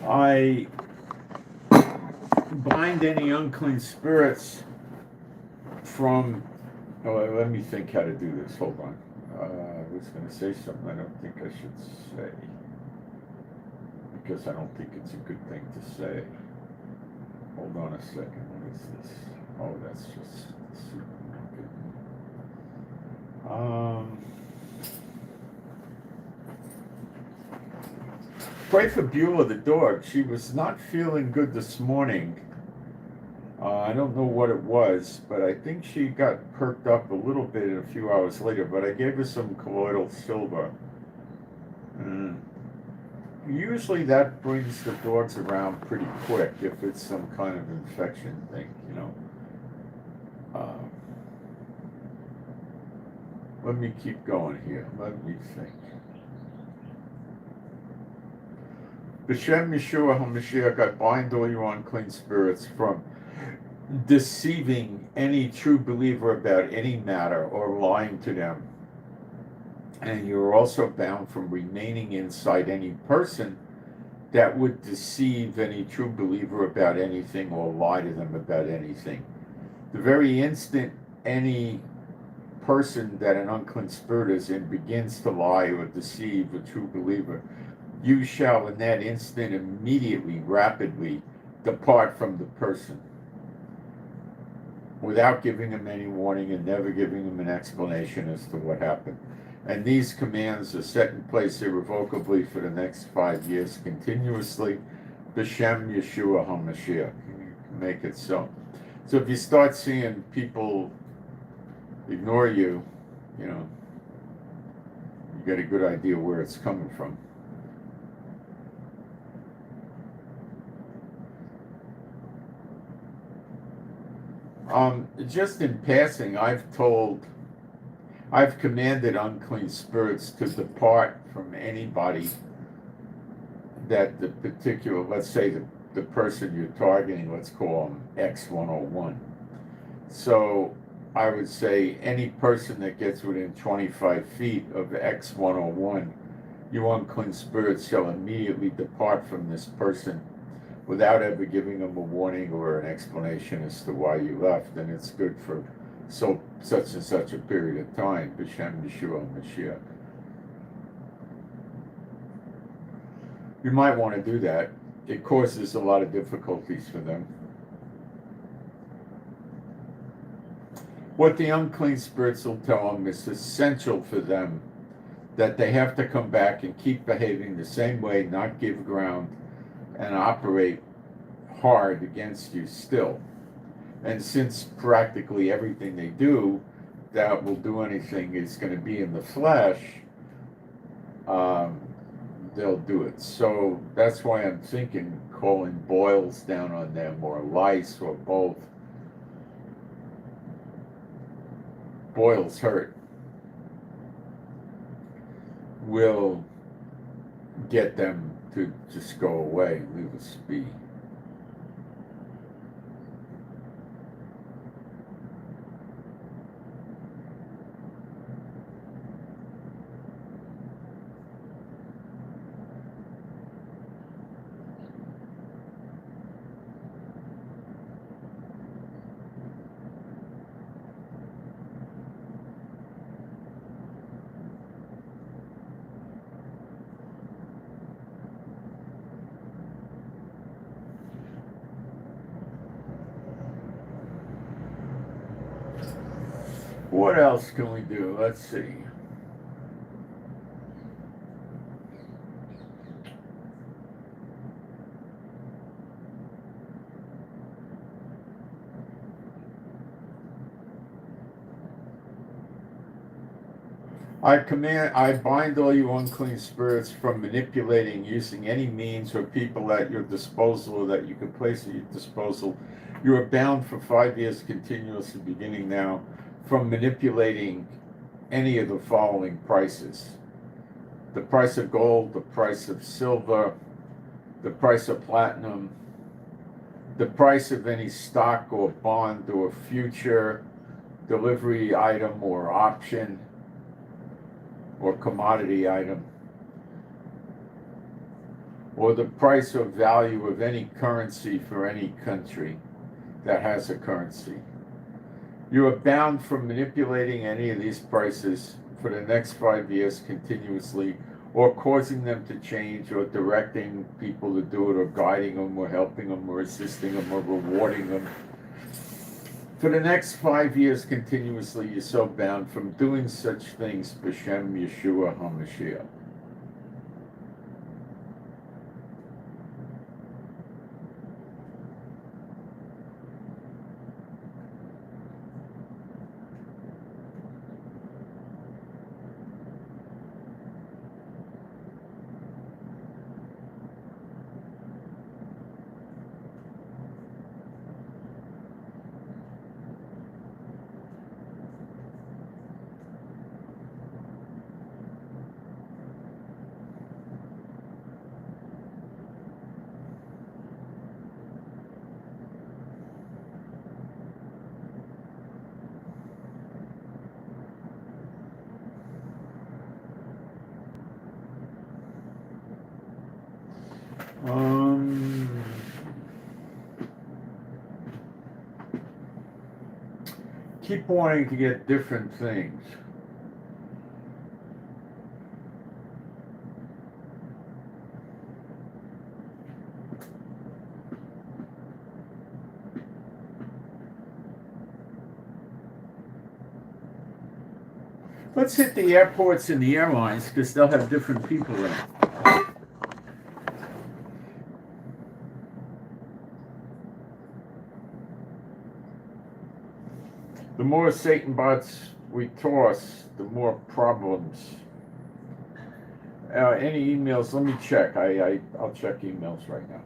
I bind any unclean spirits from, let me think how to do this. Hold on. I was going to say something I don't think I should say, because I don't think it's a good thing to say. Hold on a second. What is this? Oh, that's just the supermarket. Pray for Beulah the dog. She was not feeling good this morning. I don't know what it was, but I think she got perked up a little bit a few hours later, but I gave her some colloidal silver. Usually that brings the dogs around pretty quick if it's some kind of infection thing, you know. Let me keep going here. Let me think. B'Shem Yeshua HaMashiach, I bind all you unclean spirits from deceiving any true believer about any matter or lying to them. And you're also bound from remaining inside any person that would deceive any true believer about anything or lie to them about anything. The very instant any person that an unclean spirit is in begins to lie or deceive a true believer, you shall in that instant immediately, rapidly depart from the person without giving him any warning and never giving him an explanation as to what happened. And these commands are set in place irrevocably for the next 5 years continuously. B'Shem Yeshua HaMashiach. Make it so. So if you start seeing people ignore you, you know, you get a good idea where it's coming from. Just in passing, I've commanded unclean spirits to depart from anybody that the particular, let's say the person you're targeting, let's call them X101. So I would say any person that gets within 25 feet of X101, you unclean spirits shall immediately depart from this person without ever giving them a warning or an explanation as to why you left, and it's good for such and such a period of time. B'Shem Yeshua Mashiach. You might want to do that. It causes a lot of difficulties for them. What the unclean spirits will tell them is essential for them that they have to come back and keep behaving the same way, not give ground, and operate hard against you still. And since practically everything they do that will do anything is going to be in the flesh, they'll do it. So that's why I'm thinking calling boils down on them, or lice, or both. Boils hurt. Will get them to just go away and leave us be. What else can we do? Let's see. I bind all you unclean spirits from manipulating, using any means or people at your disposal or that you can place at your disposal. You are bound for 5 years continuously, beginning now, from manipulating any of the following prices: the price of gold, the price of silver, the price of platinum, the price of any stock or bond or future delivery item or option or commodity item, or the price or value of any currency for any country that has a currency. You are bound from manipulating any of these prices for the next 5 years continuously, or causing them to change, or directing people to do it, or guiding them, or helping them, or assisting them, or rewarding them. For the next 5 years continuously, you're so bound from doing such things, B'Shem Yeshua HaMashiach. Keep wanting to get different things. Let's hit the airports and the airlines, because they'll have different people in it. The more Satan bots we toss, the more problems. Any emails? Let me check. I'll check emails right now.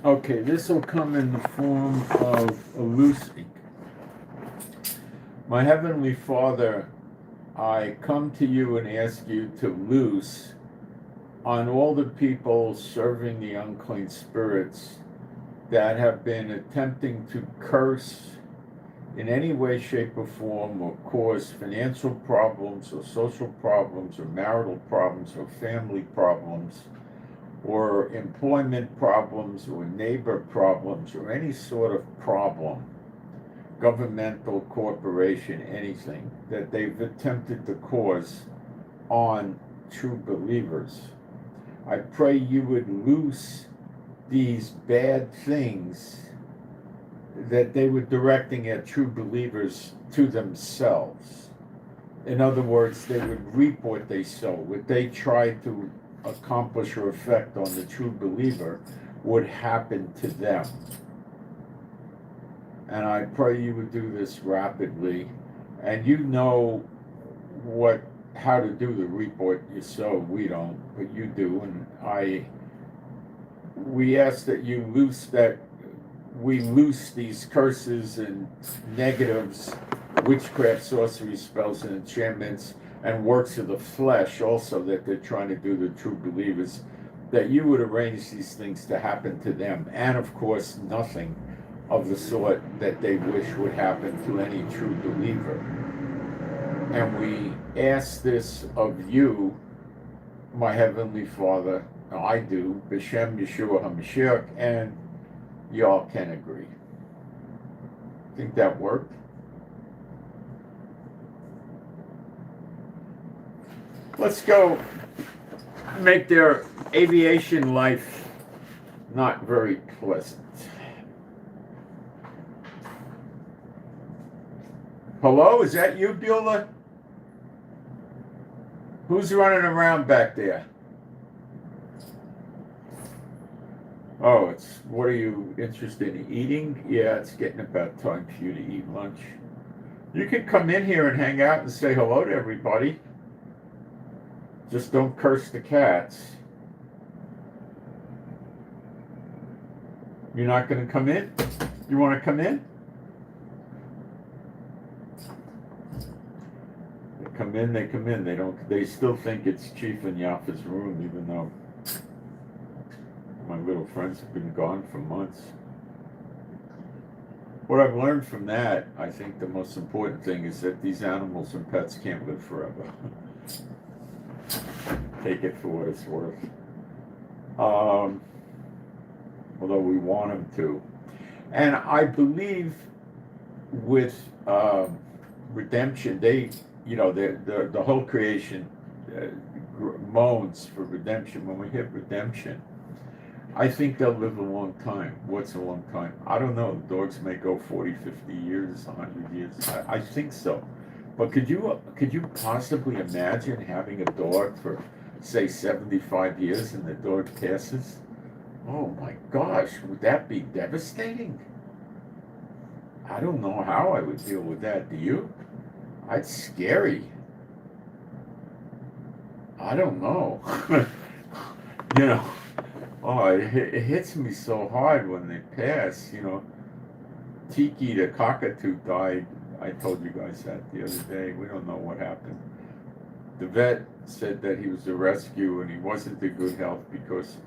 Okay, this will come in the form of a loosing. My Heavenly Father, I come to you and ask you to loose on all the people serving the unclean spirits that have been attempting to curse in any way, shape, or form, or cause financial problems, or social problems, or marital problems, or family problems, or employment problems, or neighbor problems, or any sort of problem, governmental, corporation, anything, that they've attempted to cause on true believers. I pray you would loose these bad things that they were directing at true believers to themselves. In other words, they would reap what they sow. What they try to accomplish or effect on the true believer would happen to them. And I pray you would do this rapidly. And you know how to do the reap what you sow. We don't, but you do. And we ask that we loose these curses and negatives, witchcraft, sorcery, spells, and enchantments, and works of the flesh also that they're trying to do to true believers, that you would arrange these things to happen to them, and of course nothing of the sort that they wish would happen to any true believer. And we ask this of you, my Heavenly Father. I do, B'Shem Yeshua HaMashiach, and y'all can agree. Think that worked? Let's go make their aviation life not very pleasant. Hello, is that you, Beulah? Who's running around back there? Oh, what are you interested in eating? Yeah, it's getting about time for you to eat lunch. You can come in here and hang out and say hello to everybody. Just don't curse the cats. You're not going to come in? You want to come in? They come in, they come in. They don't. They still think it's Chief and Yafa's room, even though my little friends have been gone for months. What I've learned from that, I think the most important thing is that these animals and pets can't live forever. Take it for what it's worth. Although we want them to. And I believe with redemption, the whole creation moans for redemption. When we hit redemption, I think they'll live a long time. What's a long time? I don't know. Dogs may go 40, 50 years, 100 years. I think so. But could you possibly imagine having a dog for, say, 75 years and the dog passes? Oh my gosh, would that be devastating? I don't know how I would deal with that. Do you? It's scary. I don't know. You know. Oh, it hits me so hard when they pass, you know. Tiki, the cockatoo, died. I told you guys that the other day. We don't know what happened. The vet said that he was a rescue and he wasn't in good health because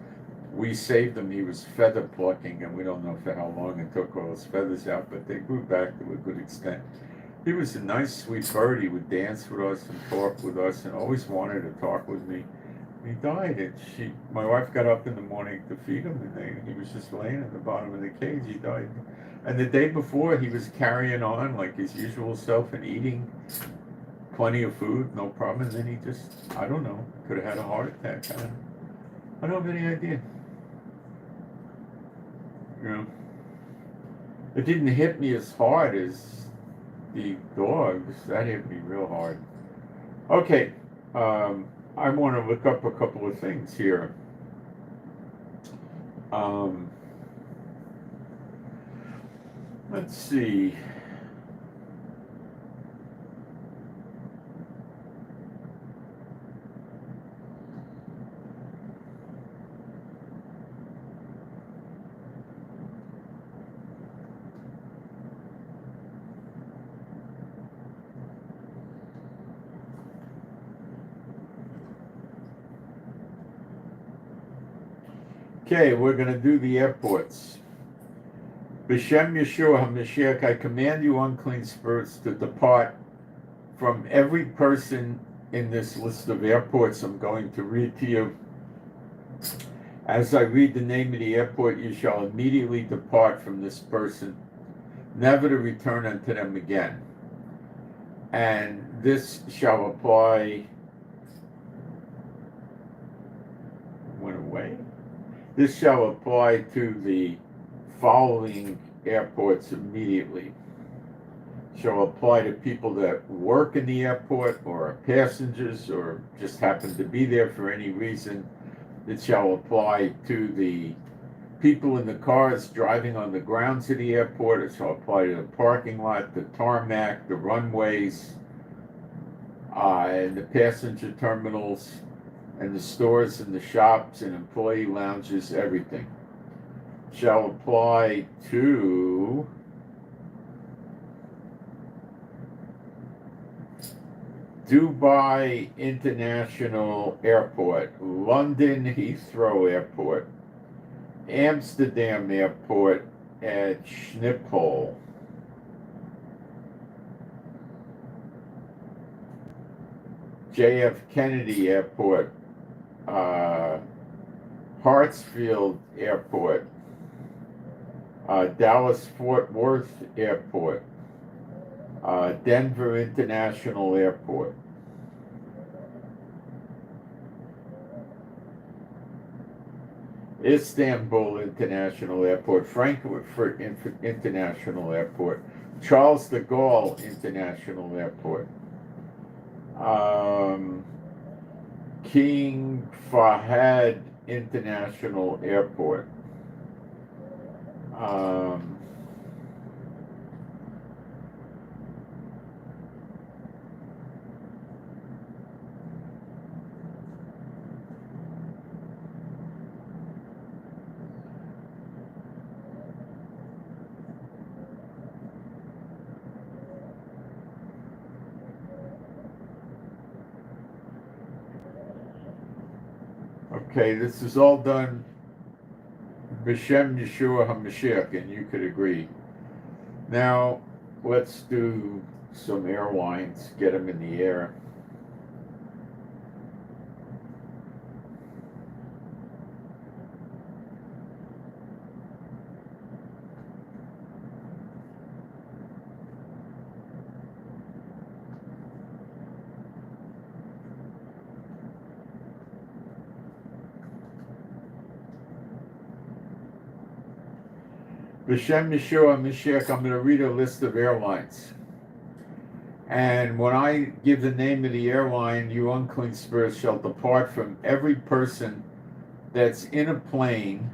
we saved him. He was feather plucking, and we don't know for how long it took all his feathers out, but they grew back to a good extent. He was a nice, sweet bird. He would dance with us and talk with us and always wanted to talk with me. He died, and my wife got up in the morning to feed him, and he was just laying at the bottom of the cage. He died. And the day before, he was carrying on like his usual self and eating plenty of food, no problem. And then he just, I don't know, could have had a heart attack. I don't have any idea. You know, it didn't hit me as hard as the dogs. That hit me real hard. Okay. I want to look up a couple of things here. Let's see. Okay, we're going to do the airports. B'Shem Yeshua HaMashiach, I command you unclean spirits to depart from every person in this list of airports I'm going to read to you. As I read the name of the airport, you shall immediately depart from this person, never to return unto them again. And this shall apply... Went away? This shall apply to the following airports immediately. Shall apply to people that work in the airport or are passengers or just happen to be there for any reason. It shall apply to the people in the cars driving on the grounds of the airport. It shall apply to the parking lot, the tarmac, the runways, and the passenger terminals, and the stores and the shops and employee lounges, everything. Shall apply to Dubai International Airport, London Heathrow Airport, Amsterdam Airport at Schiphol, JF Kennedy Airport, Hartsfield Airport, Dallas Fort Worth Airport, Denver International Airport, Istanbul International Airport, Frankfurt International Airport, Charles de Gaulle International Airport, King Fahd International Airport, Okay, this is all done B'Shem Yeshua HaMashiach, and you could agree. Now, let's do some airlines, get them in the air. B'Shem Yeshua HaMashiach, I'm going to read a list of airlines. And when I give the name of the airline, you unclean spirits shall depart from every person that's in a plane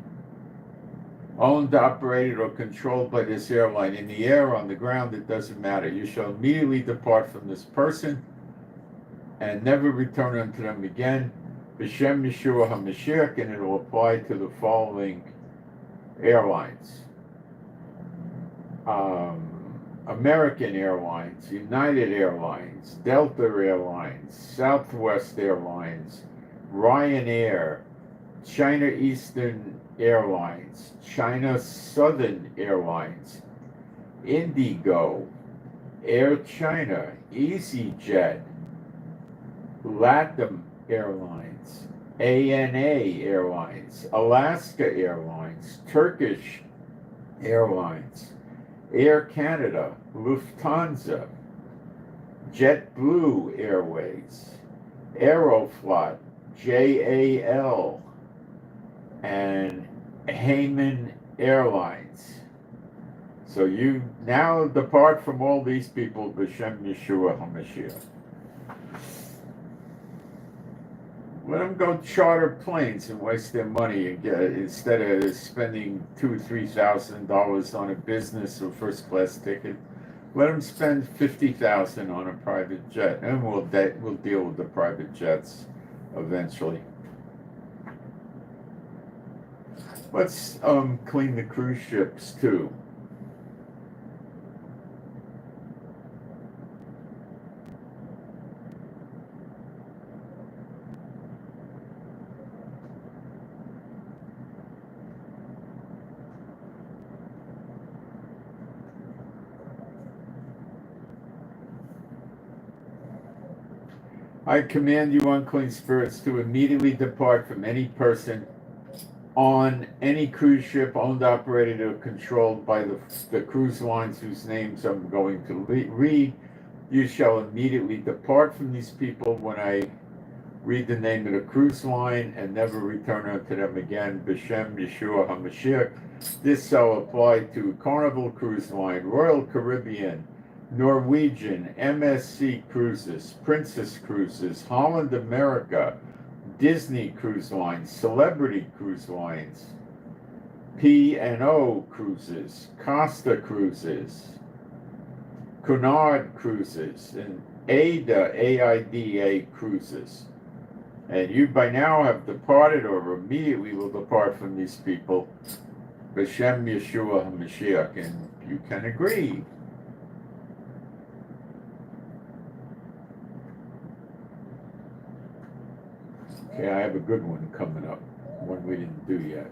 owned, operated, or controlled by this airline. In the air, on the ground, it doesn't matter. You shall immediately depart from this person and never return unto them again. B'Shem Yeshua HaMashiach, and it will apply to the following airlines. American Airlines, United Airlines, Delta Airlines, Southwest Airlines, Ryanair, China Eastern Airlines, China Southern Airlines, Indigo, Air China, EasyJet, LATAM Airlines, ANA Airlines, Alaska Airlines, Turkish Airlines, Air Canada, Lufthansa, JetBlue Airways, Aeroflot, JAL, and Hayman Airlines. So you now depart from all these people, B'Shem Yeshua HaMashiach. Let them go charter planes and waste their money and get, instead of spending $2,000-3,000 on a business or first class ticket. Let them spend $50,000 on a private jet, and we'll deal with the private jets eventually. Let's clean the cruise ships too. I command you, unclean spirits, to immediately depart from any person on any cruise ship owned, operated, or controlled by the cruise lines whose names I'm going to read. You shall immediately depart from these people when I read the name of the cruise line and never return unto them again. B'Shem Yeshua HaMashiach. This shall apply to Carnival Cruise Line, Royal Caribbean, Norwegian, MSC Cruises, Princess Cruises, Holland America, Disney Cruise Lines, Celebrity Cruise Lines, P&O Cruises, Costa Cruises, Cunard Cruises, and AIDA Cruises. And you by now have departed or immediately will depart from these people, B'Shem Yeshua HaMashiach, and you can agree. Okay, I have a good one coming up, one we didn't do yet.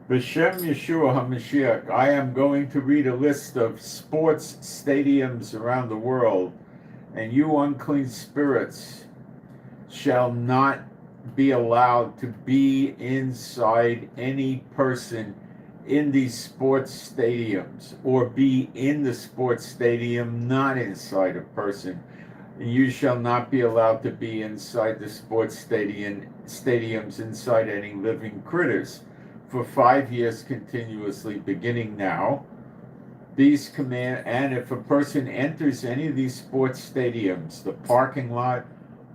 B'Shem Yeshua HaMashiach, I am going to read a list of sports stadiums around the world, and you unclean spirits shall not be allowed to be inside any person in these sports stadiums, or be in the sports stadium not inside a person. You shall not be allowed to be inside the sports stadiums inside any living critters. for 5 years continuously, beginning now. These command, and if a person enters any of these sports stadiums, the parking lot,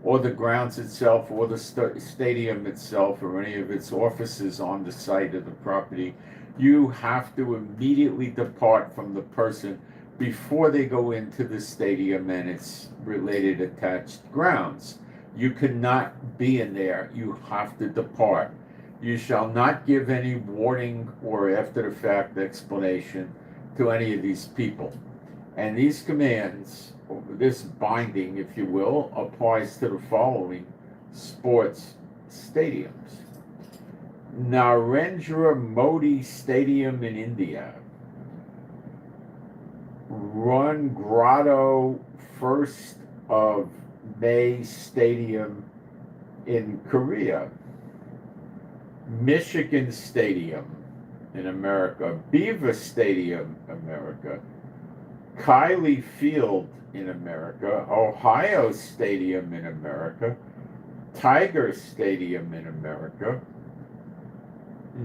or the grounds itself, or the stadium itself, or any of its offices on the site of the property, you have to immediately depart from the person before they go into the stadium and its related attached grounds. You cannot be in there. You have to depart. You shall not give any warning or after the fact explanation to any of these people. And these commands, this binding, if you will, applies to the following sports stadiums. Narendra Modi Stadium in India. Run Grotto 1st of May Stadium in Korea. Michigan Stadium in America. Beaver Stadium, America. Kylie Field in America. Ohio Stadium in America. Tiger Stadium in America.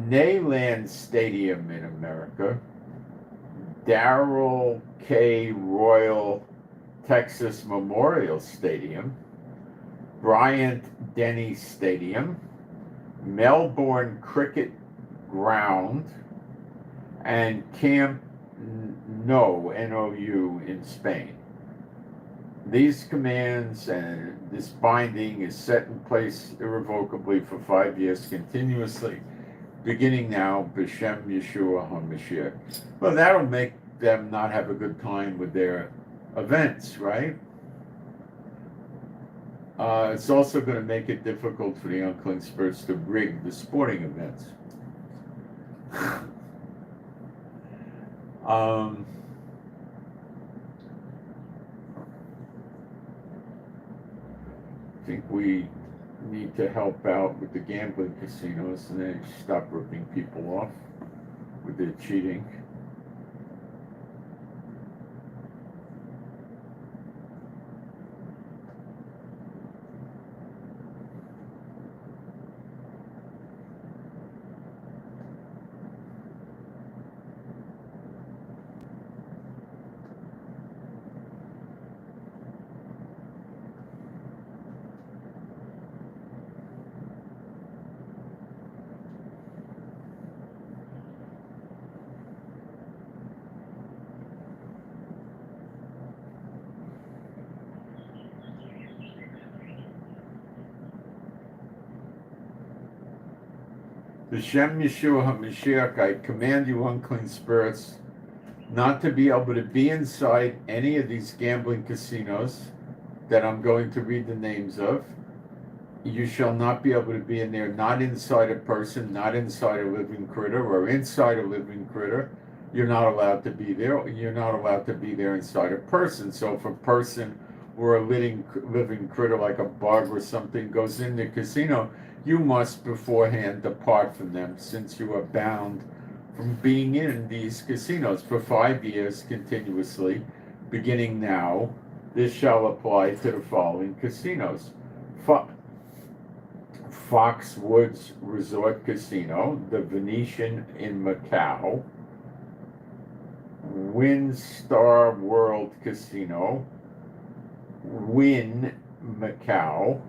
Neyland Stadium in America. Darrell K. Royal Texas Memorial Stadium. Bryant Denny Stadium. Melbourne Cricket Ground, and Camp Nou, N-O-U, in Spain. These commands and this binding is set in place irrevocably for 5 years continuously, beginning now, B'Shem Yeshua HaMashiach. Well, that'll make them not have a good time with their events, right? It's also going to make it difficult for the unclean spirits to rig the sporting events. I think we need to help out with the gambling casinos and then stop ripping people off with their cheating. B'Shem Yeshua HaMashiach, I command you unclean spirits not to be able to be inside any of these gambling casinos that I'm going to read the names of. You shall not be able to be in there, not inside a person, not inside a living critter, or inside a living critter. You're not allowed to be there. You're not allowed to be there inside a person. So if a person or a living critter like a bug or something goes in the casino, you must beforehand depart from them, since you are bound from being in these casinos for 5 years continuously, beginning now. This shall apply to the following casinos. Foxwoods Resort Casino, the Venetian in Macau, WinStar World Casino, Wynn Macau,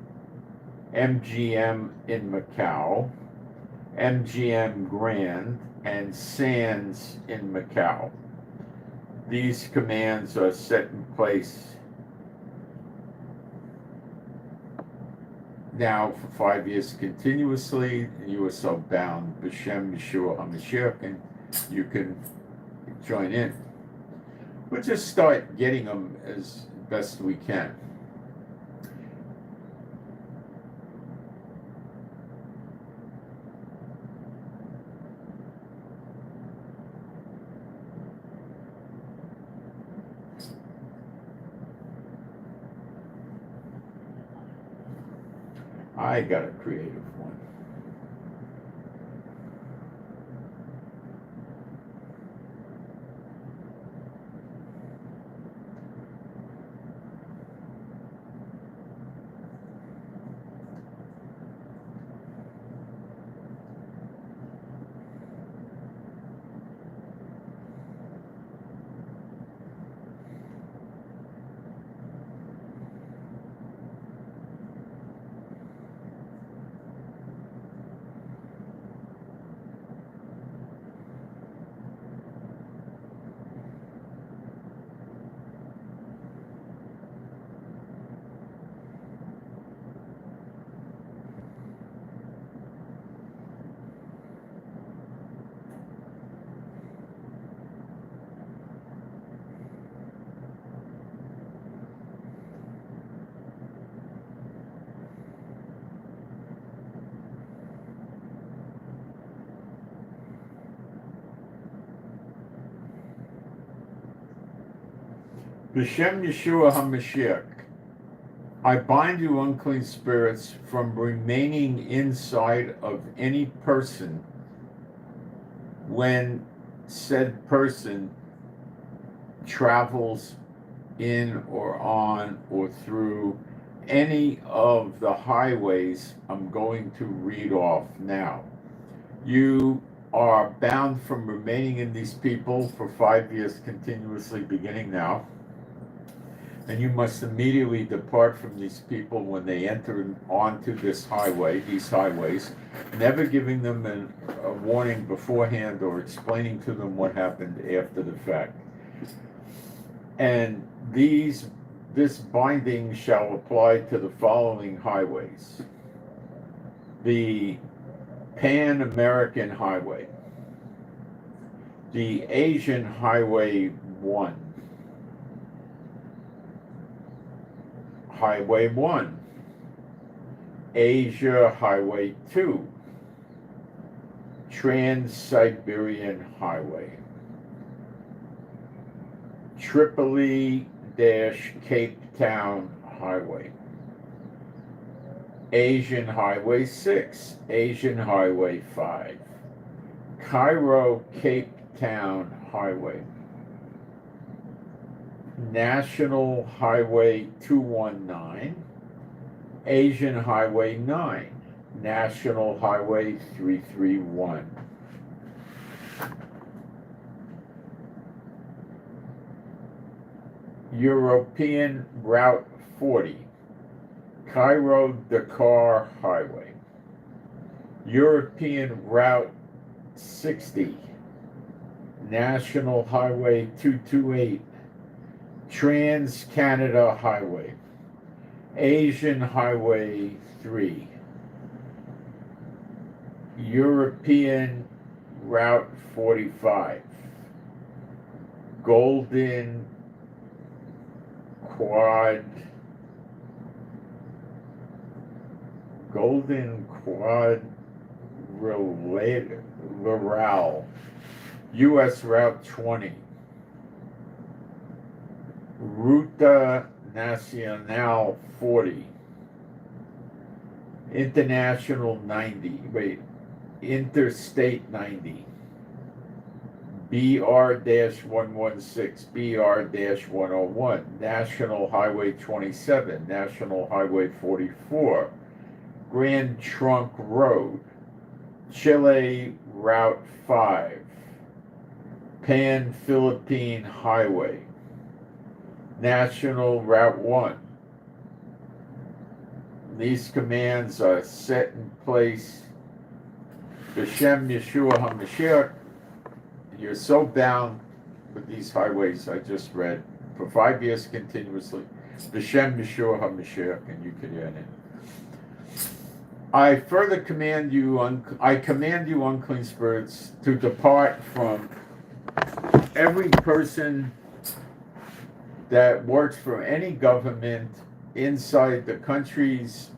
MGM in Macau, MGM Grand, and Sands in Macau. These commands are set in place now for 5 years continuously. You are so bound, B'Shem Yeshua HaMashiach, and you can join in. We'll just start getting them as best we can. I got a creative one. B'Shem Yeshua HaMashiach, I bind you unclean spirits from remaining inside of any person when said person travels in or on or through any of the highways I'm going to read off now. You are bound from remaining in these people for 5 years continuously beginning now. And you must immediately depart from these people when they enter onto this highway, these highways, never giving them a warning beforehand or explaining to them what happened after the fact. And this binding shall apply to the following highways: the Pan-American Highway, the Asian Highway 1, Highway 1, Asia Highway 2, Trans-Siberian Highway, Tripoli-Cape Town Highway, Asian Highway 6, Asian Highway 5, Cairo Cape Town Highway, National Highway 219, Asian Highway 9, National Highway 331. European Route 40, Cairo-Dakar Highway, European Route 60, National Highway 228, Trans-Canada Highway, Asian Highway 3, European Route 45, Golden Quadrilateral, U.S. Route 20, Ruta Nacional 40, Interstate 90, BR-116, BR-101, National Highway 27, National Highway 44, Grand Trunk Road, Chile Route 5, Pan-Philippine Highway, National Route 1. These commands are set in place. B'Shem Yeshua HaMashiach, you're so bound with these highways I just read for 5 years continuously. B'Shem Yeshua HaMashiach, and you can end it. I further command you, unclean spirits, to depart from every person that works for any government inside the countries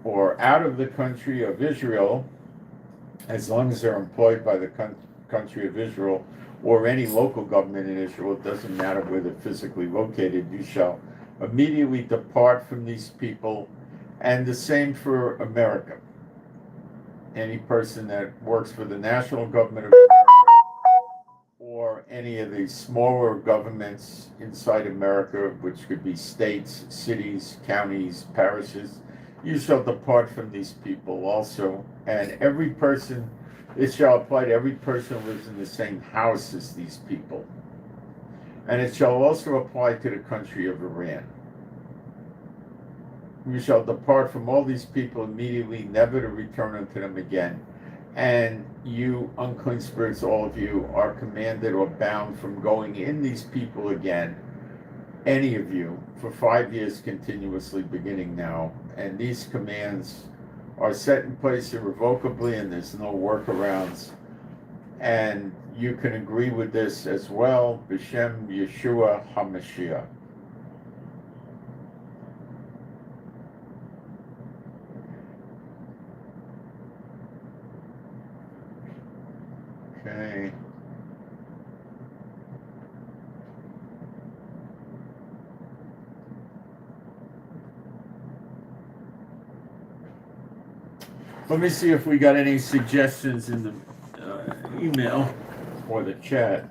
or out of the country of Israel, as long as they're employed by the country of Israel or any local government in Israel. It doesn't matter where they're physically located. You shall immediately depart from these people. And the same for America. Any person that works for the national government of America or any of the smaller governments inside America, which could be states, cities, counties, parishes, you shall depart from these people also. And every person, it shall apply to every person who lives in the same house as these people. And it shall also apply to the country of Iran. You shall depart from all these people immediately, never to return unto them again. And you, unclean spirits, all of you, are commanded or bound from going in these people again, any of you, for 5 years continuously, beginning now. And these commands are set in place irrevocably, and there's no workarounds. And you can agree with this as well. B'Shem Yeshua HaMashiach. Okay. Let me see if we got any suggestions in the email or the chat.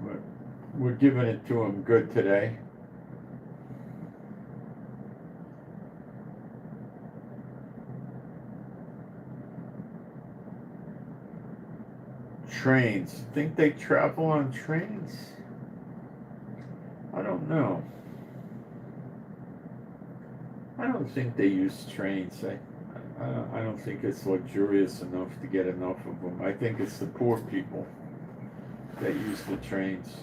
But we're giving it to them good today. Trains. Think they travel on trains? I don't know. I don't think they use trains. I don't think it's luxurious enough to get enough of them. I think it's the poor people that use the trains.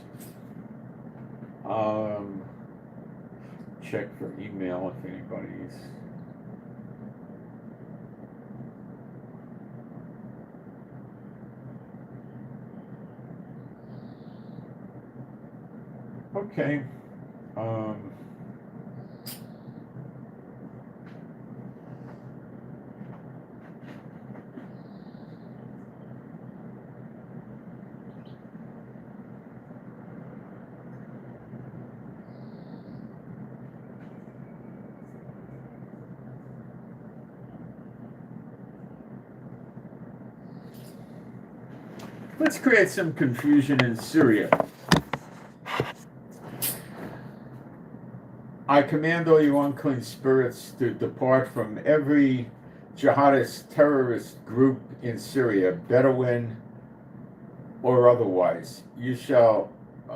Check for email if anybody's. Okay. Let's create some confusion in Syria. I command all you unclean spirits to depart from every jihadist terrorist group in Syria, Bedouin or otherwise. You shall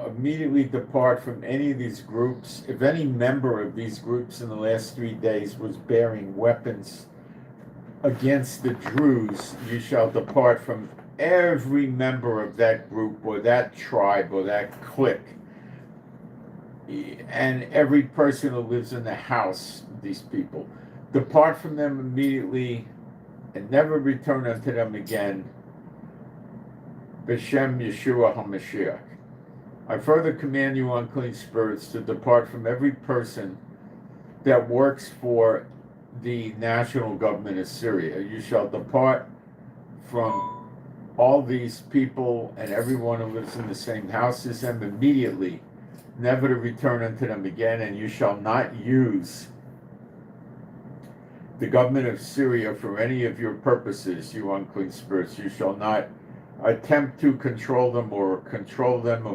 immediately depart from any of these groups. If any member of these groups in the last 3 days was bearing weapons against the Druze, you shall depart from every member of that group or that tribe or that clique. And every person who lives in the house, these people, depart from them immediately and never return unto them again. B'Shem Yeshua HaMashiach. I further command you, unclean spirits, to depart from every person that works for the national government of Syria. You shall depart from all these people and everyone who lives in the same house as them immediately, never to return unto them again, and you shall not use the government of Syria for any of your purposes, you unclean spirits. You shall not attempt to control them or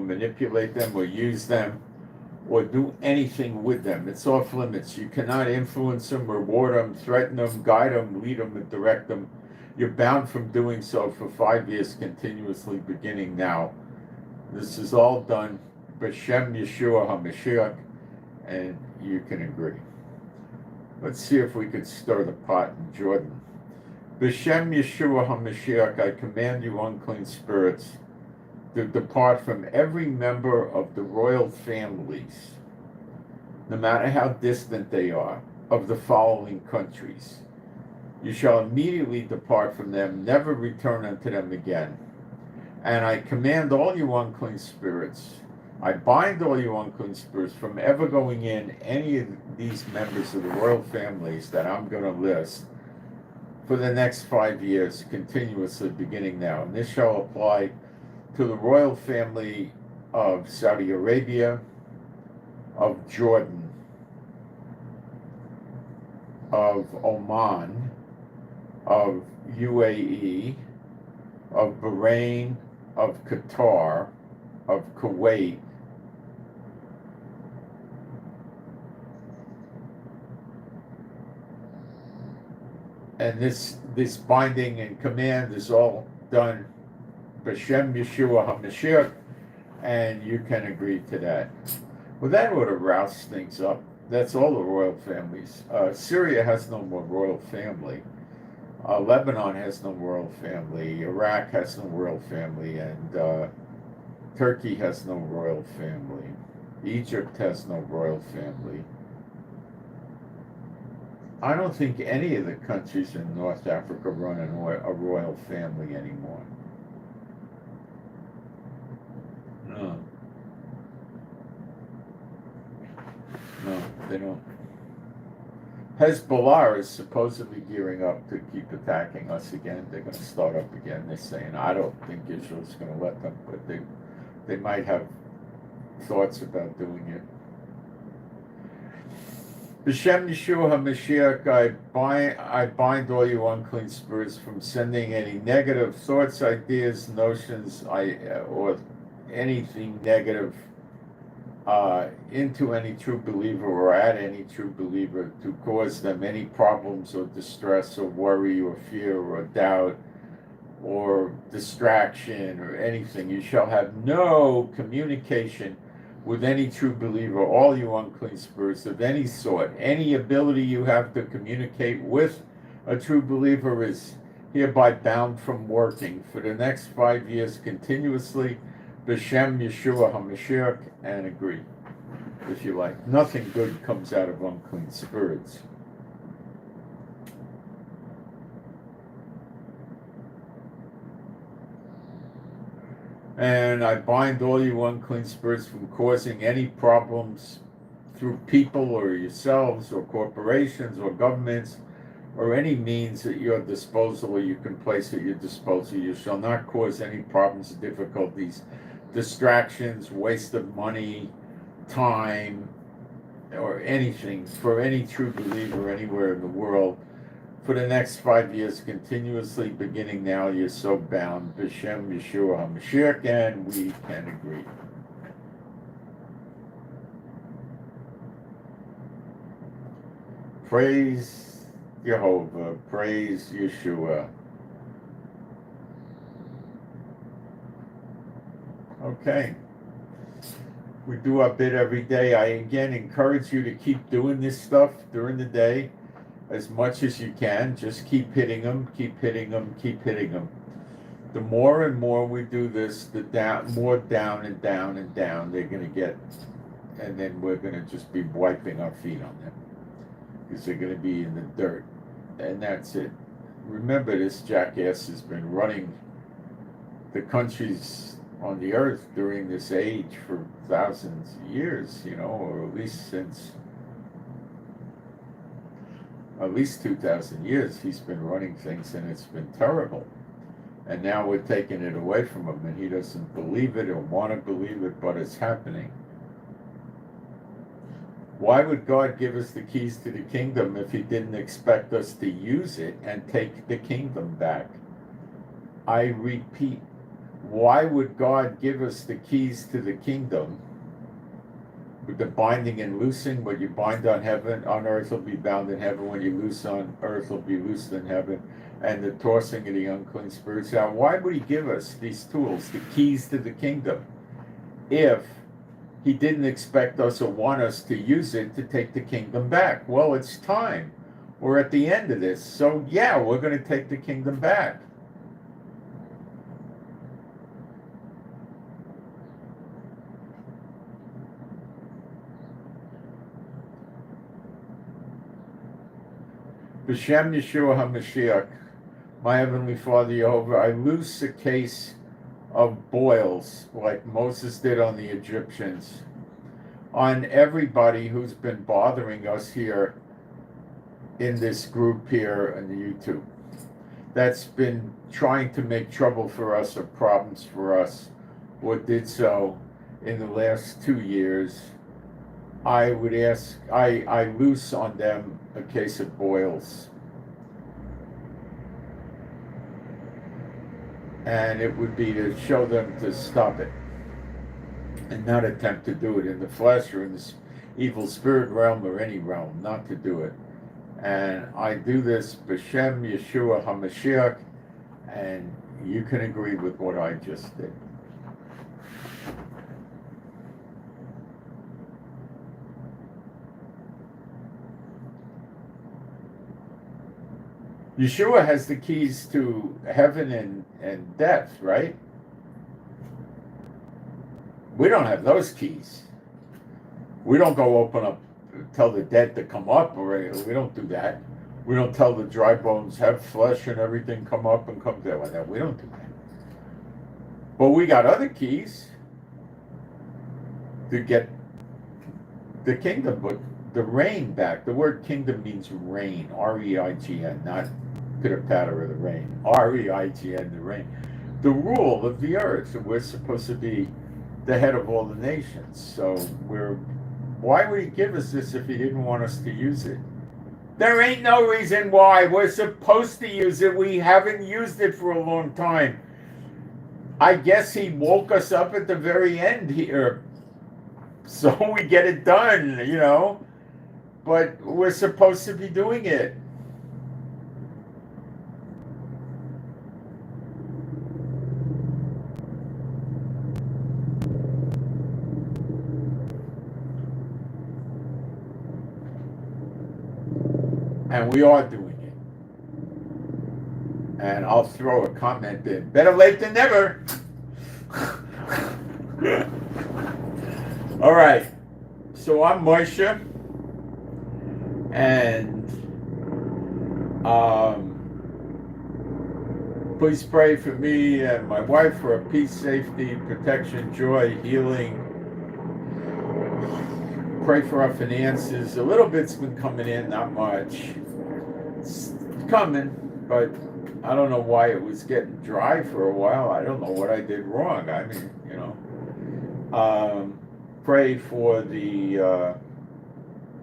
manipulate them or use them or do anything with them. It's off limits. You cannot influence them, reward them, threaten them, guide them, lead them, and direct them. You're bound from doing so for 5 years continuously, beginning now. This is all done B'Shem Yeshua HaMashiach, and you can agree. Let's see if we could stir the pot in Jordan. B'Shem Yeshua HaMashiach, I command you, unclean spirits, to depart from every member of the royal families, no matter how distant they are, of the following countries. You shall immediately depart from them, never return unto them again. And I command all you unclean spirits, I bind all you unclean spirits from ever going in any of these members of the royal families that I'm going to list for the next 5 years, continuously, beginning now. And this shall apply to the royal family of Saudi Arabia, of Jordan, of Oman, of UAE, of Bahrain, of Qatar, of Kuwait, and this binding and command is all done B'Shem Yeshua HaMashiach, and you can agree to that. Well, that ought to rouse things up. That's all the royal families. Syria has no more royal family. Lebanon has no royal family. Iraq has no royal family, and Turkey has no royal family. Egypt has no royal family. I don't think any of the countries in North Africa run a royal family anymore. No. No, they don't. Hezbollah is supposedly gearing up to keep attacking us again. They're going to start up again. They're saying, I don't think Israel's going to let them, but they might have thoughts about doing it. B'Shem Yeshua HaMashiach, I bind all you unclean spirits from sending any negative thoughts, ideas, notions, or anything negative into any true believer or at any true believer to cause them any problems or distress or worry or fear or doubt or distraction or anything. You shall have no communication with any true believer, all you unclean spirits of any sort. Any ability you have to communicate with a true believer is hereby bound from working for the next 5 years continuously, B'Shem Yeshua HaMashiach, and agree, if you like. Nothing good comes out of unclean spirits. And I bind all you unclean spirits from causing any problems through people or yourselves or corporations or governments or any means at your disposal or you can place at your disposal. You shall not cause any problems, difficulties, distractions, waste of money, time, or anything for any true believer anywhere in the world. For the next 5 years continuously, beginning now, you're so bound. B'Shem Yeshua HaMashiach, and we can agree. Praise Jehovah, praise Yeshua. Okay. We do our bit every day. I again encourage you to keep doing this stuff during the day. As much as you can, just keep hitting them, keep hitting them, keep hitting them. The more and more we do this, the more down and down and down they're going to get, and then we're going to just be wiping our feet on them because they're going to be in the dirt, and that's it. Remember, this jackass has been running the countries on the earth during this age for thousands of years, or at least since at least 2,000 years he's been running things, and it's been terrible. And now we're taking it away from him, and he doesn't believe it or want to believe it, but it's happening. Why would God give us the keys to the kingdom if he didn't expect us to use it and take the kingdom back? I repeat, why would God give us the keys to the kingdom? With the binding and loosing, what you bind on earth will be bound in heaven. When you loose on earth will be loosed in heaven. And the tossing of the unclean spirits out. Why would he give us these tools, the keys to the kingdom, if he didn't expect us or want us to use it to take the kingdom back? Well, it's time. We're at the end of this. So yeah, we're going to take the kingdom back. B'Shem Yeshua HaMashiach, my Heavenly Father Jehovah, I loose a case of boils like Moses did on the Egyptians on everybody who's been bothering us here in this group here on the YouTube. That's been trying to make trouble for us or problems for us, or did so in the last 2 years. I would ask, I loose on them a case of boils. And it would be to show them to stop it and not attempt to do it in the flesh or in the evil spirit realm or any realm, not to do it. And I do this B'Shem Yeshua HaMashiach, and you can agree with what I just did. Yeshua has the keys to heaven and death, right? We don't have those keys. We don't go open up, tell the dead to come up, or we don't do that. We don't tell the dry bones have flesh and everything come up and come down. We don't do that. But we got other keys to get the kingdom, but the reign back. The word kingdom means reign, R-E-I-G-N, not pitter-patter of the rain, R-E-I-G-N, the reign. The rule of the earth. And we're supposed to be the head of all the nations. So we're Why would he give us this if he didn't want us to use it? There ain't no reason why. We're supposed to use it. We haven't used it for a long time. I guess he woke us up at the very end here, so we get it done, but we're supposed to be doing it. And we are doing it. And I'll throw a comment in. Better late than never. All right. So I'm Moshe. And please pray for me and my wife for peace, safety, protection, joy, healing. Pray for our finances. A little bit's been coming in, not much. It's coming, but I don't know why it was getting dry for a while. I don't know what I did wrong. I mean, pray for the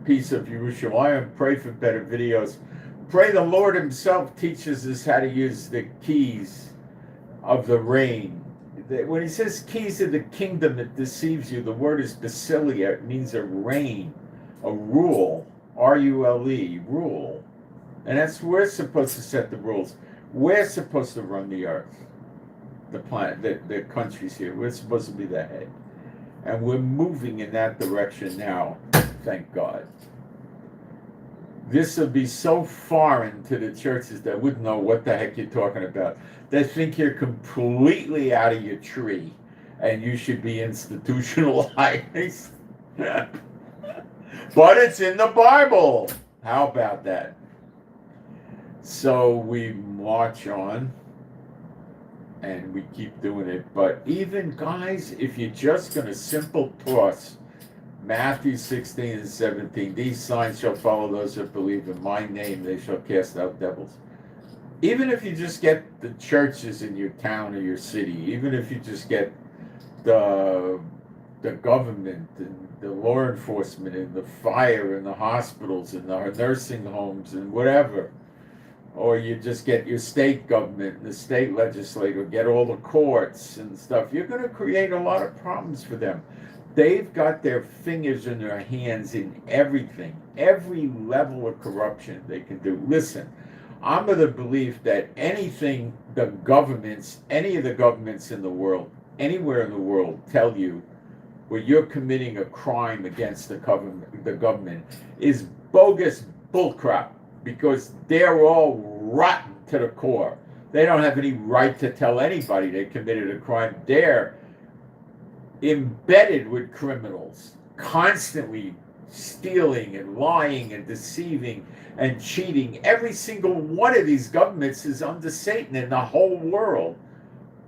peace of Jerusalem. Pray for better videos. Pray the Lord himself teaches us how to use the keys of the reign. When he says keys of the kingdom, it deceives you. The word is basilia. It means a reign, a rule, R-U-L-E, rule. And we're supposed to set the rules. We're supposed to run the earth, the planet, the countries here. We're supposed to be the head. And we're moving in that direction now, thank God. This will be so foreign to the churches that wouldn't know what the heck you're talking about. They think you're completely out of your tree and you should be institutionalized. But it's in the Bible. How about that? So we march on and we keep doing it. But even, guys, if you're just going to simple toss Matthew 16 and 17, these signs shall follow those that believe in my name, they shall cast out devils. Even if you just get the churches in your town or your city, even if you just get the government and the law enforcement and the fire and the hospitals and the nursing homes and whatever, or you just get your state government and the state legislature, get all the courts and stuff, you're going to create a lot of problems for them. They've got their fingers in their hands in everything, every level of corruption they can do. Listen, I'm of the belief that anything any of the governments in the world, anywhere in the world, tell you where you're committing a crime against the government is bogus bullcrap, because they're all rotten to the core. They don't have any right to tell anybody they committed a crime. They're embedded with criminals, constantly stealing and lying and deceiving and cheating. Every single one of these governments is under Satan in the whole world.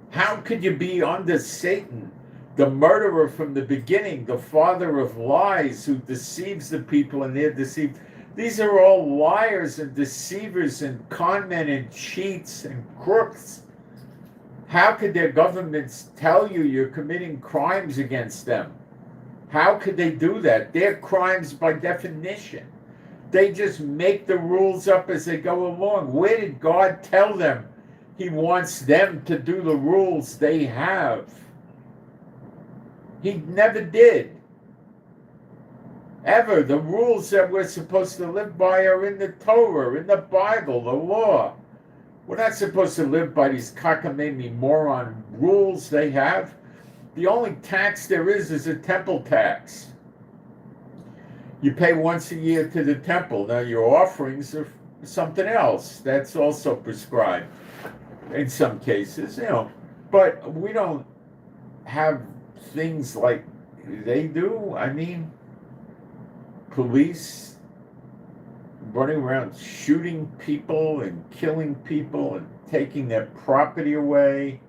How could you be under Satan, the murderer from the beginning, the father of lies who deceives the people and they're deceived? These are all liars and deceivers and con men and cheats and crooks. How could their governments tell you you're committing crimes against them? How could they do that? They're crimes by definition. They just make the rules up as they go along. Where did God tell them he wants them to do the rules they have? He never did. Ever. The rules that we're supposed to live by are in the Torah, in the Bible, the law. We're not supposed to live by these cockamamie moron rules they have. The only tax there is a temple tax. You pay once a year to the temple. Now your offerings are something else. That's also prescribed in some cases, But we don't have things like they do. I mean, police running around shooting people and killing people and taking their property away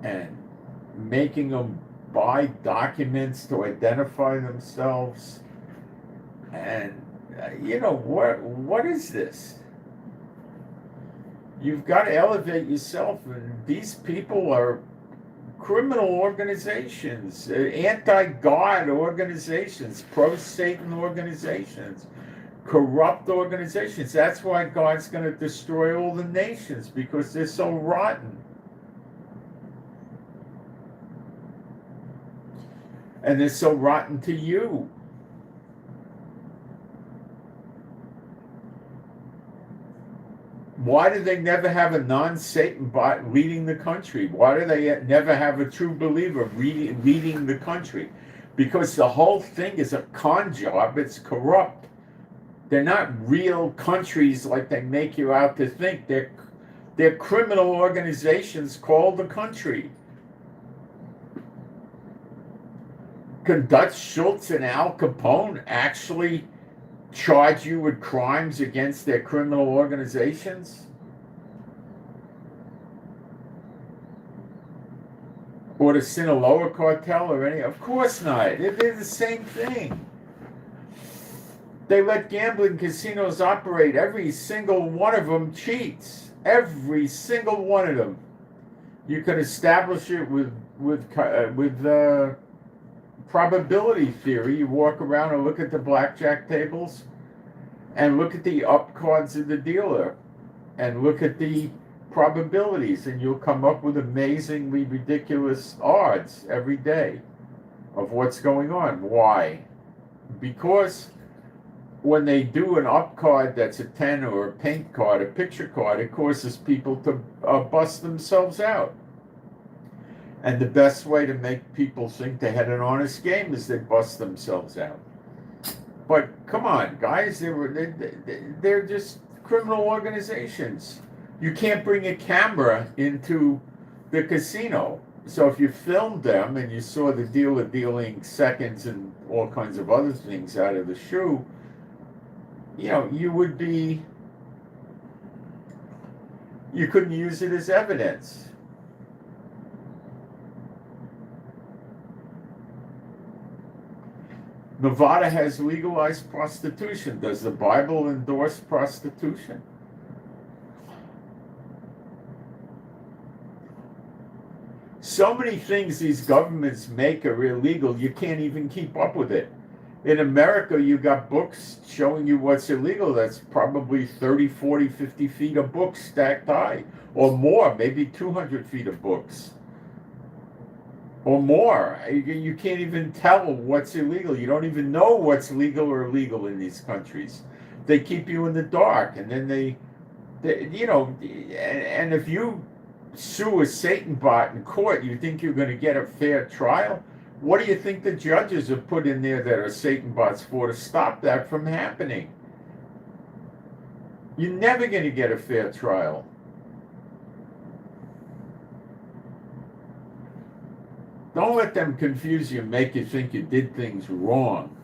and making them buy documents to identify themselves. And what is this? You've got to elevate yourself, and these people are criminal organizations, anti-God organizations, pro-Satan organizations, corrupt organizations. That's why God's going to destroy all the nations, because they're so rotten. And they're so rotten to you. Why do they never have a non-Satan bot leading the country? Why do they never have a true believer leading the country? Because the whole thing is a con job. It's corrupt. They're not real countries like they make you out to think. They're criminal organizations called the country. Can Dutch Schultz and Al Capone actually charge you with crimes against their criminal organizations? Or the Sinaloa cartel or any? Of course not. They're the same thing. They let gambling casinos operate. Every single one of them cheats. Every single one of them. You can establish it with probability theory. You walk around and look at the blackjack tables and look at the up cards of the dealer and look at the probabilities, and you'll come up with amazingly ridiculous odds every day of what's going on. Why? Because when they do an up card that's a 10 or a paint card, a picture card, it causes people to bust themselves out. And the best way to make people think they had an honest game is they bust themselves out. But come on, guys, they're just criminal organizations. You can't bring a camera into the casino. So if you filmed them and you saw the dealer dealing seconds and all kinds of other things out of the shoe, you couldn't use it as evidence. Nevada has legalized prostitution. Does the Bible endorse prostitution? So many things these governments make are illegal, you can't even keep up with it. In America, you got books showing you what's illegal. That's probably 30, 40, 50 feet of books stacked high, or more, maybe 200 feet of books. Or more. You can't even tell what's illegal. You don't even know what's legal or illegal in these countries. They keep you in the dark, and then they and if you sue a Satan bot in court, you think you're going to get a fair trial? What do you think the judges have put in there that are Satan bots for to stop that from happening? You're never going to get a fair trial. Don't let them confuse you and make you think you did things wrong.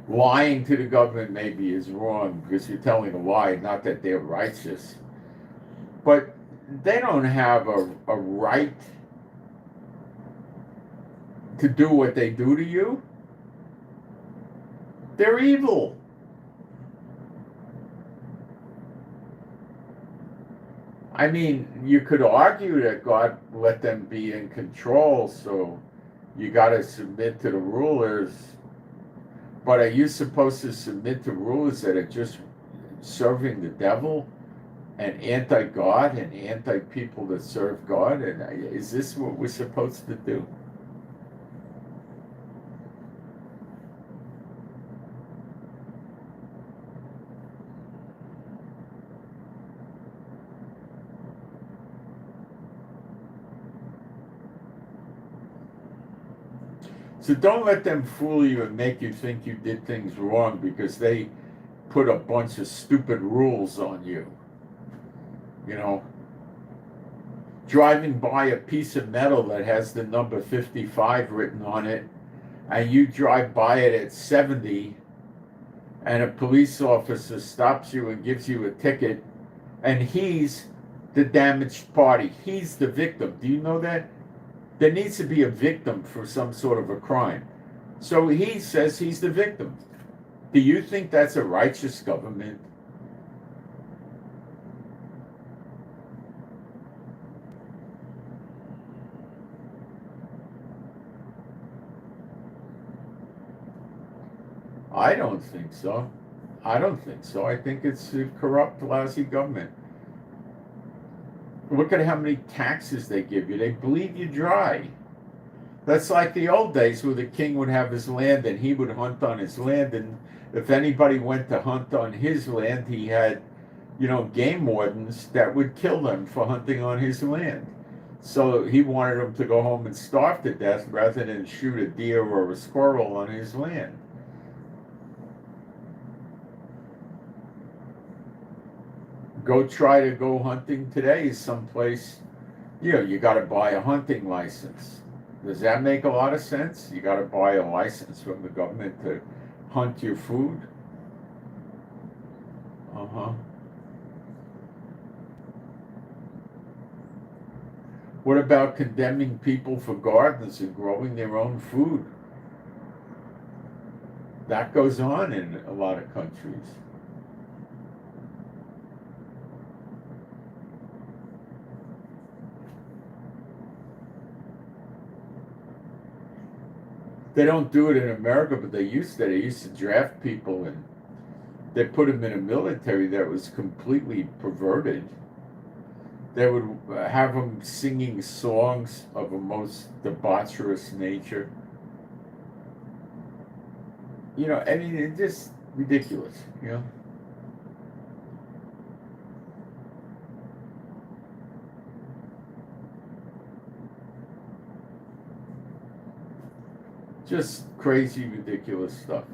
Lying to the government maybe is wrong because you're telling a lie, not that they're righteous. But they don't have a right to do what they do to you. They're evil. I mean, you could argue that God let them be in control, so you got to submit to the rulers. But are you supposed to submit to rulers that are just serving the devil and anti-God and anti-people that serve God? And is this what we're supposed to do? So don't let them fool you and make you think you did things wrong because they put a bunch of stupid rules on you. Driving by a piece of metal that has the number 55 written on it, and you drive by it at 70, and a police officer stops you and gives you a ticket, and he's the damaged party. He's the victim. Do you know that? There needs to be a victim for some sort of a crime. So he says he's the victim. Do you think that's a righteous government? I don't think so. I don't think so. I think it's a corrupt, lousy government. Look at how many taxes they give you. They bleed you dry. That's like the old days where the king would have his land and he would hunt on his land. And if anybody went to hunt on his land, he had, game wardens that would kill them for hunting on his land. So he wanted them to go home and starve to death rather than shoot a deer or a squirrel on his land. Try to go hunting today someplace, you got to buy a hunting license. Does that make a lot of sense? You got to buy a license from the government to hunt your food? What about condemning people for gardens and growing their own food? That goes on in a lot of countries. They don't do it in America, but they used to. They used to draft people and they put them in a military that was completely perverted. They would have them singing songs of a most debaucherous nature. I mean, it's just ridiculous, Just crazy, ridiculous stuff.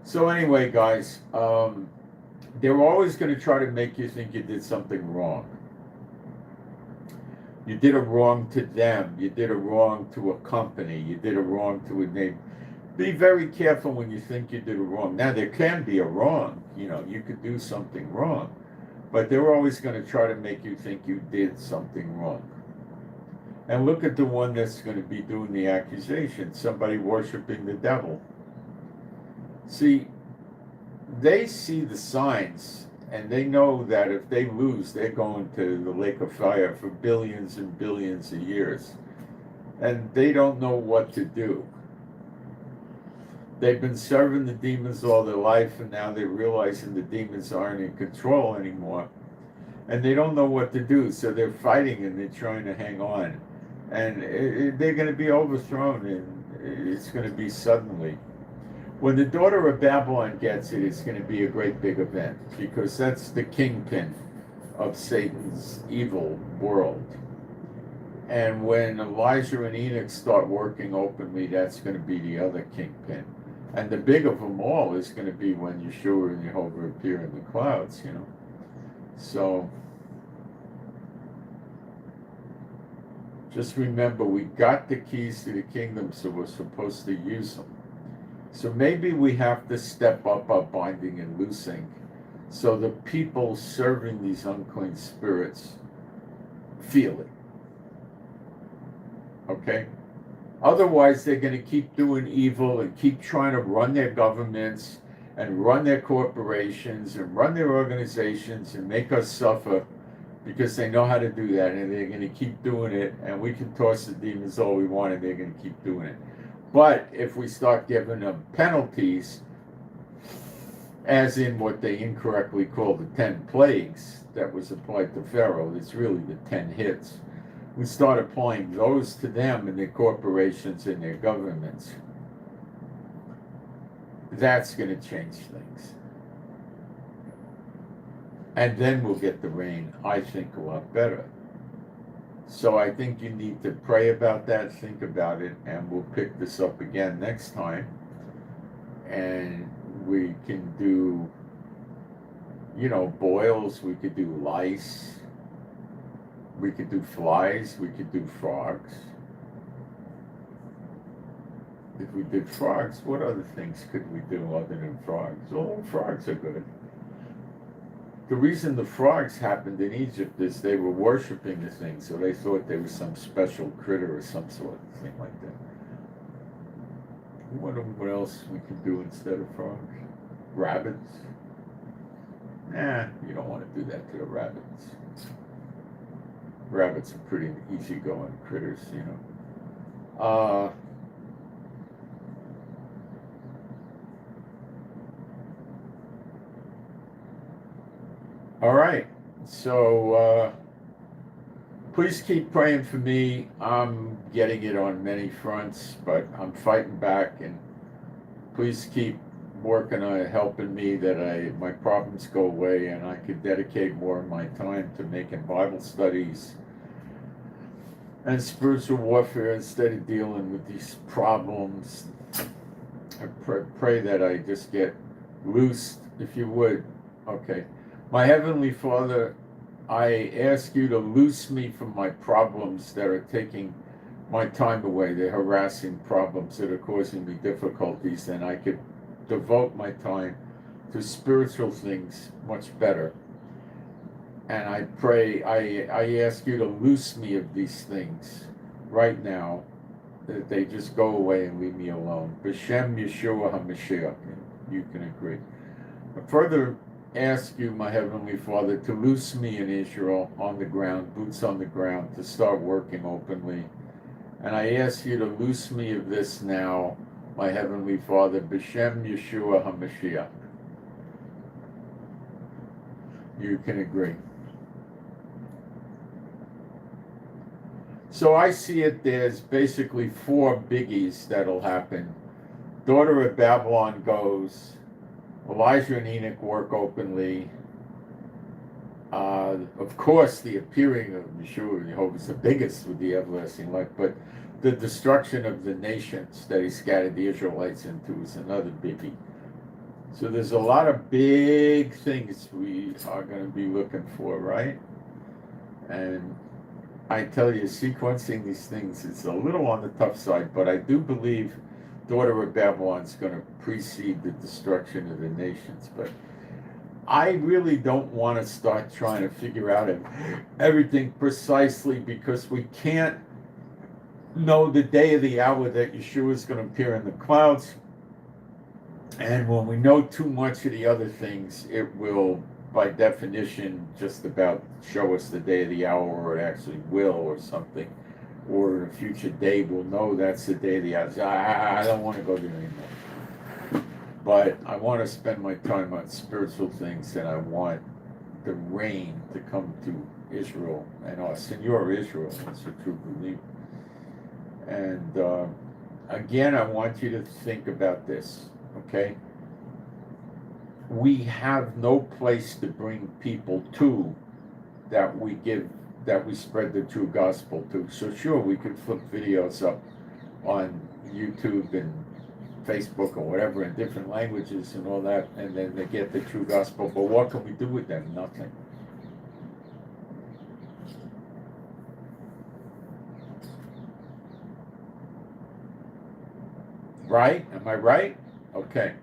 So anyway, guys, they're always going to try to make you think you did something wrong. You did a wrong to them. You did a wrong to a company. You did a wrong to a neighbor. Be very careful when you think you did a wrong. Now, there can be a wrong. You could do something wrong. But they're always going to try to make you think you did something wrong. And look at the one that's going to be doing the accusation, somebody worshiping the devil. See, they see the signs, and they know that if they lose, they're going to the lake of fire for billions and billions of years. And they don't know what to do. They've been serving the demons all their life, and now they're realizing the demons aren't in control anymore. And they don't know what to do, so they're fighting and they're trying to hang on. And they're going to be overthrown, and it's going to be suddenly. When the daughter of Babylon gets it, it's going to be a great big event, because that's the kingpin of Satan's evil world. And when Elijah and Enoch start working openly, that's going to be the other kingpin. And the big of them all is going to be when Yeshua and Jehovah appear in the clouds, So, just remember, we got the keys to the kingdom, so we're supposed to use them. So maybe we have to step up our binding and loosing, so the people serving these unclean spirits feel it. Okay? Otherwise, they're going to keep doing evil and keep trying to run their governments and run their corporations and run their organizations and make us suffer, because they know how to do that, and they're going to keep doing it, and we can toss the demons all we want, and they're going to keep doing it. But if we start giving them penalties, as in what they incorrectly call the 10 plagues that was applied to Pharaoh, it's really the 10 hits. We start applying those to them and their corporations and their governments. That's going to change things. And then we'll get the rain, I think, a lot better. So I think you need to pray about that, think about it, and we'll pick this up again next time. And we can do, boils, we could do lice, we could do flies, we could do frogs. If we did frogs, what other things could we do other than frogs? All frogs are good. The reason the frogs happened in Egypt is they were worshiping the thing, so they thought they were some special critter or some sort of thing like that. I wonder what else we could do instead of frogs. Rabbits? Nah, you don't want to do that to the rabbits. Rabbits are pretty easygoing critters, you know. All right. So please keep praying for me. I'm getting it on many fronts, but I'm fighting back. And please keep working on helping me that my problems go away and I could dedicate more of my time to making Bible studies and spiritual warfare instead of dealing with these problems. I pray that I just get loosed, if you would. Okay. My Heavenly Father, I ask you to loose me from my problems that are taking my time away, the harassing problems that are causing me difficulties, and I could devote my time to spiritual things much better. And I pray, I ask you to loose me of these things right now, that they just go away and leave me alone. B'Shem Yeshua HaMashiach, you can agree. I further ask you, my Heavenly Father, to loose me in Israel on the ground, boots on the ground, to start working openly. And I ask you to loose me of this now, my Heavenly Father, B'Shem Yeshua HaMashiach. You can agree. So I see it, there's basically 4 biggies that'll happen. Daughter of Babylon goes, Elijah and Enoch work openly. Of course, the appearing of Yeshua, Jehovah, is the biggest with the everlasting life, but the destruction of the nations that he scattered the Israelites into is another biggie. So there's a lot of big things we are going to be looking for, right? And I tell you, sequencing these things is a little on the tough side, but I do believe Daughter of Babylon is going to precede the destruction of the nations. But I really don't want to start trying to figure out everything precisely, because we can't know the day or the hour that Yeshua is going to appear in the clouds. And when we know too much of the other things, it will, by definition, just about show us the day of the hour, or it actually will, or something. Or in a future day, we'll know that's the day of the hour. I don't want to go there anymore. But I want to spend my time on spiritual things, and I want the rain to come to Israel and us. And you're Israel, that's a true believer. And again, I want you to think about this, okay? We have no place to bring people to that we spread the true gospel to. So sure, we could flip videos up on YouTube and Facebook or whatever in different languages and all that, and then they get the true gospel. But what can we do with them? Nothing. Right? Am I right? Okay.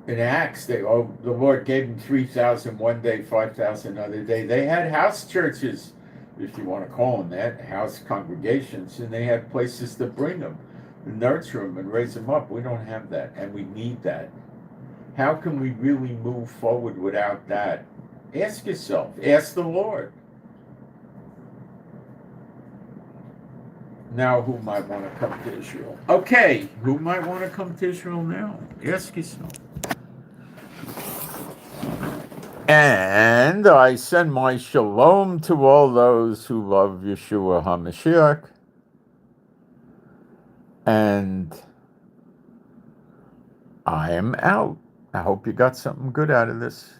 In Acts, the Lord gave them 3,000 one day, 5,000 another day. They had house churches, if you want to call them that, house congregations, and they had places to bring them, and nurture them, and raise them up. We don't have that, and we need that. How can we really move forward without that? Ask yourself. Ask the Lord. Now, who might want to come to Israel? Okay, who might want to come to Israel now? Ask yourself. And I send my shalom to all those who love Yeshua HaMashiach. And I am out. I hope you got something good out of this.